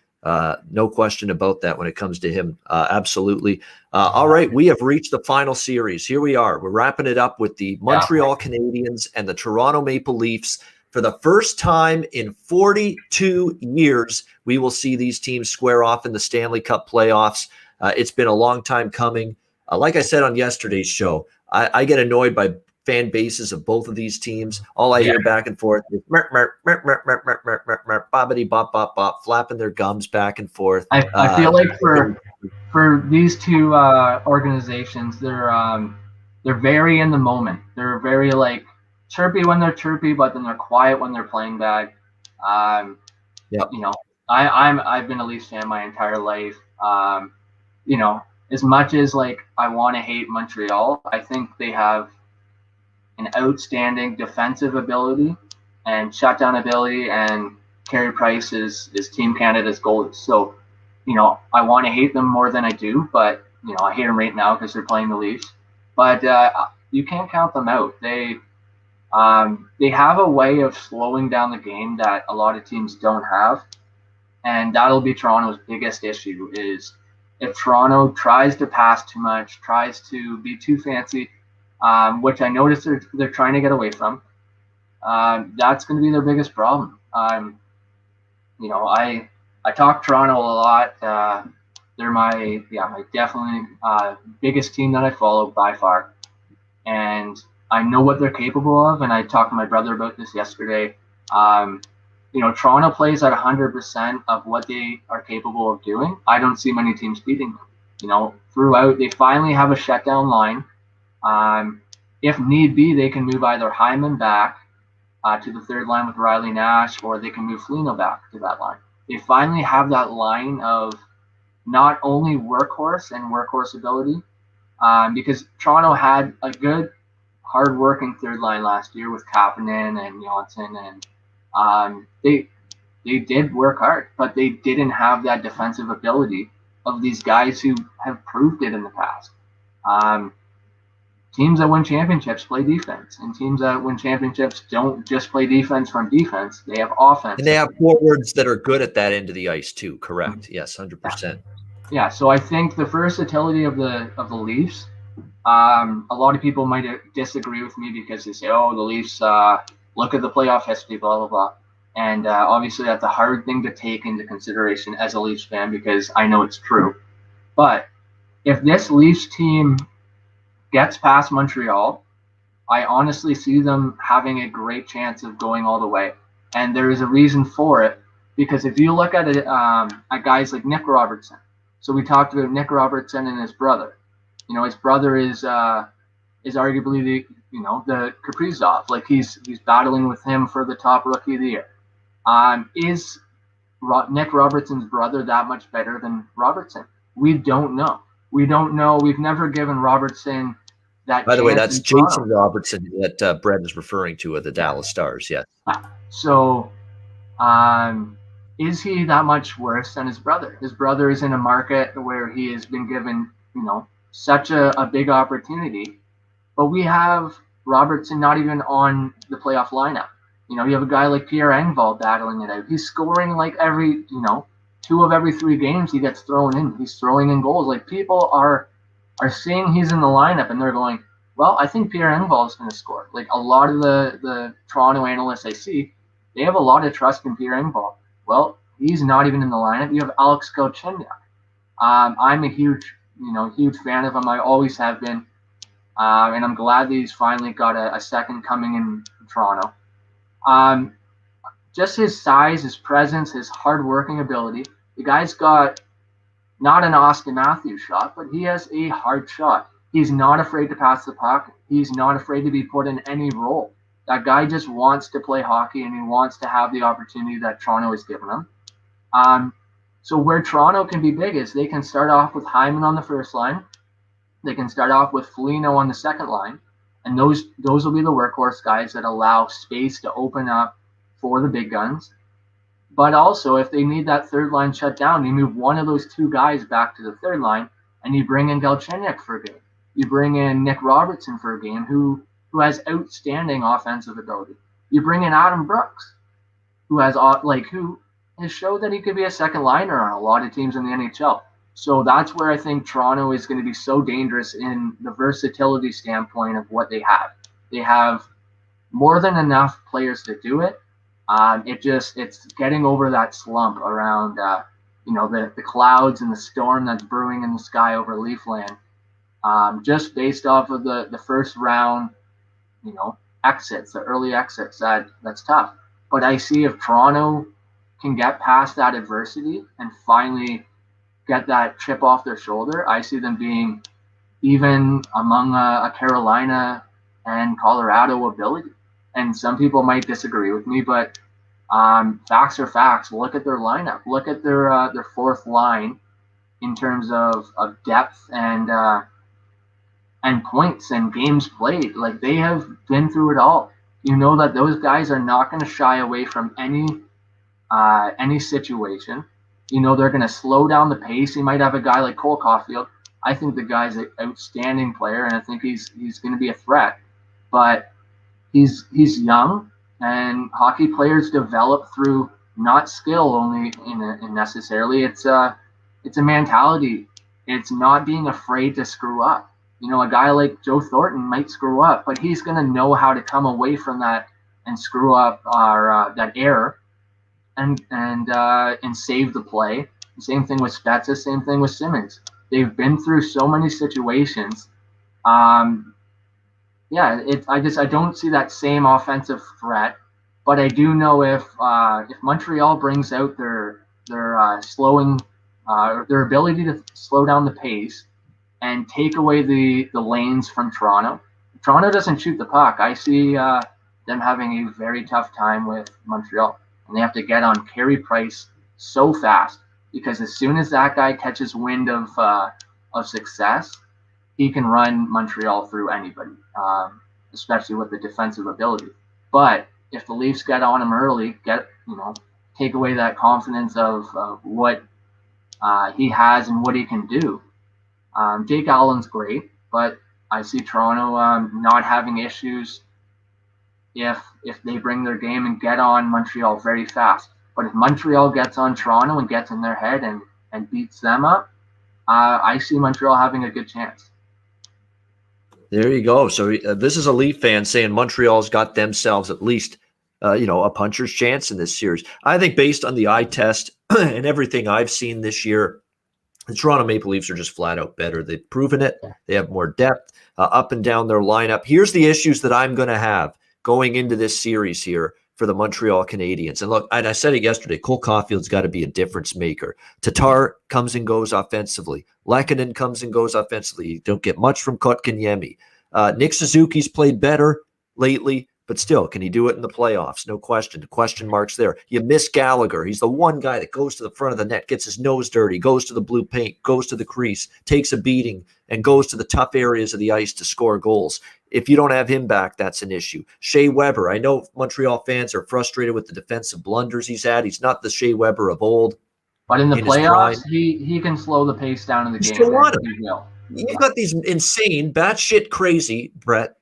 No question about that when it comes to him. Absolutely. All right, we have reached the final series. Here we are. We're wrapping it up with the Montreal Canadiens and the Toronto Maple Leafs. For the first time in 42 years, we will see these teams square off in the Stanley Cup playoffs. It's been a long time coming. Like I said on yesterday's show, I get annoyed by fan bases of both of these teams. All I hear back and forth is bobbity bop bop bop, flapping their gums back and forth. I feel like for these two organizations, they're very in the moment. They're very chirpy when they're chirpy, but then they're quiet when they're playing bad. I've been a Leafs fan my entire life. As much as I want to hate Montreal, I think they have an outstanding defensive ability, and shutdown ability, and Carey Price is Team Canada's goalie. So, I want to hate them more than I do, but I hate them right now because they're playing the Leafs. But you can't count them out. They have a way of slowing down the game that a lot of teams don't have, and that'll be Toronto's biggest issue. Is if Toronto tries to pass too much, tries to be too fancy, which I notice they're trying to get away from. That's going to be their biggest problem. I talk Toronto a lot. They're my definitely biggest team that I follow by far, and I know what they're capable of. And I talked to my brother about this yesterday. Toronto plays at 100% of what they are capable of doing. I don't see many teams beating them. Throughout, they finally have a shutdown line. If need be, they can move either Hyman back to the third line with Riley Nash, or they can move Foligno back to that line. They finally have that line of not only workhorse and workhorse ability, because Toronto had a good, hard-working third line last year with Kapanen and Johnson, and they did work hard, but they didn't have that defensive ability of these guys who have proved it in the past. Teams that win championships play defense, and teams that win championships don't just play defense from defense. They have offense. And they have forwards that are good at that end of the ice too, correct? Yes, 100%. Yeah, so I think the versatility of the Leafs, a lot of people might disagree with me because they say, the Leafs, look at the playoff history, blah, blah, blah. And obviously that's a hard thing to take into consideration as a Leafs fan because I know it's true. But if this Leafs team gets past Montreal, I honestly see them having a great chance of going all the way. And there is a reason for it, because if you look at it, at guys like Nick Robertson. So we talked about Nick Robertson and his brother. His brother is arguably the Kaprizov. Like he's battling with him for the top rookie of the year. Is Nick Robertson's brother that much better than Robertson? We don't know. We've never given Robertson that. By the way, that's Jason Robertson that Brett is referring to at the Dallas Stars. Yes. So, is he that much worse than his brother? His brother is in a market where he has been given, such a big opportunity, but we have Robertson not even on the playoff lineup. You have a guy like Pierre Engvall battling it out. He's scoring like every, 2 of every 3 games he gets thrown in. He's throwing in goals. Like people are seeing he's in the lineup and they're going, well, I think Pierre Engvall is going to score. Like a lot of the Toronto analysts I see, they have a lot of trust in Pierre Engvall. Well, he's not even in the lineup. You have Alex Galchenyuk. I'm a huge fan of him. I always have been. And I'm glad that he's finally got a second coming in Toronto. Just his size, his presence, his hard-working ability. The guy's got not an Austin Matthews shot, but he has a hard shot. He's not afraid to pass the puck. He's not afraid to be put in any role. That guy just wants to play hockey, and he wants to have the opportunity that Toronto has given him. So where Toronto can be big is they can start off with Hyman on the first line. They can start off with Foligno on the second line. And those will be the workhorse guys that allow space to open up for the big guns. But also, if they need that third line shut down, you move one of those 2 guys back to the third line, and you bring in Galchenyuk for a game. You bring in Nick Robertson for a game, who has outstanding offensive ability. You bring in Adam Brooks, who has showed that he could be a second liner on a lot of teams in the NHL. So that's where I think Toronto is going to be so dangerous in the versatility standpoint of what they have. They have more than enough players to do it. It's getting over that slump around, the clouds and the storm that's brewing in the sky over Leafland. Just based off of the first round, exits, the early exits, that's tough. But I see if Toronto can get past that adversity and finally get that chip off their shoulder, I see them being even among a Carolina and Colorado ability. And some people might disagree with me, but facts are facts. Look at their lineup. Look at their fourth line in terms of depth and points and games played. Like they have been through it all. You know that those guys are not going to shy away from any situation. You know they're going to slow down the pace. You might have a guy like Cole Caulfield. I think the guy's an outstanding player, and I think he's going to be a threat. But he's young, and hockey players develop through not skill only in necessarily. It's a mentality. It's not being afraid to screw up. You know, a guy like Joe Thornton might screw up, but he's going to know how to come away from that and screw up that error and save the play. Same thing with Spezza. Same thing with Simmons. They've been through so many situations. I don't see that same offensive threat, but I do know if Montreal brings out their slowing, their ability to slow down the pace and take away the lanes from Toronto. Toronto doesn't shoot the puck. I see them having a very tough time with Montreal, and they have to get on Carey Price so fast, because as soon as that guy catches wind of success, he can run Montreal through anybody, especially with the defensive ability. But if the Leafs get on him early, take away that confidence of what he has and what he can do. Jake Allen's great, but I see Toronto not having issues if they bring their game and get on Montreal very fast. But if Montreal gets on Toronto and gets in their head and beats them up, I see Montreal having a good chance. There you go. So this is a Leaf fan saying Montreal's got themselves at least, a puncher's chance in this series. I think based on the eye test and everything I've seen this year, the Toronto Maple Leafs are just flat out better. They've proven it. They have more depth up and down their lineup. Here's the issues that I'm going to have going into this series here for the Montreal Canadiens. And look, I said it yesterday, Cole Caulfield's got to be a difference maker. Tatar comes and goes offensively. Lehkonen comes and goes offensively. You don't get much from Kotkaniemi. Nick Suzuki's played better lately, but still, can he do it in the playoffs? No question. The question marks there. You miss Gallagher. He's the one guy that goes to the front of the net, gets his nose dirty, goes to the blue paint, goes to the crease, takes a beating, and goes to the tough areas of the ice to score goals. If you don't have him back, that's an issue. Shea Weber. I know Montreal fans are frustrated with the defensive blunders he's had. He's not the Shea Weber of old. But in the playoffs, he can slow the pace down in the game. Still want him. You've got these insane, batshit crazy, Brett,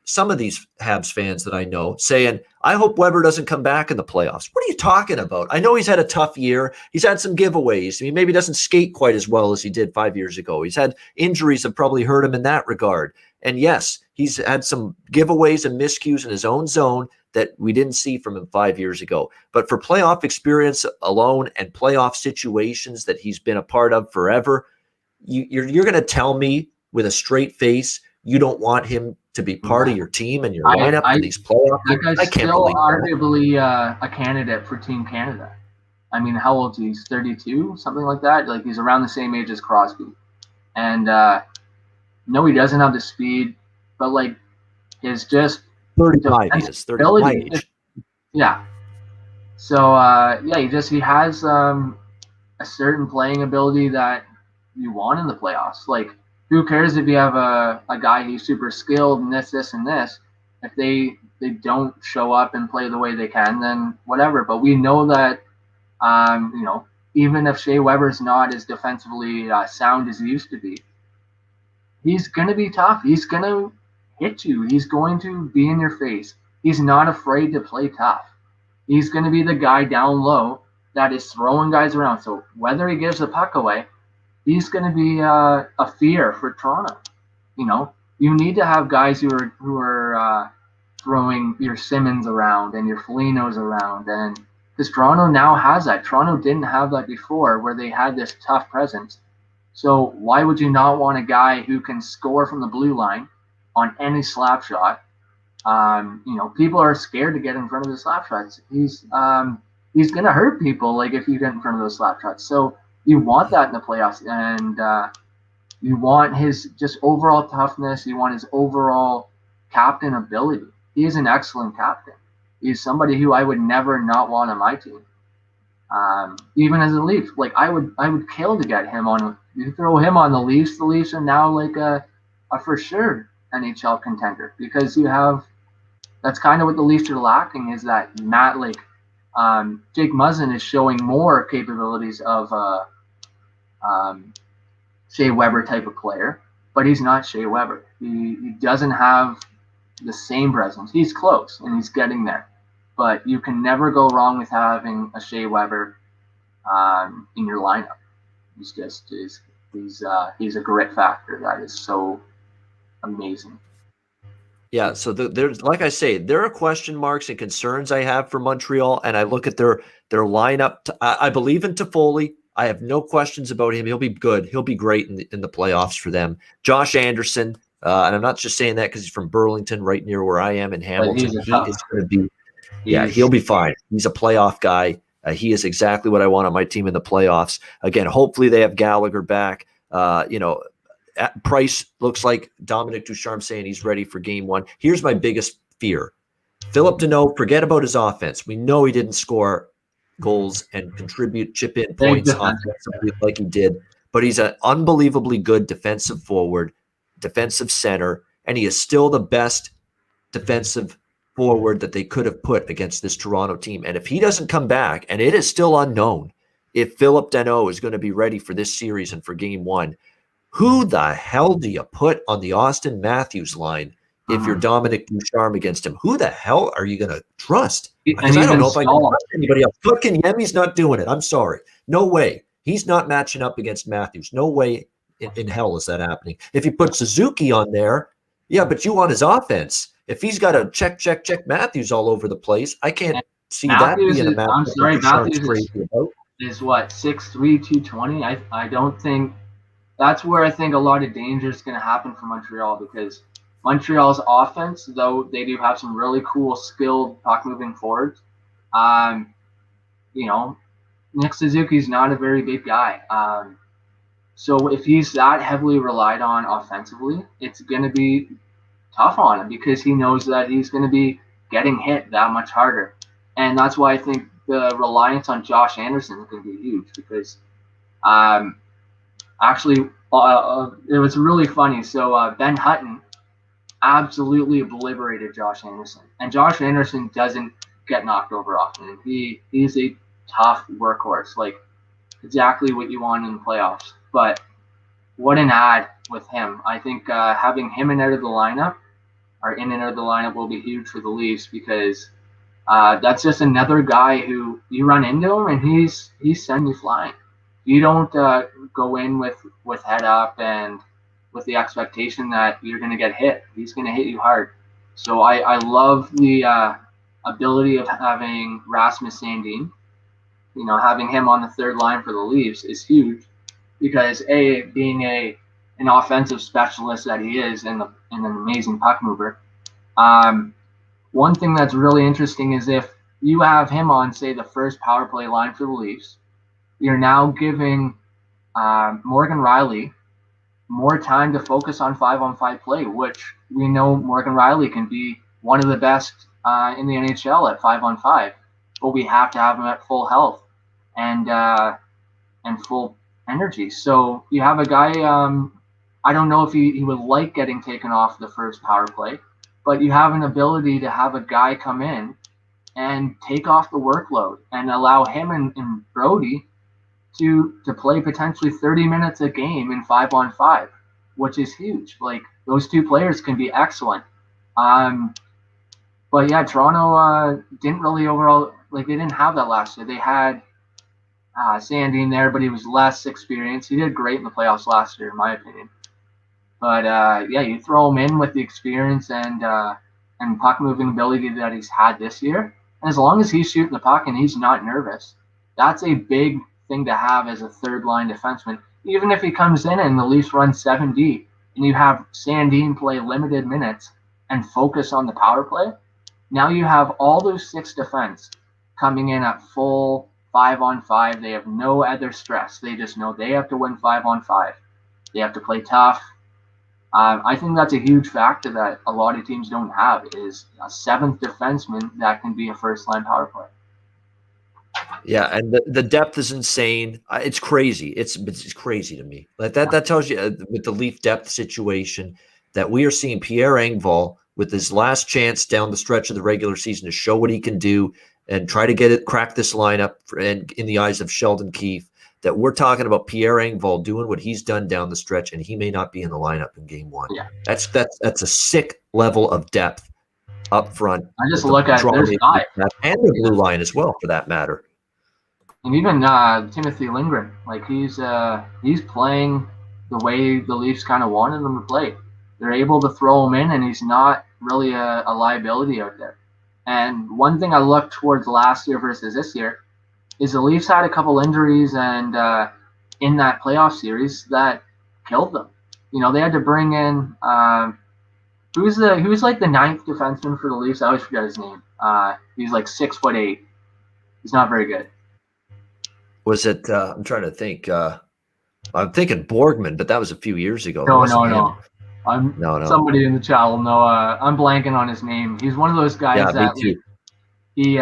some of these Habs fans that I know saying, I hope Weber doesn't come back in the playoffs. What are you talking about? I know he's had a tough year. He's had some giveaways. He maybe doesn't skate quite as well as he did 5 years ago. He's had injuries that probably hurt him in that regard. And yes, he's had some giveaways and miscues in his own zone that we didn't see from him 5 years ago. But for playoff experience alone and playoff situations that he's been a part of forever, you're going to tell me with a straight face you don't want him to be part of your team and your lineup in these playoffs? I can't still arguably a candidate for Team Canada. I mean, how old is he? He's 32, something like that. Like, he's around the same age as Crosby. And no, he doesn't have the speed, but like his just 35 is 35. Yeah. So he has a certain playing ability that you want in the playoffs. Like, who cares if you have a guy who's super skilled and this and this? If they don't show up and play the way they can, then whatever. But we know that even if Shea Weber's not as defensively sound as he used to be, he's going to be tough. He's going to hit you. He's going to be in your face. He's not afraid to play tough. He's going to be the guy down low that is throwing guys around. So whether he gives the puck away, he's going to be a fear for Toronto. You need to have guys who are throwing your Simmons around and your Folignos around, and because Toronto now has that. Toronto didn't have that before, where they had this tough presence. So why would you not want a guy who can score from the blue line on any slap shot? People are scared to get in front of the slap shots. He's going to hurt people, like, if you get in front of those slap shots. So you want that in the playoffs, and you want his just overall toughness. You want his overall captain ability. He is an excellent captain. He's somebody who I would never not want on my team. Even as a Leaf, like, I would kill to get him on. You throw him on the Leafs are now like a for sure NHL contender, because you have that's kind of what the Leafs are lacking, is that Jake Muzzin is showing more capabilities of Shea Weber type of player, but he's not Shea Weber. He doesn't have the same presence. He's close and he's getting there, but you can never go wrong with having a Shea Weber in your lineup. He's a grit factor that is so amazing. Yeah, so there's, like I say, there are question marks and concerns I have for Montreal, and I look at their lineup. I believe in Toffoli. I have no questions about him. He'll be good. He'll be great in the playoffs for them. Josh Anderson, and I'm not just saying that because he's from Burlington, right near where I am in Hamilton. He is going to be, he'll be fine. He's a playoff guy. He is exactly what I want on my team in the playoffs. Again, hopefully they have Gallagher back. Price looks like Dominic Ducharme saying he's ready for game one. Here's my biggest fear. Philip Deneau, forget about his offense. We know he didn't score goals and chip in points offensively like he did, but he's an unbelievably good defensive forward, defensive center, and he is still the best defensive forward that they could have put against this Toronto team. And if he doesn't come back, and it is still unknown if Philip Deneau is going to be ready for this series and for game one, who the hell do you put on the Austin Matthews line if you're Dominic Ducharme against him? Who the hell are you going to trust? Because I don't know if I can trust anybody else. Kotkaniemi's not doing it. I'm sorry. No way. He's not matching up against Matthews. No way in hell is that happening. If you put Suzuki on there, yeah, but you want his offense. If he's got to check Matthews all over the place, I can't see Matthews that being a match. I'm sorry, Matthews is what, 6'3", 220? I don't think. That's where I think a lot of danger is going to happen for Montreal, because Montreal's offense, though they do have some really cool, skilled puck-moving forwards, Nick Suzuki's not a very big guy. So if he's that heavily relied on offensively, it's going to be tough on him, because he knows that he's going to be getting hit that much harder. And that's why I think the reliance on Josh Anderson is going to be huge, because actually, it was really funny. So Ben Hutton absolutely obliterated Josh Anderson. And Josh Anderson doesn't get knocked over often. He's a tough workhorse, like exactly what you want in the playoffs. But what an ad with him. I think having him in and out of the lineup will be huge for the Leafs, because that's just another guy who you run into him and he's sending you flying. You don't go in with head up and with the expectation that you're going to get hit. He's going to hit you hard. So I love the ability of having Rasmus Sandin. Having him on the third line for the Leafs is huge, because being an offensive specialist that he is and an amazing puck mover. One thing that's really interesting is if you have him on, say, the first power play line for the Leafs, you're now giving Morgan Rielly more time to focus on 5-on-5 play, which we know Morgan Rielly can be one of the best in the NHL at 5-on-5. But we have to have him at full health and full energy. So you have a guy, I don't know if he would like getting taken off the first power play, but you have an ability to have a guy come in and take off the workload and allow him and Brody to play potentially 30 minutes a game in 5-on-5, which is huge. Like, those two players can be excellent. But yeah, Toronto didn't really overall, they didn't have that last year. They had Sandin there, but he was less experienced. He did great in the playoffs last year, in my opinion. But you throw him in with the experience and puck moving ability that he's had this year, and as long as he's shooting the puck and he's not nervous, that's a big thing to have as a third line defenseman. Even if he comes in and the Leafs run 7 deep and you have Sandin play limited minutes and focus on the power play, now you have all those 6 defense coming in at full 5-on-5. They have no other stress. They just know they have to win 5-on-5. They have to play tough. I think that's a huge factor that a lot of teams don't have, is a 7th defenseman that can be a first-line power play. Yeah, and the depth is insane. It's crazy. It's crazy to me. Like that tells you with the Leaf depth situation that we are seeing Pierre Engvall with his last chance down the stretch of the regular season to show what he can do and try to crack this lineup and in the eyes of Sheldon Keefe, that we're talking about Pierre Engvall doing what he's done down the stretch, and he may not be in the lineup in game one. Yeah. That's a sick level of depth up front. I just look at there's guys. And the blue line as well, for that matter. And even Timothy Lindgren, like he's playing the way the Leafs kind of wanted him to play. They're able to throw him in, and he's not really a liability out there. And one thing I look towards last year versus this year is the Leafs had a couple injuries and in that playoff series that killed them. You know, they had to bring in who's like the ninth defenseman for the Leafs. I always forget his name. He's like 6'8". He's not very good. Was it? I'm trying to think. I'm thinking Borgman, but that was a few years ago. No. No. Somebody in the chat will know. I'm blanking on his name. He's one of those guys that he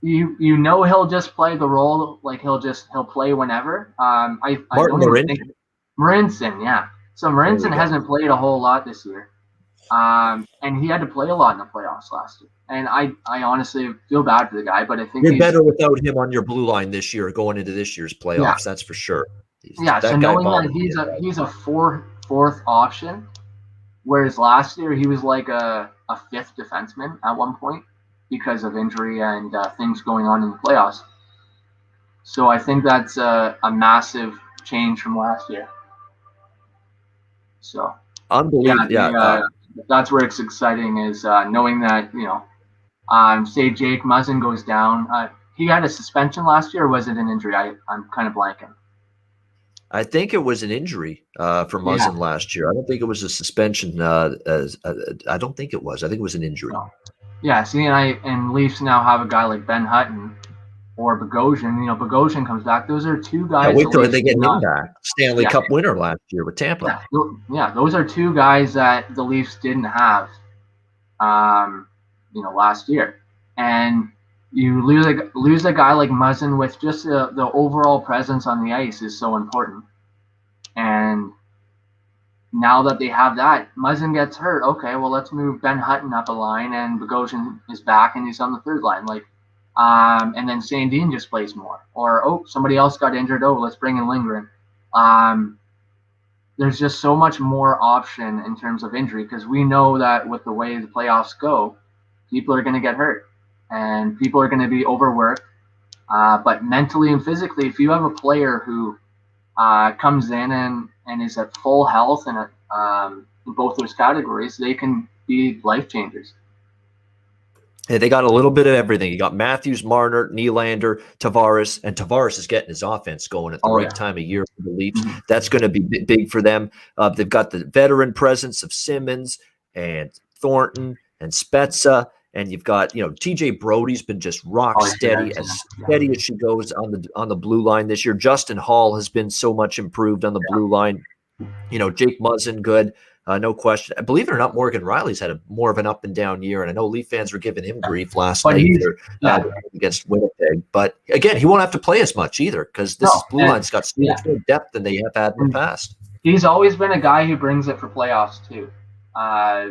you know he'll just play the role, like he'll play whenever. I don't even think Marinson, yeah. So Marinson hasn't played a whole lot this year, and he had to play a lot in the playoffs last year. And I honestly feel bad for the guy, but I think you're better without him on your blue line this year, going into this year's playoffs. Yeah. That's for sure. So knowing that he's a fourth option, whereas last year he was like a fifth defenseman at one point because of injury and things going on in the playoffs. So I think that's a massive change from last year. So unbelievable. That's where it's exciting is knowing that, you know, say Jake Muzzin goes down. He had a suspension last year, or was it an injury? I'm kind of blanking. I think it was an injury for Muzzin last year. I don't think it was a suspension. I don't think it was. I think it was an injury. No. Yeah, see, and Leafs now have a guy like Ben Hutton or Bogosian. You know, Bogosian comes back. Those are two guys. Yeah, wait till they get him back. Stanley Cup winner last year with Tampa. Yeah, those are two guys that the Leafs didn't have, last year. And you lose a guy like Muzzin with just the overall presence on the ice is so important. And now that they have that, Muzzin gets hurt. Okay, well, let's move Ben Hutton up a line, and Bogosian is back, and he's on the third line. And then Sandin just plays more. Or, somebody else got injured. Let's bring in Lindgren. There's just so much more option in terms of injury, because we know that with the way the playoffs go, people are going to get hurt and people are going to be overworked. But mentally and physically, if you have a player who comes in and is at full health and in both those categories, they can be life changers. Hey, they got a little bit of everything. You got Matthews, Marner, Nylander, Tavares, and Tavares is getting his offense going at the right time of year for the Leafs. Mm-hmm. That's going to be big for them. They've got the veteran presence of Simmons and Thornton and Spezza, and you've got, TJ Brody's been just rock steady, as steady as she goes on the blue line this year. Justin Hall has been so much improved on the blue line. Jake Muzzin, good. No question. Believe it or not, Morgan Riley's had more of an up and down year, and I know Leaf fans were giving him grief last night against Winnipeg. But again, he won't have to play as much either, because this blue line's got so much more depth than they have had in the past. He's always been a guy who brings it for playoffs too,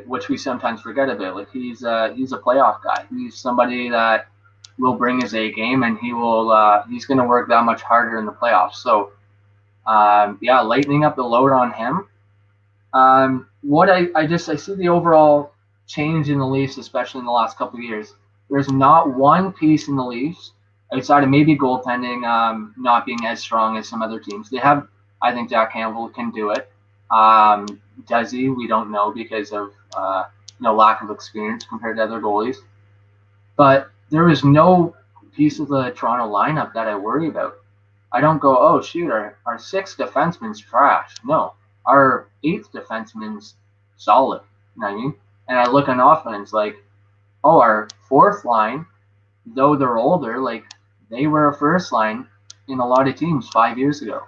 which we sometimes forget about. Like he's a playoff guy. He's somebody that will bring his A game, and he's going to work that much harder in the playoffs. So lightening up the load on him. What I see the overall change in the Leafs, especially in the last couple of years. There's not one piece in the Leafs outside of maybe goaltending not being as strong as some other teams. They have, I think Jack Campbell can do it. Does he? We don't know because of lack of experience compared to other goalies. But there is no piece of the Toronto lineup that I worry about. I don't go, oh shoot, our sixth defenseman's trash. No. Our eighth defenseman's solid. You know what I mean? And I look on offense like, our fourth line, though they're older, like they were a first line in a lot of teams 5 years ago.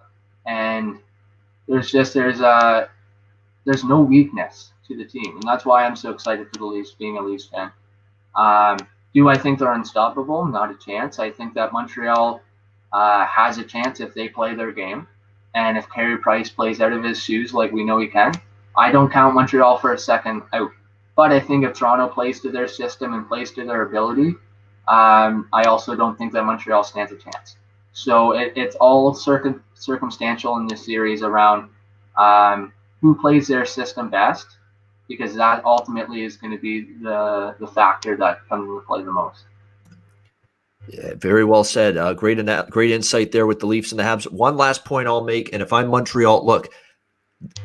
And there's no weakness to the team. And that's why I'm so excited for the Leafs, being a Leafs fan. Do I think they're unstoppable? Not a chance. I think that Montreal has a chance if they play their game. And if Carey Price plays out of his shoes like we know he can, I don't count Montreal for a second out. But I think if Toronto plays to their system and plays to their ability, I also don't think that Montreal stands a chance. So it's all circumstantial in this series around who plays their system best, because that ultimately is going to be the factor that comes into play the most. Yeah, very well said. Great insight there with the Leafs and the Habs. One last point I'll make, and if I'm Montreal, look,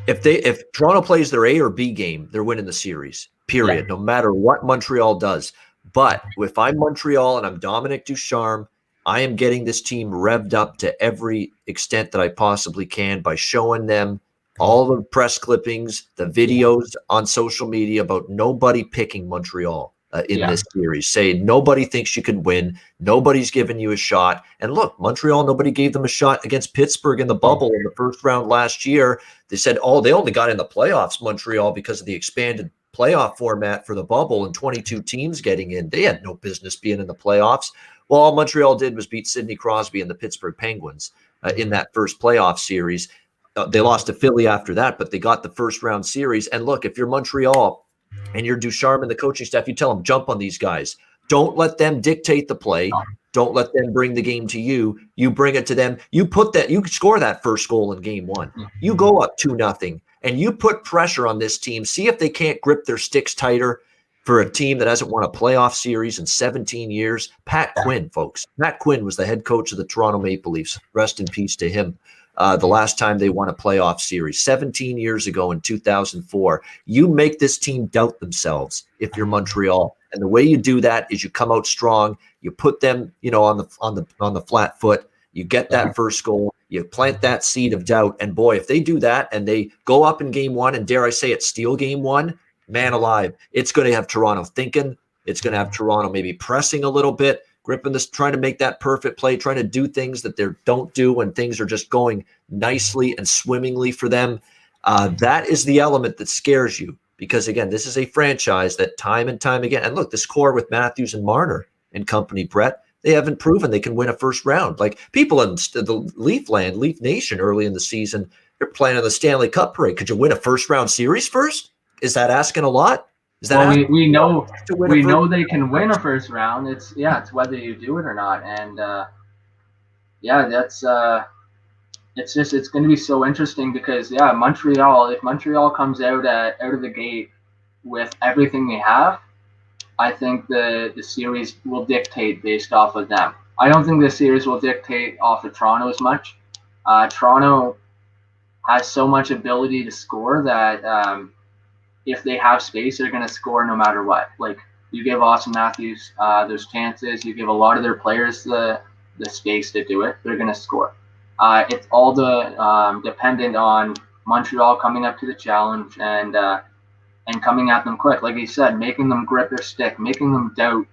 if Toronto plays their A or B game, they're winning the series, period, no matter what Montreal does. But if I'm Montreal and I'm Dominic Ducharme, I am getting this team revved up to every extent that I possibly can by showing them all the press clippings, the videos on social media about nobody picking Montreal in this series. Say nobody thinks you could win. Nobody's giving you a shot. And look, Montreal, nobody gave them a shot against Pittsburgh in the bubble in the first round last year. They said, they only got in the playoffs, Montreal, because of the expanded playoff format for the bubble and 22 teams getting in. They had no business being in the playoffs. Well, all Montreal did was beat Sidney Crosby and the Pittsburgh Penguins in that first playoff series. They lost to Philly after that, but they got the first round series. And look, if you're Montreal and you're Ducharme and the coaching staff, you tell them, jump on these guys. Don't let them dictate the play. Don't let them bring the game to you. You bring it to them. You score that first goal in game one. You go up 2-0 and you put pressure on this team. See if they can't grip their sticks tighter for a team that hasn't won a playoff series in 17 years. Pat Quinn, folks. Pat Quinn was the head coach of the Toronto Maple Leafs. Rest in peace to him. The last time they won a playoff series, 17 years ago in 2004. You make this team doubt themselves if you're Montreal. And the way you do that is you come out strong. You put them, on the flat foot. You get that first goal. You plant that seed of doubt. And boy, if they do that and they go up in game one, and dare I say it, steal game one, man alive, it's going to have Toronto thinking. It's going to have Toronto maybe pressing a little bit, gripping this, trying to make that perfect play, trying to do things that they don't do when things are just going nicely and swimmingly for them. That is the element that scares you, because again, this is a franchise that time and time again, and look, this core with Matthews and Marner and company, Brett, they haven't proven they can win a first round. Like people in the Leaf Nation early in the season, they're playing in the Stanley Cup parade. Could you win a first round series first? Is that asking a lot? We know they can win a first round. It's whether you do it or not. And it's going to be so interesting because Montreal, if Montreal comes out of the gate with everything they have, I think the series will dictate based off of them. I don't think the series will dictate off of Toronto as much. Toronto has so much ability to score that if they have space, they're going to score no matter what. Like, you give Austin Matthews those chances, you give a lot of their players the space to do it, they're going to score. It's all dependent on Montreal coming up to the challenge and coming at them quick. Like you said, making them grip their stick, making them doubt,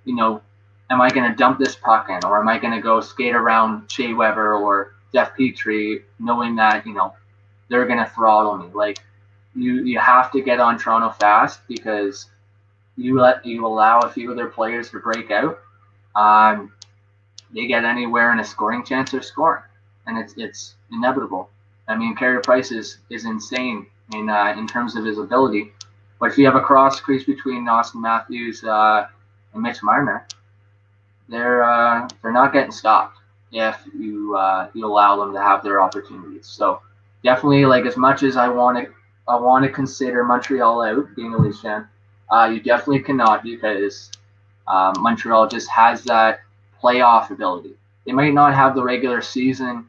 am I going to dump this puck in, or am I going to go skate around Shea Weber or Jeff Petrie, knowing that, they're going to throttle me. Like, you have to get on Toronto fast, because you allow a few of their players to break out. They get anywhere in a scoring chance, they're scoring, and it's inevitable. I mean, Carey Price is insane in terms of his ability, but if you have a cross crease between Austin Matthews and Mitch Marner, they're not getting stopped if you allow them to have their opportunities. So definitely, like, as much as I want to consider Montreal out, being a Leafs fan, you definitely cannot, because Montreal just has that playoff ability. They might not have the regular season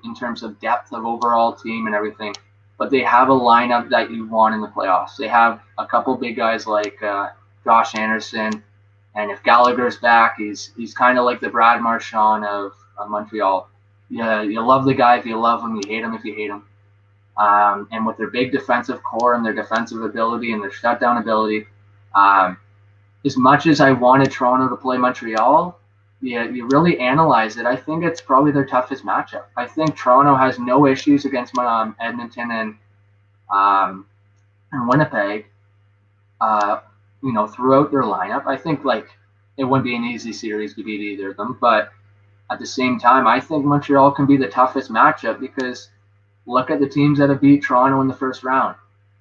in terms of depth of overall team and everything, but they have a lineup that you want in the playoffs. They have a couple big guys like Josh Anderson, and if Gallagher's back, he's kind of like the Brad Marchand of Montreal. Yeah, you love the guy if you love him, you hate him if you hate him. And with their big defensive core and their defensive ability and their shutdown ability, as much as I wanted Toronto to play Montreal, you really analyze it, I think it's probably their toughest matchup. I think Toronto has no issues against Edmonton and Winnipeg, throughout their lineup. I think, like, it wouldn't be an easy series to beat either of them, but at the same time, I think Montreal can be the toughest matchup, because Look at the teams that have beat Toronto in the first round.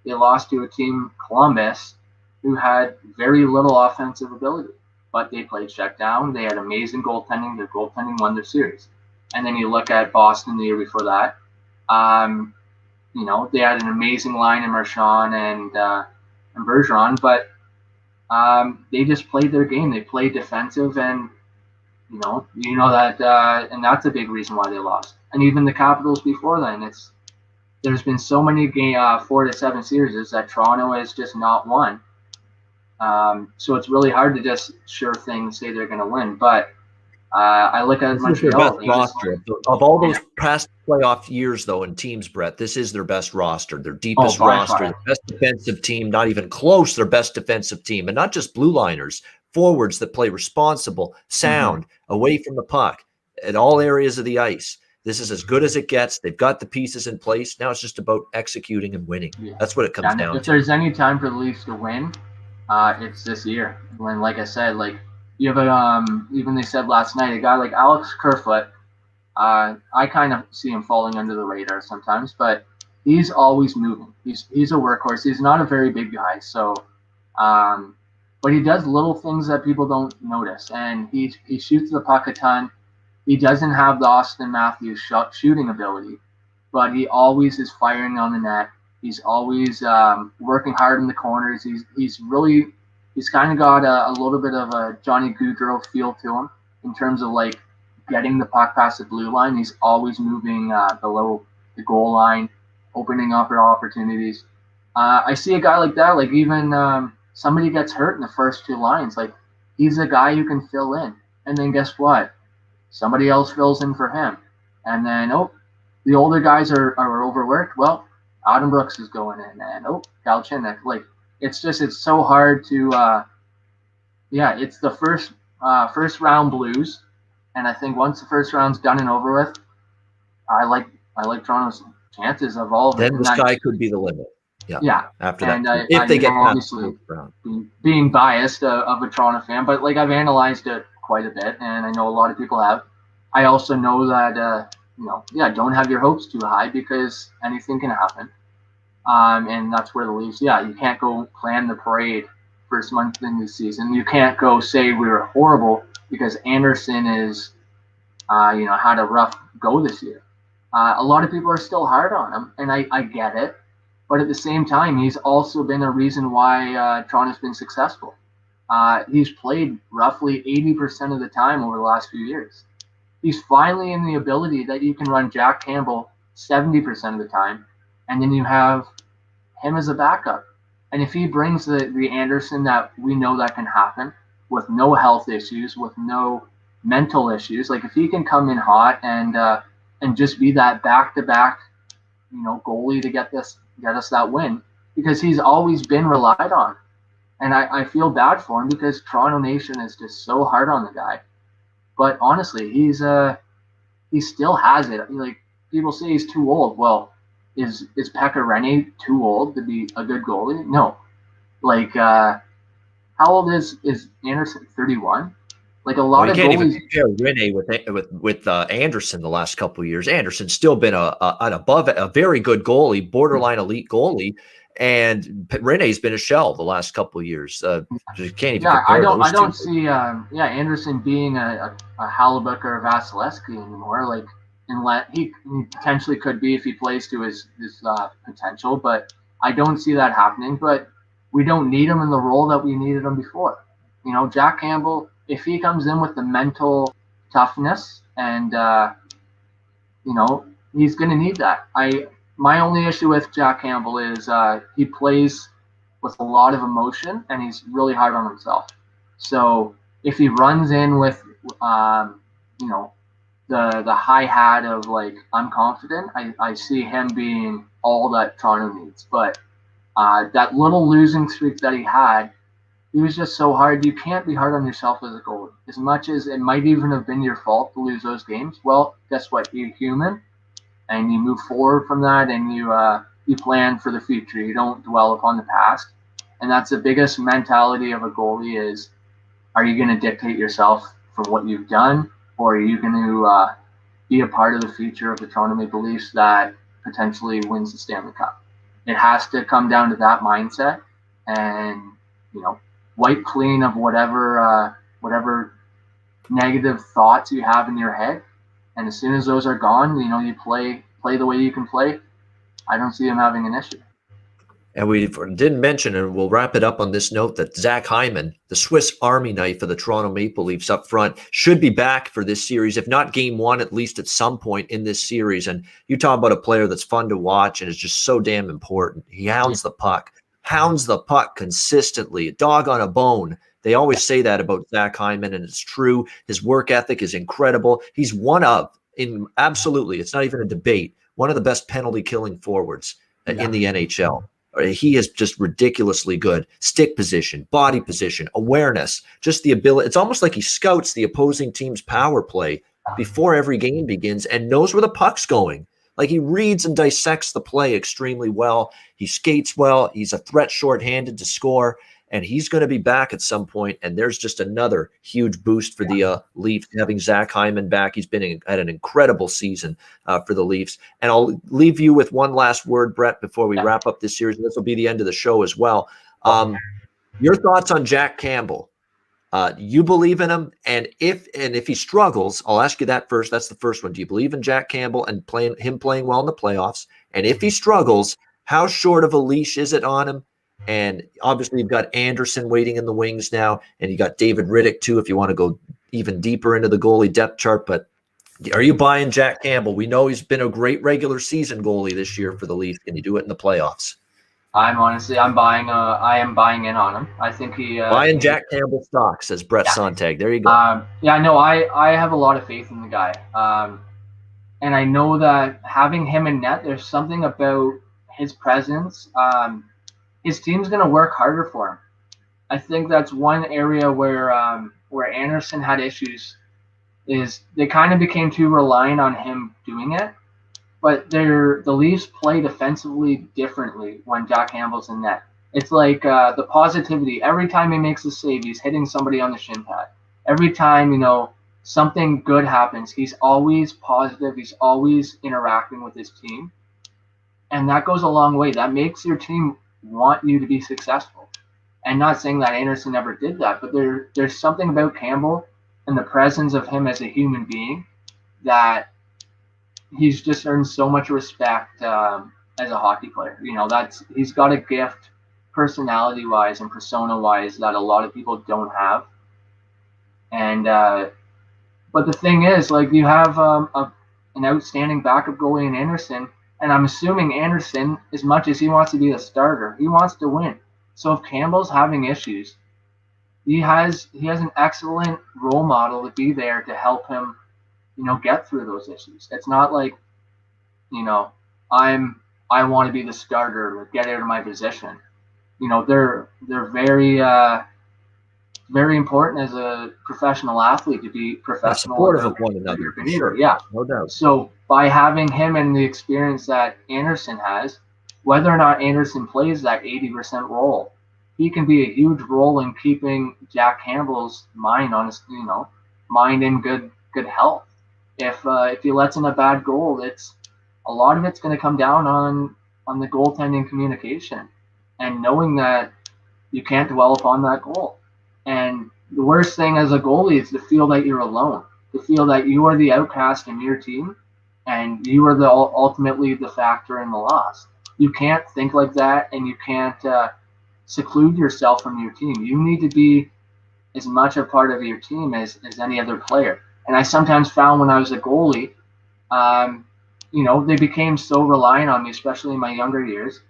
They lost to a team, Columbus, who had very little offensive ability, but they played check down. They had amazing goaltending. Their goaltending won their series. And then you look at Boston the year before that. They had an amazing line in Marchand and Bergeron, but they just played their game. They played defensive, and that, and that's a big reason why they lost. And even the Capitals before then, there's been so many 4-7 series that Toronto has just not won. So it's really hard to just sure thing say they're going to win. But I look at Montreal. Roster. Of all those past playoff years, though, in teams, Brett, this is their best roster, their deepest roster, their best defensive team, not even close, their best defensive team. And not just blue liners, forwards that play responsible, sound, away from the puck, at all areas of the ice. This is as good as it gets. They've got the pieces in place. Now it's just about executing and winning. Yeah. That's what it comes down to. If there's any time for the Leafs to win, it's this year. When, like I said, you have even they said last night, a guy like Alex Kerfoot, I kind of see him falling under the radar sometimes, but he's always moving. He's a workhorse. He's not a very big guy, so but he does little things that people don't notice, and he shoots the puck a ton. He doesn't have the Austin Matthews shooting ability, but he always is firing on the net. He's always working hard in the corners. He's kind of got a little bit of a Johnny Gaudreau feel to him in terms of getting the puck past the blue line. He's always moving below the goal line, opening up opportunities. I see a guy like that, even somebody gets hurt in the first two lines. He's a guy who can fill in. And then guess what? Somebody else fills in for him. And then, the older guys are overworked. Well, Adam Brooks is going in. And, Galchenyuk. It's so hard to, it's the first round blues. And I think once the first round's done and over with, I like Toronto's chances of all of it. Then the sky could be the limit. Yeah. After that, and if they get obviously being biased of a Toronto fan, but I've analyzed it quite a bit, and I know a lot of people have. I also know that don't have your hopes too high because anything can happen. And that's where the Leafs, you can't go plan the parade first month in the season. You can't go say we were horrible because Anderson is, had a rough go this year. A lot of people are still hard on him, and I get it. But at the same time, he's also been a reason why Toronto's been successful. He's played roughly 80% of the time over the last few years. He's finally in the ability that you can run Jack Campbell 70% of the time, and then you have him as a backup. And if he brings the Anderson that we know that can happen with no health issues, with no mental issues, if he can come in hot and just be that back-to-back, goalie to get us that win, because he's always been relied on. And I feel bad for him because Toronto Nation is just so hard on the guy. But honestly, he still has it. People say he's too old. Well, is Pekka Rinne too old to be a good goalie? No. How old is Anderson? 31. A lot of you can't goalies. Even compare Rinne with Anderson the last couple of years. Anderson's still been a very good goalie, borderline elite goalie, and Rinne's been a shell the last couple of years. You can't even compare I don't two. see Anderson being a Hellebuyck or a Vasilevsky anymore. Unless he potentially could be if he plays to his potential, but I don't see that happening. But we don't need him in the role that we needed him before. Jack Campbell, if he comes in with the mental toughness and he's going to need that. My only issue with Jack Campbell is he plays with a lot of emotion and he's really hard on himself. So if he runs in with the high hat of I'm confident, I see him being all that Toronto needs. But that little losing streak that he had, he was just so hard. You can't be hard on yourself as a goalie. As much as it might even have been your fault to lose those games, well, guess what? You're human, and you move forward from that, and you plan for the future. You don't dwell upon the past. And that's the biggest mentality of a goalie is, are you going to dictate yourself for what you've done, or are you going to be a part of the future of the Toronto Maple Leafs that potentially wins the Stanley Cup. It has to come down to that mindset, and wipe clean of whatever negative thoughts you have in your head. And as soon as those are gone, you play the way you can play. I don't see him having an issue. And we didn't mention, and we'll wrap it up on this note, that Zach Hyman, the Swiss Army knife of the Toronto Maple Leafs up front, should be back for this series, if not game one, at least at some point in this series. And you talk about a player that's fun to watch and is just so damn important. He hounds the puck consistently, a dog on a bone. They always say that about Zach Hyman, and it's true. His work ethic is incredible. He's absolutely, it's not even a debate, one of the best penalty killing forwards in the NHL. He is just ridiculously good. Stick position, body position, awareness, just the ability. It's almost like he scouts the opposing team's power play before every game begins and knows where the puck's going. Like, he reads and dissects the play extremely well. He skates well. He's a threat shorthanded to score, and he's going to be back at some point. And there's just another huge boost for the Leafs having Zach Hyman back. He's been at an incredible season for the Leafs. And I'll leave you with one last word, Brett, before we wrap up this series. This will be the end of the show as well. Your thoughts on Jack Campbell? You believe in him, and if he struggles, I'll ask you that first. That's the first one. Do you believe in Jack Campbell and him playing well in the playoffs? And if he struggles, how short of a leash is it on him? And obviously, you've got Anderson waiting in the wings now, and you got David Riddick too, if you want to go even deeper into the goalie depth chart. But are you buying Jack Campbell? We know he's been a great regular season goalie this year for the Leafs. Can he do it in the playoffs? I am buying in on him. I think buying Jack Campbell stock, says Brett Sontag. There you go. I have a lot of faith in the guy. And I know that having him in net, there's something about his presence. His team's going to work harder for him. I think that's one area where Anderson had issues, is they kind of became too reliant on him doing it. But the Leafs play defensively differently when Jack Campbell's in net. It's like the positivity. Every time he makes a save, he's hitting somebody on the shin pad. Every time, something good happens, he's always positive. He's always interacting with his team. And that goes a long way. That makes your team want you to be successful. And not saying that Anderson never did that, but there's something about Campbell and the presence of him as a human being that he's just earned so much respect as a hockey player. He's got a gift personality-wise and persona-wise that a lot of people don't have. And but the thing is, like, you have an outstanding backup goalie in Anderson, and I'm assuming Anderson, as much as he wants to be the starter, he wants to win. So if Campbell's having issues, he has an excellent role model to be there to help him get through those issues. It's not like, I want to be the starter, get out of my position. They're very, very important as a professional athlete to be professional. Supportive of one another, for sure. Yeah, no doubt. So by having him and the experience that Anderson has, whether or not Anderson plays that 80% role, he can be a huge role in keeping Jack Campbell's mind on his, mind in good health. If he lets in a bad goal, a lot of it's going to come down on the goaltending communication and knowing that you can't dwell upon that goal. And the worst thing as a goalie is to feel that you're alone, to feel that you are the outcast in your team and you are ultimately the factor in the loss. You can't think like that, and you can't seclude yourself from your team. You need to be as much a part of your team as any other player. And I sometimes found when I was a goalie, they became so reliant on me, especially in my younger years,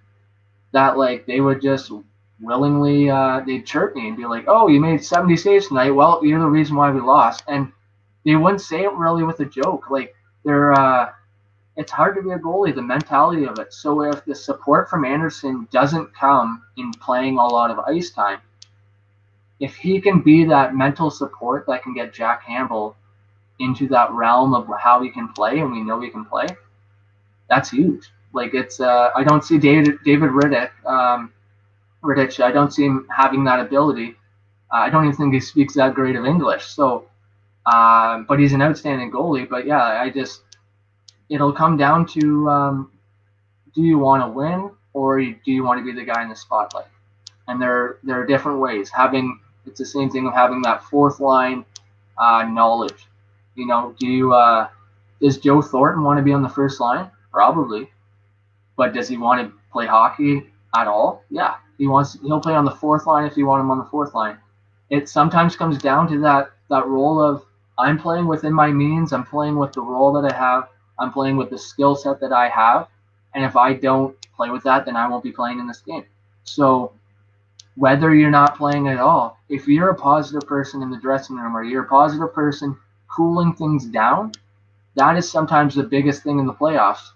that like they would just willingly they'd chirp me and be like, "Oh, you made 70 saves tonight. Well, you're the reason why we lost." And they wouldn't say it really with a joke. Like it's hard to be a goalie, the mentality of it. So if the support from Anderson doesn't come in playing a lot of ice time, if he can be that mental support that can get Jack Campbell into that realm of how he can play, and we know he can play, that's huge. Like I don't see David Riddick, I don't see him having that ability. I don't even think he speaks that great of English. So, but he's an outstanding goalie. But yeah, it'll come down to do you want to win or do you want to be the guy in the spotlight? And there are different ways. It's the same thing of having that fourth line knowledge. You know, does Joe Thornton want to be on the first line? Probably. But does he want to play hockey at all? Yeah. He'll play on the fourth line if you want him on the fourth line. It sometimes comes down to that role of, I'm playing within my means, I'm playing with the role that I have, I'm playing with the skill set that I have, and if I don't play with that, then I won't be playing in this game. So whether you're not playing at all, if you're a positive person in the dressing room or you're a positive person cooling things down, that is sometimes the biggest thing in the playoffs.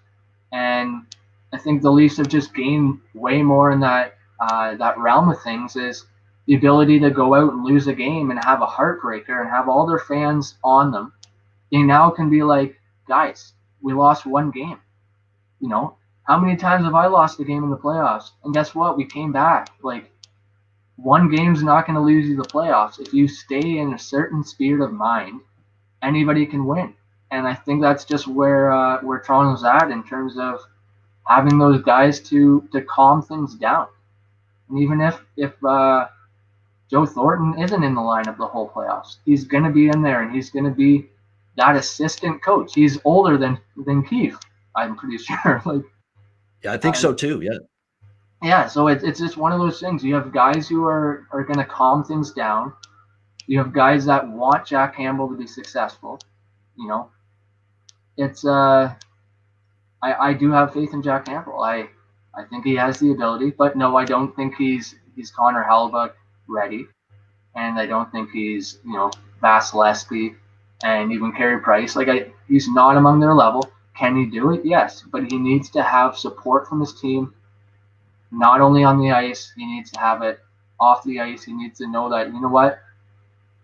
And I think the Leafs have just gained way more in that realm of things, is the ability to go out and lose a game and have a heartbreaker and have all their fans on them. They now can be like, guys, we lost one game. You know, how many times have I lost a game in the playoffs? And guess what? We came back. Like, one game's not going to lose you the playoffs. If you stay in a certain spirit of mind, anybody can win. And I think that's just where Toronto's at in terms of having those guys to calm things down. And even if Joe Thornton isn't in the lineup the whole playoffs, he's going to be in there, and he's going to be that assistant coach. He's older than Keith, I'm pretty sure. Like, yeah, I think so too. Yeah. Yeah, so it's just one of those things. You have guys who are going to calm things down. You have guys that want Jack Campbell to be successful. You know, it's I do have faith in Jack Campbell. I think he has the ability, but no, I don't think he's Connor Hellebuyck ready, and I don't think he's, you know, Vasilevsky and even Carey Price. Like, he's not among their level. Can he do it? Yes, but he needs to have support from his team. Not only on the ice, he needs to have it off the ice. He needs to know that, you know what,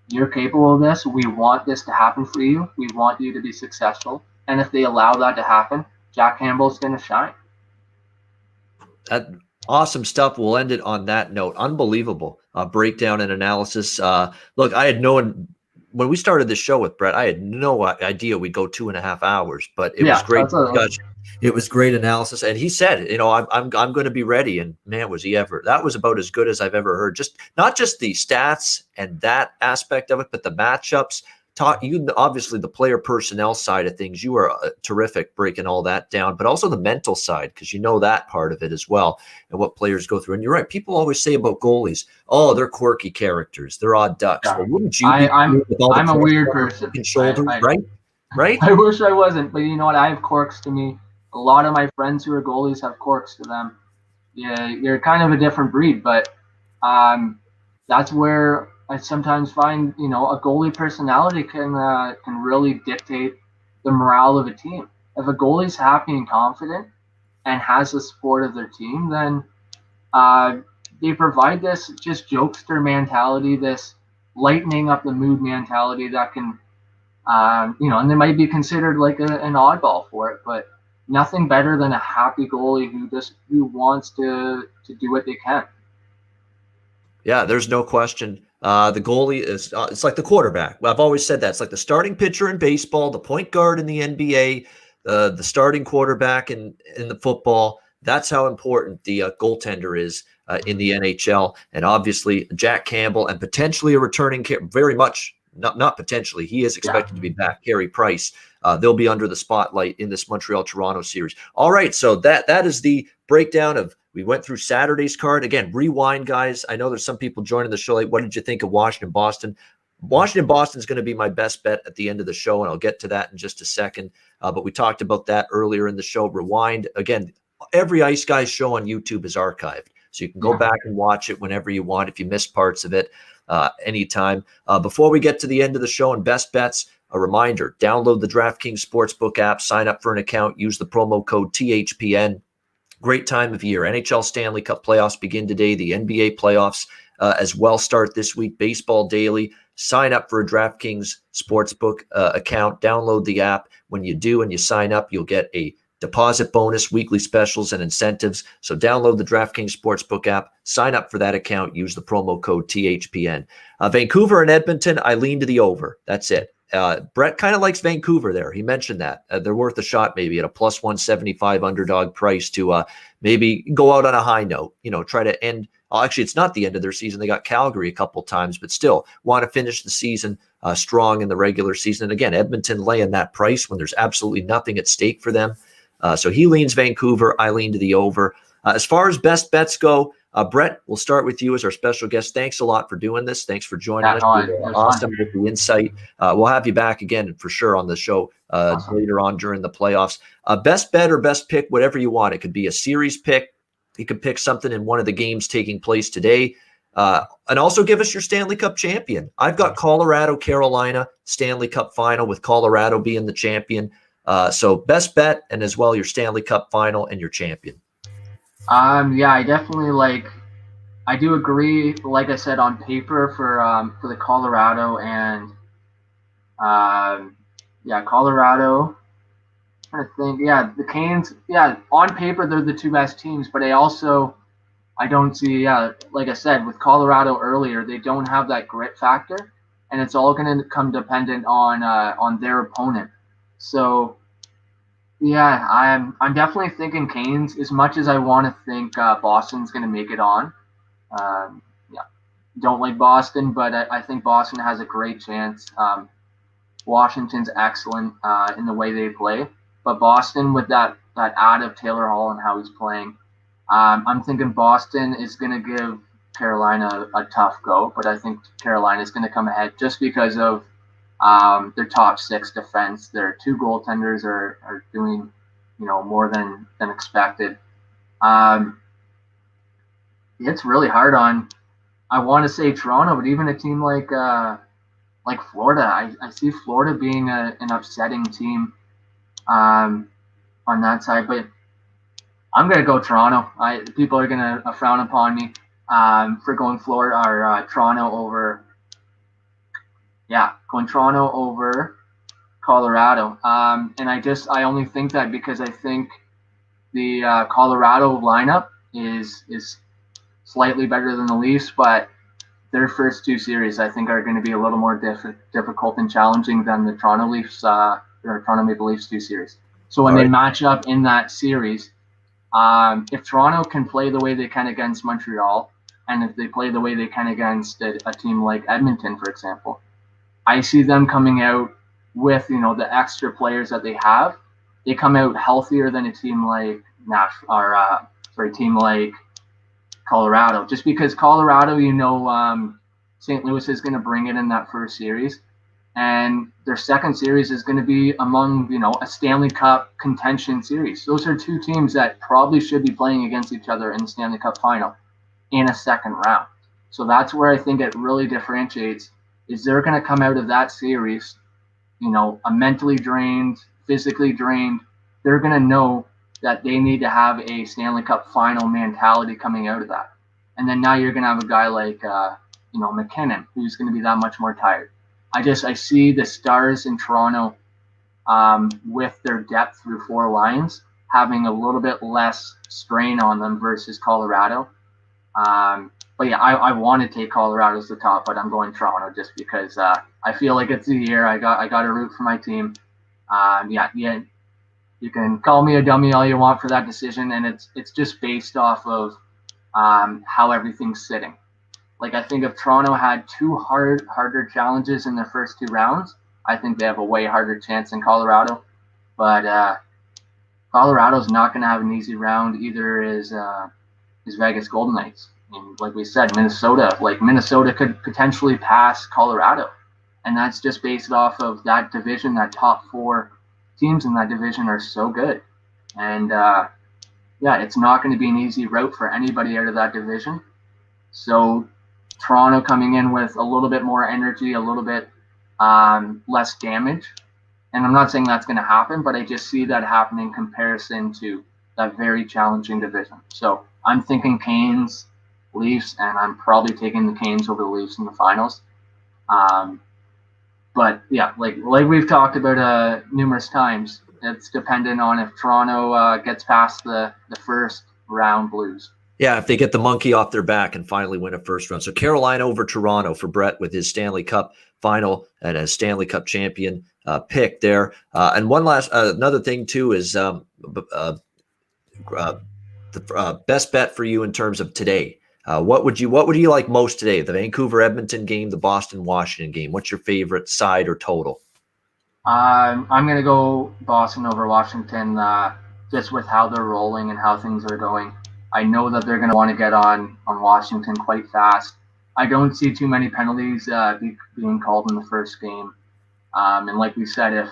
you're capable of this. We want this to happen for you. We want you to be successful. And if they allow that to happen, Jack Campbell's going to shine. That awesome stuff. We'll end it on that note. Unbelievable breakdown and analysis. Look, I had known when we started this show with Brett, I had no idea we'd go 2.5 hours, but it was great discussion. It was great analysis. And he said, you know, I'm going to be ready. And man, was he ever. That was about as good as I've ever heard. Just not just the stats and that aspect of it, but the matchups. You obviously the player personnel side of things, you are terrific breaking all that down, but also the mental side, because you know that part of it as well and what players go through. And you're right. People always say about goalies, oh, they're quirky characters. They're odd ducks. Yeah. Well, wouldn't you I'm a weird person. Shoulders, right? Right? I wish I wasn't, but you know what? I have quirks to me. A lot of my friends who are goalies have quirks to them. Yeah, you're kind of a different breed, but that's where I sometimes find, you know, a goalie personality can really dictate the morale of a team. If a goalie's happy and confident and has the support of their team, then they provide this just jokester mentality, this lightening up the mood mentality that can, you know, and they might be considered like an oddball for it, but nothing better than a happy goalie who wants to do what they can. Yeah, there's no question. The goalie is it's like the quarterback. I've always said that. It's like the starting pitcher in baseball, the point guard in the NBA, the starting quarterback in the football. That's how important the goaltender is in the NHL. And obviously, Jack Campbell and potentially a returning, very much, not potentially, he is expected to be back, Carey Price. They'll be under the spotlight in this Montreal-Toronto series. All right, so that is the breakdown of. We went through Saturday's card. Again, rewind, guys. I know there's some people joining the show. Like, what did you think of Washington-Boston? Washington-Boston is going to be my best bet at the end of the show, and I'll get to that in just a second. But we talked about that earlier in the show. Rewind. Again, every Ice Guys show on YouTube is archived, so you can go back and watch it whenever you want if you missed parts of it anytime. Before we get to the end of the show and best bets, a reminder, download the DraftKings Sportsbook app, sign up for an account, use the promo code THPN. Great time of year. NHL Stanley Cup playoffs begin today. The NBA playoffs as well start this week. Baseball daily. Sign up for a DraftKings Sportsbook account. Download the app. When you do and you sign up, you'll get a deposit bonus, weekly specials, and incentives. So download the DraftKings Sportsbook app. Sign up for that account. Use the promo code THPN. Vancouver and Edmonton, I lean to the over. That's it. Brett kind of likes Vancouver there. He mentioned that. They're worth a shot maybe at a plus 175 underdog price to maybe go out on a high note, try to end. Actually, it's not the end of their season. They got Calgary a couple times, but still want to finish the season strong in the regular season. And again, Edmonton laying that price when there's absolutely nothing at stake for them. So he leans Vancouver. I lean to the over. As far as best bets go, Brett, we'll start with you as our special guest. Thanks a lot for doing this. Thanks for joining us. Awesome with the insight. We'll have you back again for sure on the show later on during the playoffs. Best bet or best pick, whatever you want. It could be a series pick. You could pick something in one of the games taking place today. And also give us your Stanley Cup champion. I've got Colorado, Carolina, Stanley Cup final with Colorado being the champion. So best bet and as well your Stanley Cup final and your champion. Yeah, I definitely I do agree, like I said, on paper for the Colorado and Colorado. I'm trying to think, the Canes, on paper they're the two best teams, but I don't see, like I said, with Colorado earlier, they don't have that grit factor, and it's all going to come dependent on their opponent. So yeah, I'm definitely thinking Canes, as much as I want to think Boston's going to make it on. Don't like Boston, but I think Boston has a great chance. Washington's excellent in the way they play, but Boston with that add of Taylor Hall and how he's playing, I'm thinking Boston is going to give Carolina a tough go, but I think Carolina is going to come ahead just because of their top six defense. Their two goaltenders are doing, more than expected. It's really hard on. I want to say Toronto, but even a team like Florida, I see Florida being an upsetting team on that side. But I'm gonna go Toronto. People are gonna frown upon me for going Florida or Toronto over. Yeah, going Toronto over Colorado. And I only think that because I think the Colorado lineup is slightly better than the Leafs, but their first two series I think are going to be a little more difficult and challenging than the Toronto Leafs or Toronto Maple Leafs 2 series. So when they match up in that series, if Toronto can play the way they can against Montreal, and if they play the way they can against a team like Edmonton, for example, I see them coming out with, the extra players that they have. They come out healthier than a team like team like Colorado, just because Colorado, St. Louis is going to bring it in that first series, and their second series is going to be among, a Stanley Cup contention series. Those are two teams that probably should be playing against each other in the Stanley Cup final in a second round. So that's where I think it really differentiates. Is they're going to come out of that series, a mentally drained, physically drained. They're going to know that they need to have a Stanley Cup final mentality coming out of that. And then now you're going to have a guy like, McKinnon, who's going to be that much more tired. I see the Stars in Toronto with their depth through four lines having a little bit less strain on them versus Colorado. But yeah, I want to take Colorado as the top, but I'm going Toronto just because I feel like it's the year. I got to root for my team. You can call me a dummy all you want for that decision, and it's just based off of how everything's sitting. Like, I think if Toronto had two harder challenges in their first two rounds, I think they have a way harder chance than Colorado. But Colorado's not going to have an easy round. Either is Vegas Golden Knights. And like we said, Minnesota could potentially pass Colorado, and that's just based off of that division. That top four teams in that division are so good, and it's not going to be an easy route for anybody out of that division. So Toronto coming in with a little bit more energy, a little bit less damage, and I'm not saying that's going to happen, but I just see that happening in comparison to that very challenging division. So I'm thinking Canes, Leafs, and I'm probably taking the Canes over the Leafs in the finals. But yeah, like we've talked about numerous times, it's dependent on if Toronto gets past the first round Blues. Yeah, if they get the monkey off their back and finally win a first round. So Carolina over Toronto for Brett with his Stanley Cup final and a Stanley Cup champion pick there. And one last another thing too is the best bet for you in terms of today. What would you like most today? The Vancouver Edmonton game, the Boston Washington game. What's your favorite side or total? I'm going to go Boston over Washington, just with how they're rolling and how things are going. I know that they're going to want to get on Washington quite fast. I don't see too many penalties being called in the first game. And like we said, if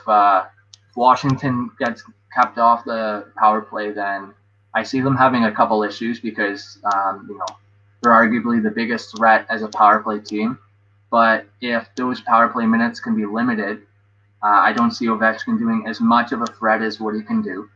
Washington gets kept off the power play, then I see them having a couple issues because they're arguably the biggest threat as a power play team. But if those power play minutes can be limited, I don't see Ovechkin doing as much of a threat as what he can do.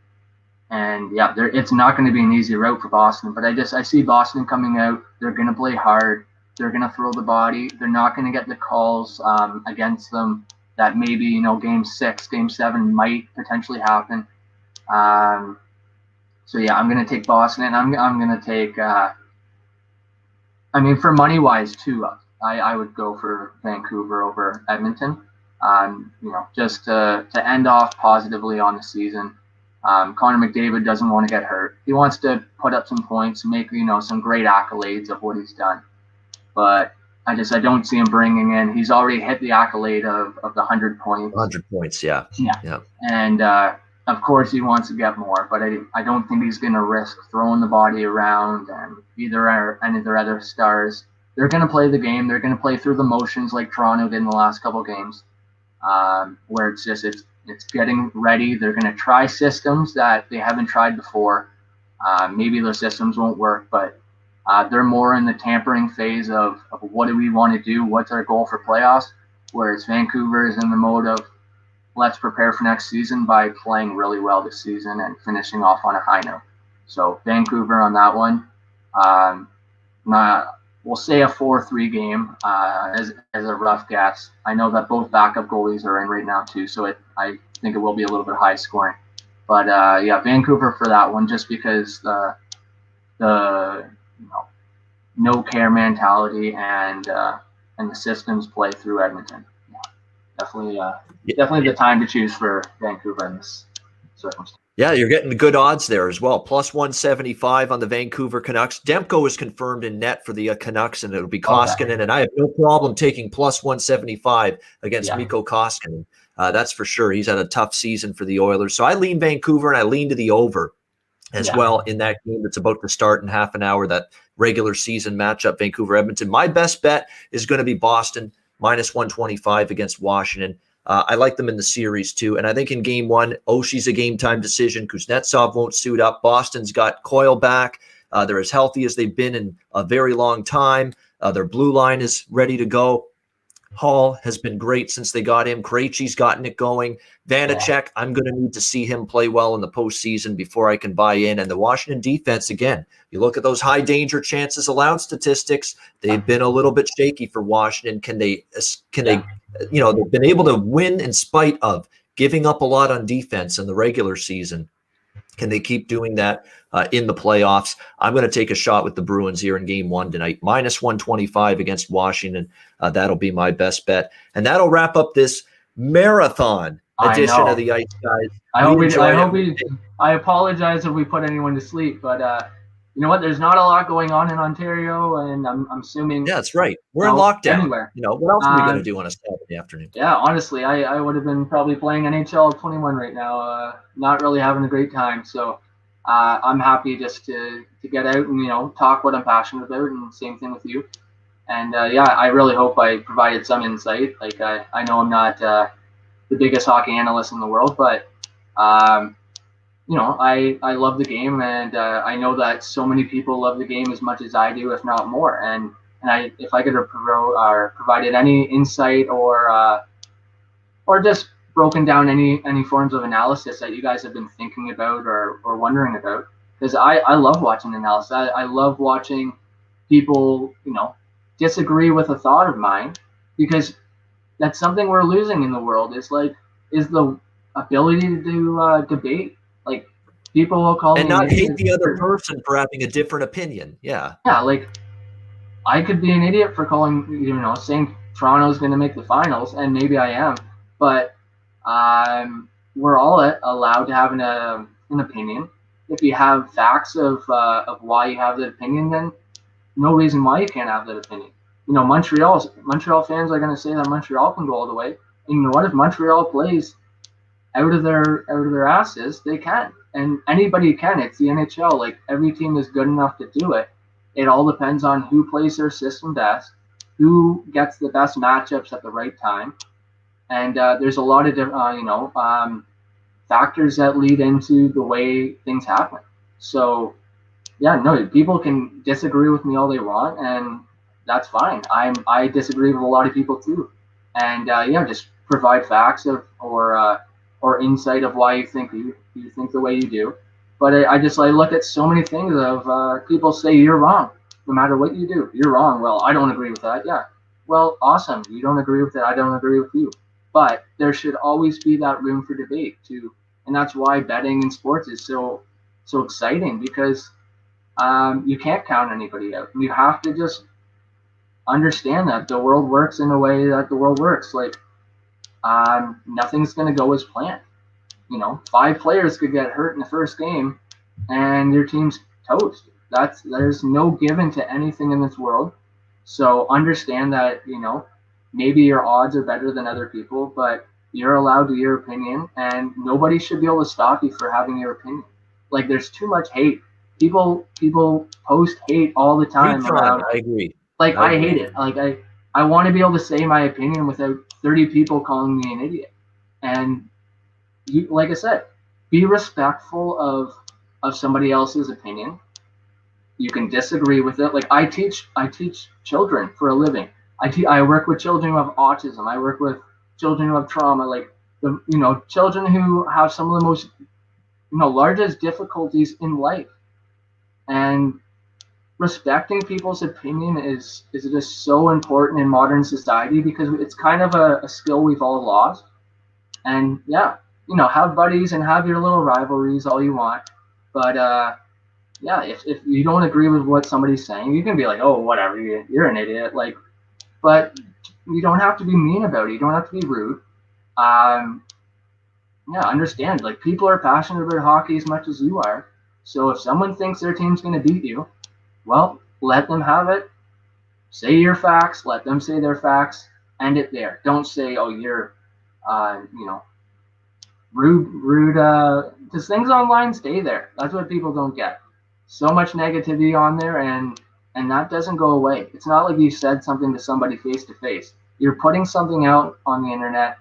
And yeah, it's not going to be an easy route for Boston. But I see Boston coming out. They're going to play hard. They're going to throw the body. They're not going to get the calls against them that maybe game 6, game 7 might potentially happen. So yeah, I'm going to take Boston, and I'm going to take. For money wise too, I would go for Vancouver over Edmonton. Just to end off positively on the season. Connor McDavid doesn't want to get hurt. He wants to put up some points, make some great accolades of what he's done. But I don't see him bringing in. He's already hit the accolade of the 100 points. 100 points, yeah. And of course he wants to get more, but I don't think he's going to risk throwing the body around. And any of their other stars, they're going to play the game. They're going to play through the motions like Toronto did in the last couple games. Where it's getting ready. They're going to try systems that they haven't tried before. Maybe those systems won't work, but they're more in the tampering phase of what do we want to do? What's our goal for playoffs? Whereas Vancouver is in the mode of let's prepare for next season by playing really well this season and finishing off on a high note. So Vancouver on that one. We'll say a 4-3 game as a rough guess. I know that both backup goalies are in right now too, so I think it will be a little bit high scoring. But Vancouver for that one, just because the no care mentality and the systems play through Edmonton. Yeah, definitely the time to choose for Vancouver in this circumstance. Yeah, you're getting good odds there as well. Plus 175 on the Vancouver Canucks. Demko is confirmed in net for the Canucks, and it'll be Koskinen. Okay. And I have no problem taking plus 175 against Mikko Koskinen. That's for sure. He's had a tough season for the Oilers. So I lean Vancouver, and I lean to the over as well in that game that's about to start in half an hour, that regular season matchup, Vancouver-Edmonton. My best bet is going to be Boston, minus 125 against Washington. I like them in the series too. And I think in game 1, Oshie's a game time decision. Kuznetsov won't suit up. Boston's got Coyle back. They're as healthy as they've been in a very long time. Their blue line is ready to go. Hall has been great since they got him. Krejci's gotten it going. Vanacek, I'm going to need to see him play well in the postseason before I can buy in. And the Washington defense, again, you look at those high danger chances allowed statistics, they've been a little bit shaky for Washington. Can they, they've been able to win in spite of giving up a lot on defense in the regular season. Can they keep doing that in the playoffs? I'm going to take a shot with the Bruins here in game 1 tonight. Minus 125 against Washington. That'll be my best bet. And that'll wrap up this marathon edition of the Ice Guys. I apologize if we put anyone to sleep, but you know what? There's not a lot going on in Ontario, and I'm assuming. Yeah, that's right. We're in lockdown. Anywhere. What else are we going to do on a Saturday afternoon? Yeah, honestly, I would have been probably playing NHL 21 right now, not really having a great time. So I'm happy just to get out and talk what I'm passionate about, and same thing with you. And I really hope I provided some insight. Like I know I'm not the biggest hockey analyst in the world, but I love the game, and I know that so many people love the game as much as I do, if not more. And if I could have provided any insight or just broken down any forms of analysis that you guys have been thinking about or wondering about, because I love watching analysis. I love watching people disagree with a thought of mine, because that's something we're losing in the world. Is the ability to do debate. Like, People will call And me an not hate idiot. the other person for having a different opinion. Yeah. Yeah, like I could be an idiot for calling, saying Toronto's going to make the finals, and maybe I am, but we're all allowed to have an opinion. If you have facts of why you have that opinion, then no reason why you can't have that opinion. Montreal fans are going to say that Montreal can go all the way. And you know what? If Montreal plays out of their asses, they can, and anybody can. It's the NHL. Like, every team is good enough to do it. It all depends on who plays their system best, who gets the best matchups at the right time, and there's a lot of factors that lead into the way things happen. So yeah, no, people can disagree with me all they want, and that's fine. I disagree with a lot of people too, and just provide facts or insight of why you think the way you do. But I look at so many things of people say you're wrong, no matter what you do, you're wrong. Well, I don't agree with that. Yeah, well, awesome. You don't agree with it. I don't agree with you. But there should always be that room for debate too, and that's why betting in sports is so exciting, because you can't count anybody out. You have to just understand that the world works in a way that the world works. Like, nothing's going to go as planned. 5 players could get hurt in the first game, and your team's toast. There's no given to anything in this world. So understand that maybe your odds are better than other people, but you're allowed to your opinion, and nobody should be able to stop you for having your opinion. Like, there's too much hate. People post hate all the time around. I agree. Like, I hate it. Like, I want to be able to say my opinion without 30 people calling me an idiot. And you, like I said, be respectful of somebody else's opinion. You can disagree with it. Like, I teach children for a living. I work with children who have autism. I work with children who have trauma. Like, children who have some of the most largest difficulties in life. And respecting people's opinion is just so important in modern society, because it's kind of a skill we've all lost. And yeah, have buddies and have your little rivalries all you want, but if you don't agree with what somebody's saying, you can be like, oh, whatever, you're an idiot. Like, but you don't have to be mean about it. You don't have to be rude. Understand, like, people are passionate about hockey as much as you are. So if someone thinks their team's going to beat you, well, let them have it. Say your facts. Let them say their facts. End it there. Don't say, oh, you're, rude. Because things online stay there. That's what people don't get. So much negativity on there, and that doesn't go away. It's not like you said something to somebody face to face. You're putting something out on the internet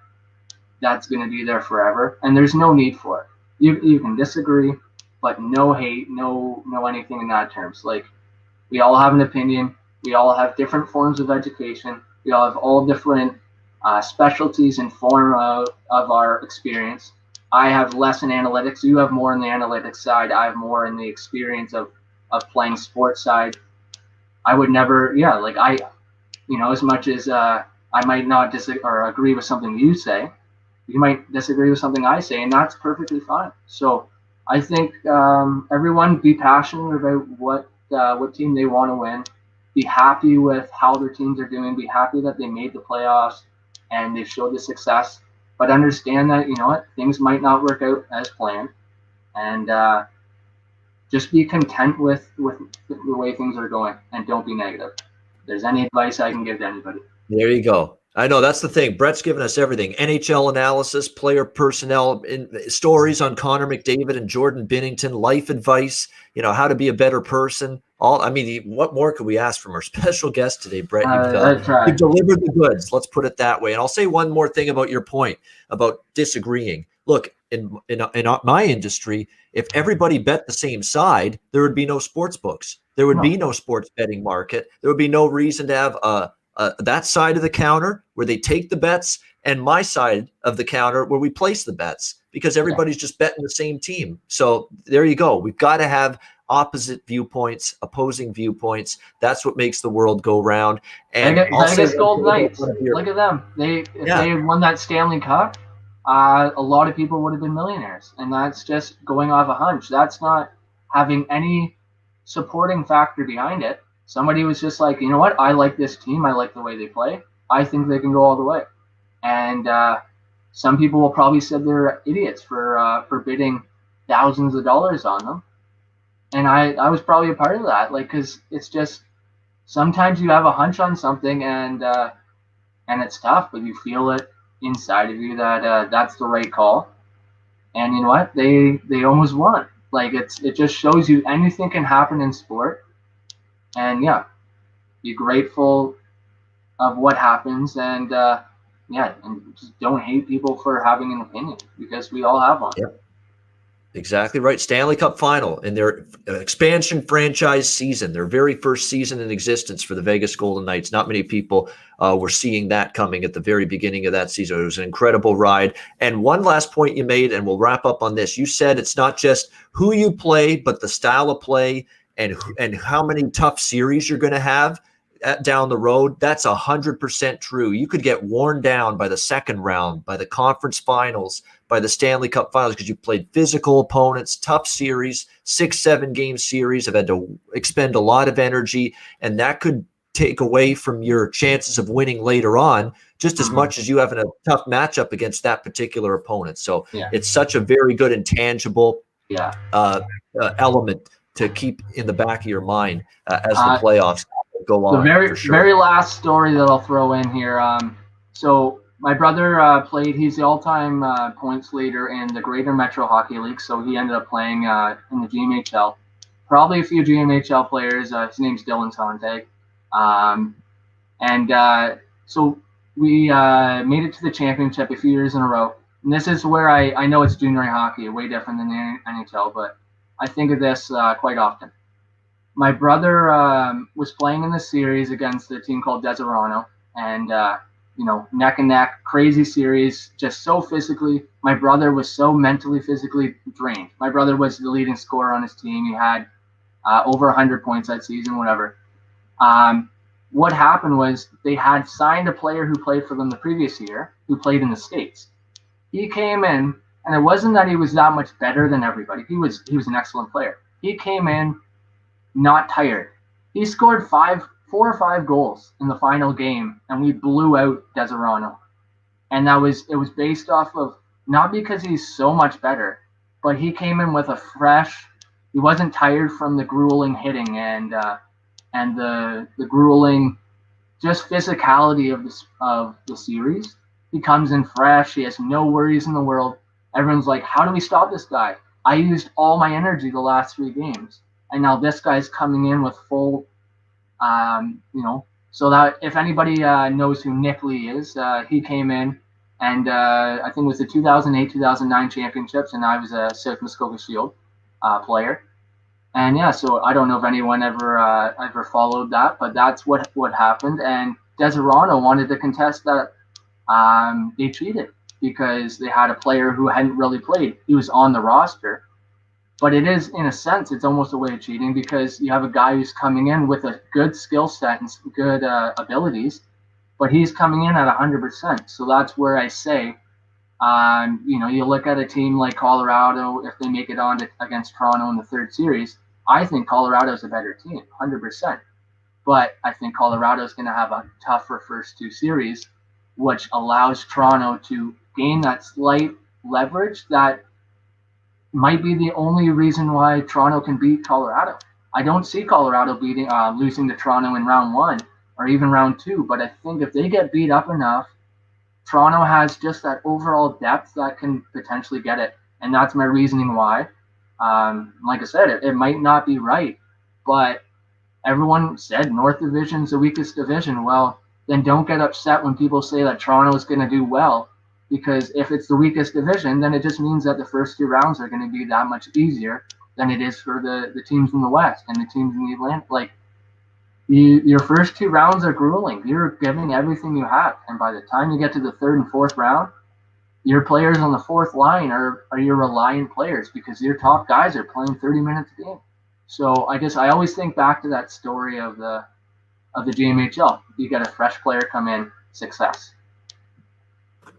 that's going to be there forever, and there's no need for it. You can disagree, but no hate, no anything in that terms. Like, we all have an opinion. We all have different forms of education. We all have all different specialties and form of our experience. I have less in analytics. You have more in the analytics side. I have more in the experience of playing sports side. I would never, as much as I might not disagree or agree with something you say, you might disagree with something I say, and that's perfectly fine. So I think everyone be passionate about what team they want to win. Be happy with how their teams are doing. Be happy that they made the playoffs and they showed the success. But understand that, things might not work out as planned. And just be content with the way things are going, and don't be negative. If there's any advice I can give to anybody. There you go. I know that's the thing. Brett's given us everything: NHL analysis, player personnel, stories on Connor McDavid and Jordan Binnington, life advice, how to be a better person. What more could we ask from our special guest today, Brett? You've delivered the goods. Let's put it that way. And I'll say one more thing about your point about disagreeing. Look, in my industry, if everybody bet the same side, there would be no sports books. There would be no sports betting market. There would be no reason to have that side of the counter where they take the bets, and my side of the counter where we place the bets, because everybody's just betting the same team. So there you go. We've got to have opposite viewpoints, opposing viewpoints. That's what makes the world go round. And Vegas Golden Knights, look at them. If they had won that Stanley Cup, a lot of people would have been millionaires. And that's just going off a hunch. That's not having any supporting factor behind it. Somebody was just like, you know what? I like this team. I like the way they play. I think they can go all the way. And some people will probably say they're idiots for bidding thousands of dollars on them. And I was probably a part of that. Like, because it's just sometimes you have a hunch on something and it's tough, but you feel it inside of you that that's the right call. And you know what? They almost won. Like it just shows you anything can happen in sport. And yeah, be grateful of what happens, and and just don't hate people for having an opinion, because we all have one. Yep. Exactly right. Stanley Cup final in their expansion franchise season, their very first season in existence for the Vegas Golden Knights. Not many people were seeing that coming at the very beginning of that season. It was an incredible ride. And one last point you made, and we'll wrap up on this. You said it's not just who you play, but the style of play and how many tough series you're going to have down the road. That's 100% true. You could get worn down by the second round, by the conference finals, by the Stanley Cup finals, because you played physical opponents, tough series, 6-7 game series, have had to expend a lot of energy, and that could take away from your chances of winning later on, just as much as you having a tough matchup against that particular opponent. So it's such a very good intangible element to keep in the back of your mind as the playoffs go on. The very last story that I'll throw in here. So my brother played. He's the all-time points leader in the Greater Metro Hockey League. So he ended up playing in the GMHL. Probably a few GMHL players. His name's Dylan Sontag. So we made it to the championship a few years in a row. And this is where I know it's junior hockey, way different than the NHL, but I think of this quite often. My brother was playing in the series against a team called Deserano, and neck and neck, crazy series, just so physically. My brother was so mentally, physically drained. My brother was the leading scorer on his team. He had over 100 points that season, whatever. What happened was they had signed a player who played for them the previous year, who played in the States. He came in, and it wasn't that he was that much better than everybody. He was an excellent player. He came in not tired. He scored 4 or 5 goals in the final game, and we blew out Deserano. And it was based off of, not because he's so much better, but he came in with he wasn't tired from the grueling hitting and the grueling just physicality of the series. He comes in fresh. He has no worries in the world. Everyone's like, how do we stop this guy? I used all my energy the last 3 games. And now this guy's coming in with full, so that if anybody knows who Nick Lee is, he came in and I think it was the 2008-2009 championships, and I was a South Muskoka Shield player. And yeah, so I don't know if anyone ever followed that, but that's what happened. And Deserano wanted to contest that they cheated because they had a player who hadn't really played. He was on the roster. But it is, in a sense, it's almost a way of cheating, because you have a guy who's coming in with a good skill set and good abilities, but he's coming in at 100%. So that's where I say, you look at a team like Colorado, if they make it on against Toronto in the 3rd series, I think Colorado's a better team, 100%. But I think Colorado's going to have a tougher first 2 series, which allows Toronto to gain that slight leverage that might be the only reason why Toronto can beat Colorado. I don't see Colorado losing to Toronto in round 1 or even round 2, but I think if they get beat up enough, Toronto has just that overall depth that can potentially get it. And that's my reasoning why. Like I said, it might not be right, but everyone said North Division's the weakest division. Well, then don't get upset when people say that Toronto is going to do well, because if it's the weakest division, then it just means that the first 2 rounds are going to be that much easier than it is for the teams in the West and the teams in the Atlantic. Like, your first 2 rounds are grueling. You're giving everything you have, and by the time you get to the 3rd and 4th round, your players on the 4th line are your reliant players, because your top guys are playing 30 minutes a game. So I always think back to that story of the GMHL. You get a fresh player come in, success.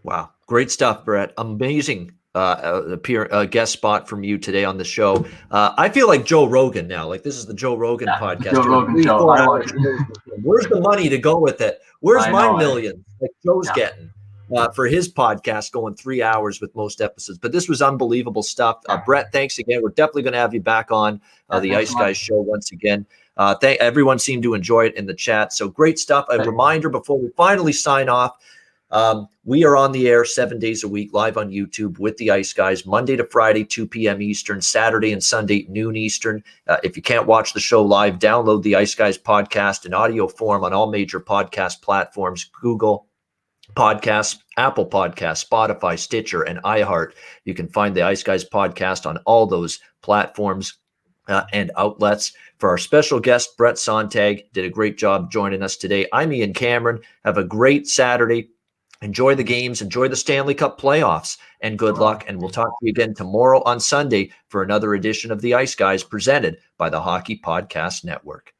Wow. Great stuff, Brett. Amazing guest spot from you today on the show. I feel like Joe Rogan now. Like this is the Joe Rogan podcast. Joe Rogan show. 4 hours. Where's the money to go with it? Where's my millions like Joe's getting for his podcast going 3 hours with most episodes? But this was unbelievable stuff. Brett, thanks again. We're definitely going to have you back on the Ice Guys show once again. Everyone seemed to enjoy it in the chat. So great stuff. A reminder before we finally sign off. We are on the air 7 days a week, live on YouTube with the Ice Guys, Monday to Friday, 2 p.m. Eastern, Saturday and Sunday, noon Eastern. If you can't watch the show live, download the Ice Guys podcast in audio form on all major podcast platforms, Google Podcasts, Apple Podcasts, Spotify, Stitcher, and iHeart. You can find the Ice Guys podcast on all those platforms and outlets. For our special guest, Brett Sontag, did a great job joining us today. I'm Ian Cameron. Have a great Saturday. Enjoy the games, enjoy the Stanley Cup playoffs, and good luck. And we'll talk to you again tomorrow on Sunday for another edition of the Ice Guys presented by the Hockey Podcast Network.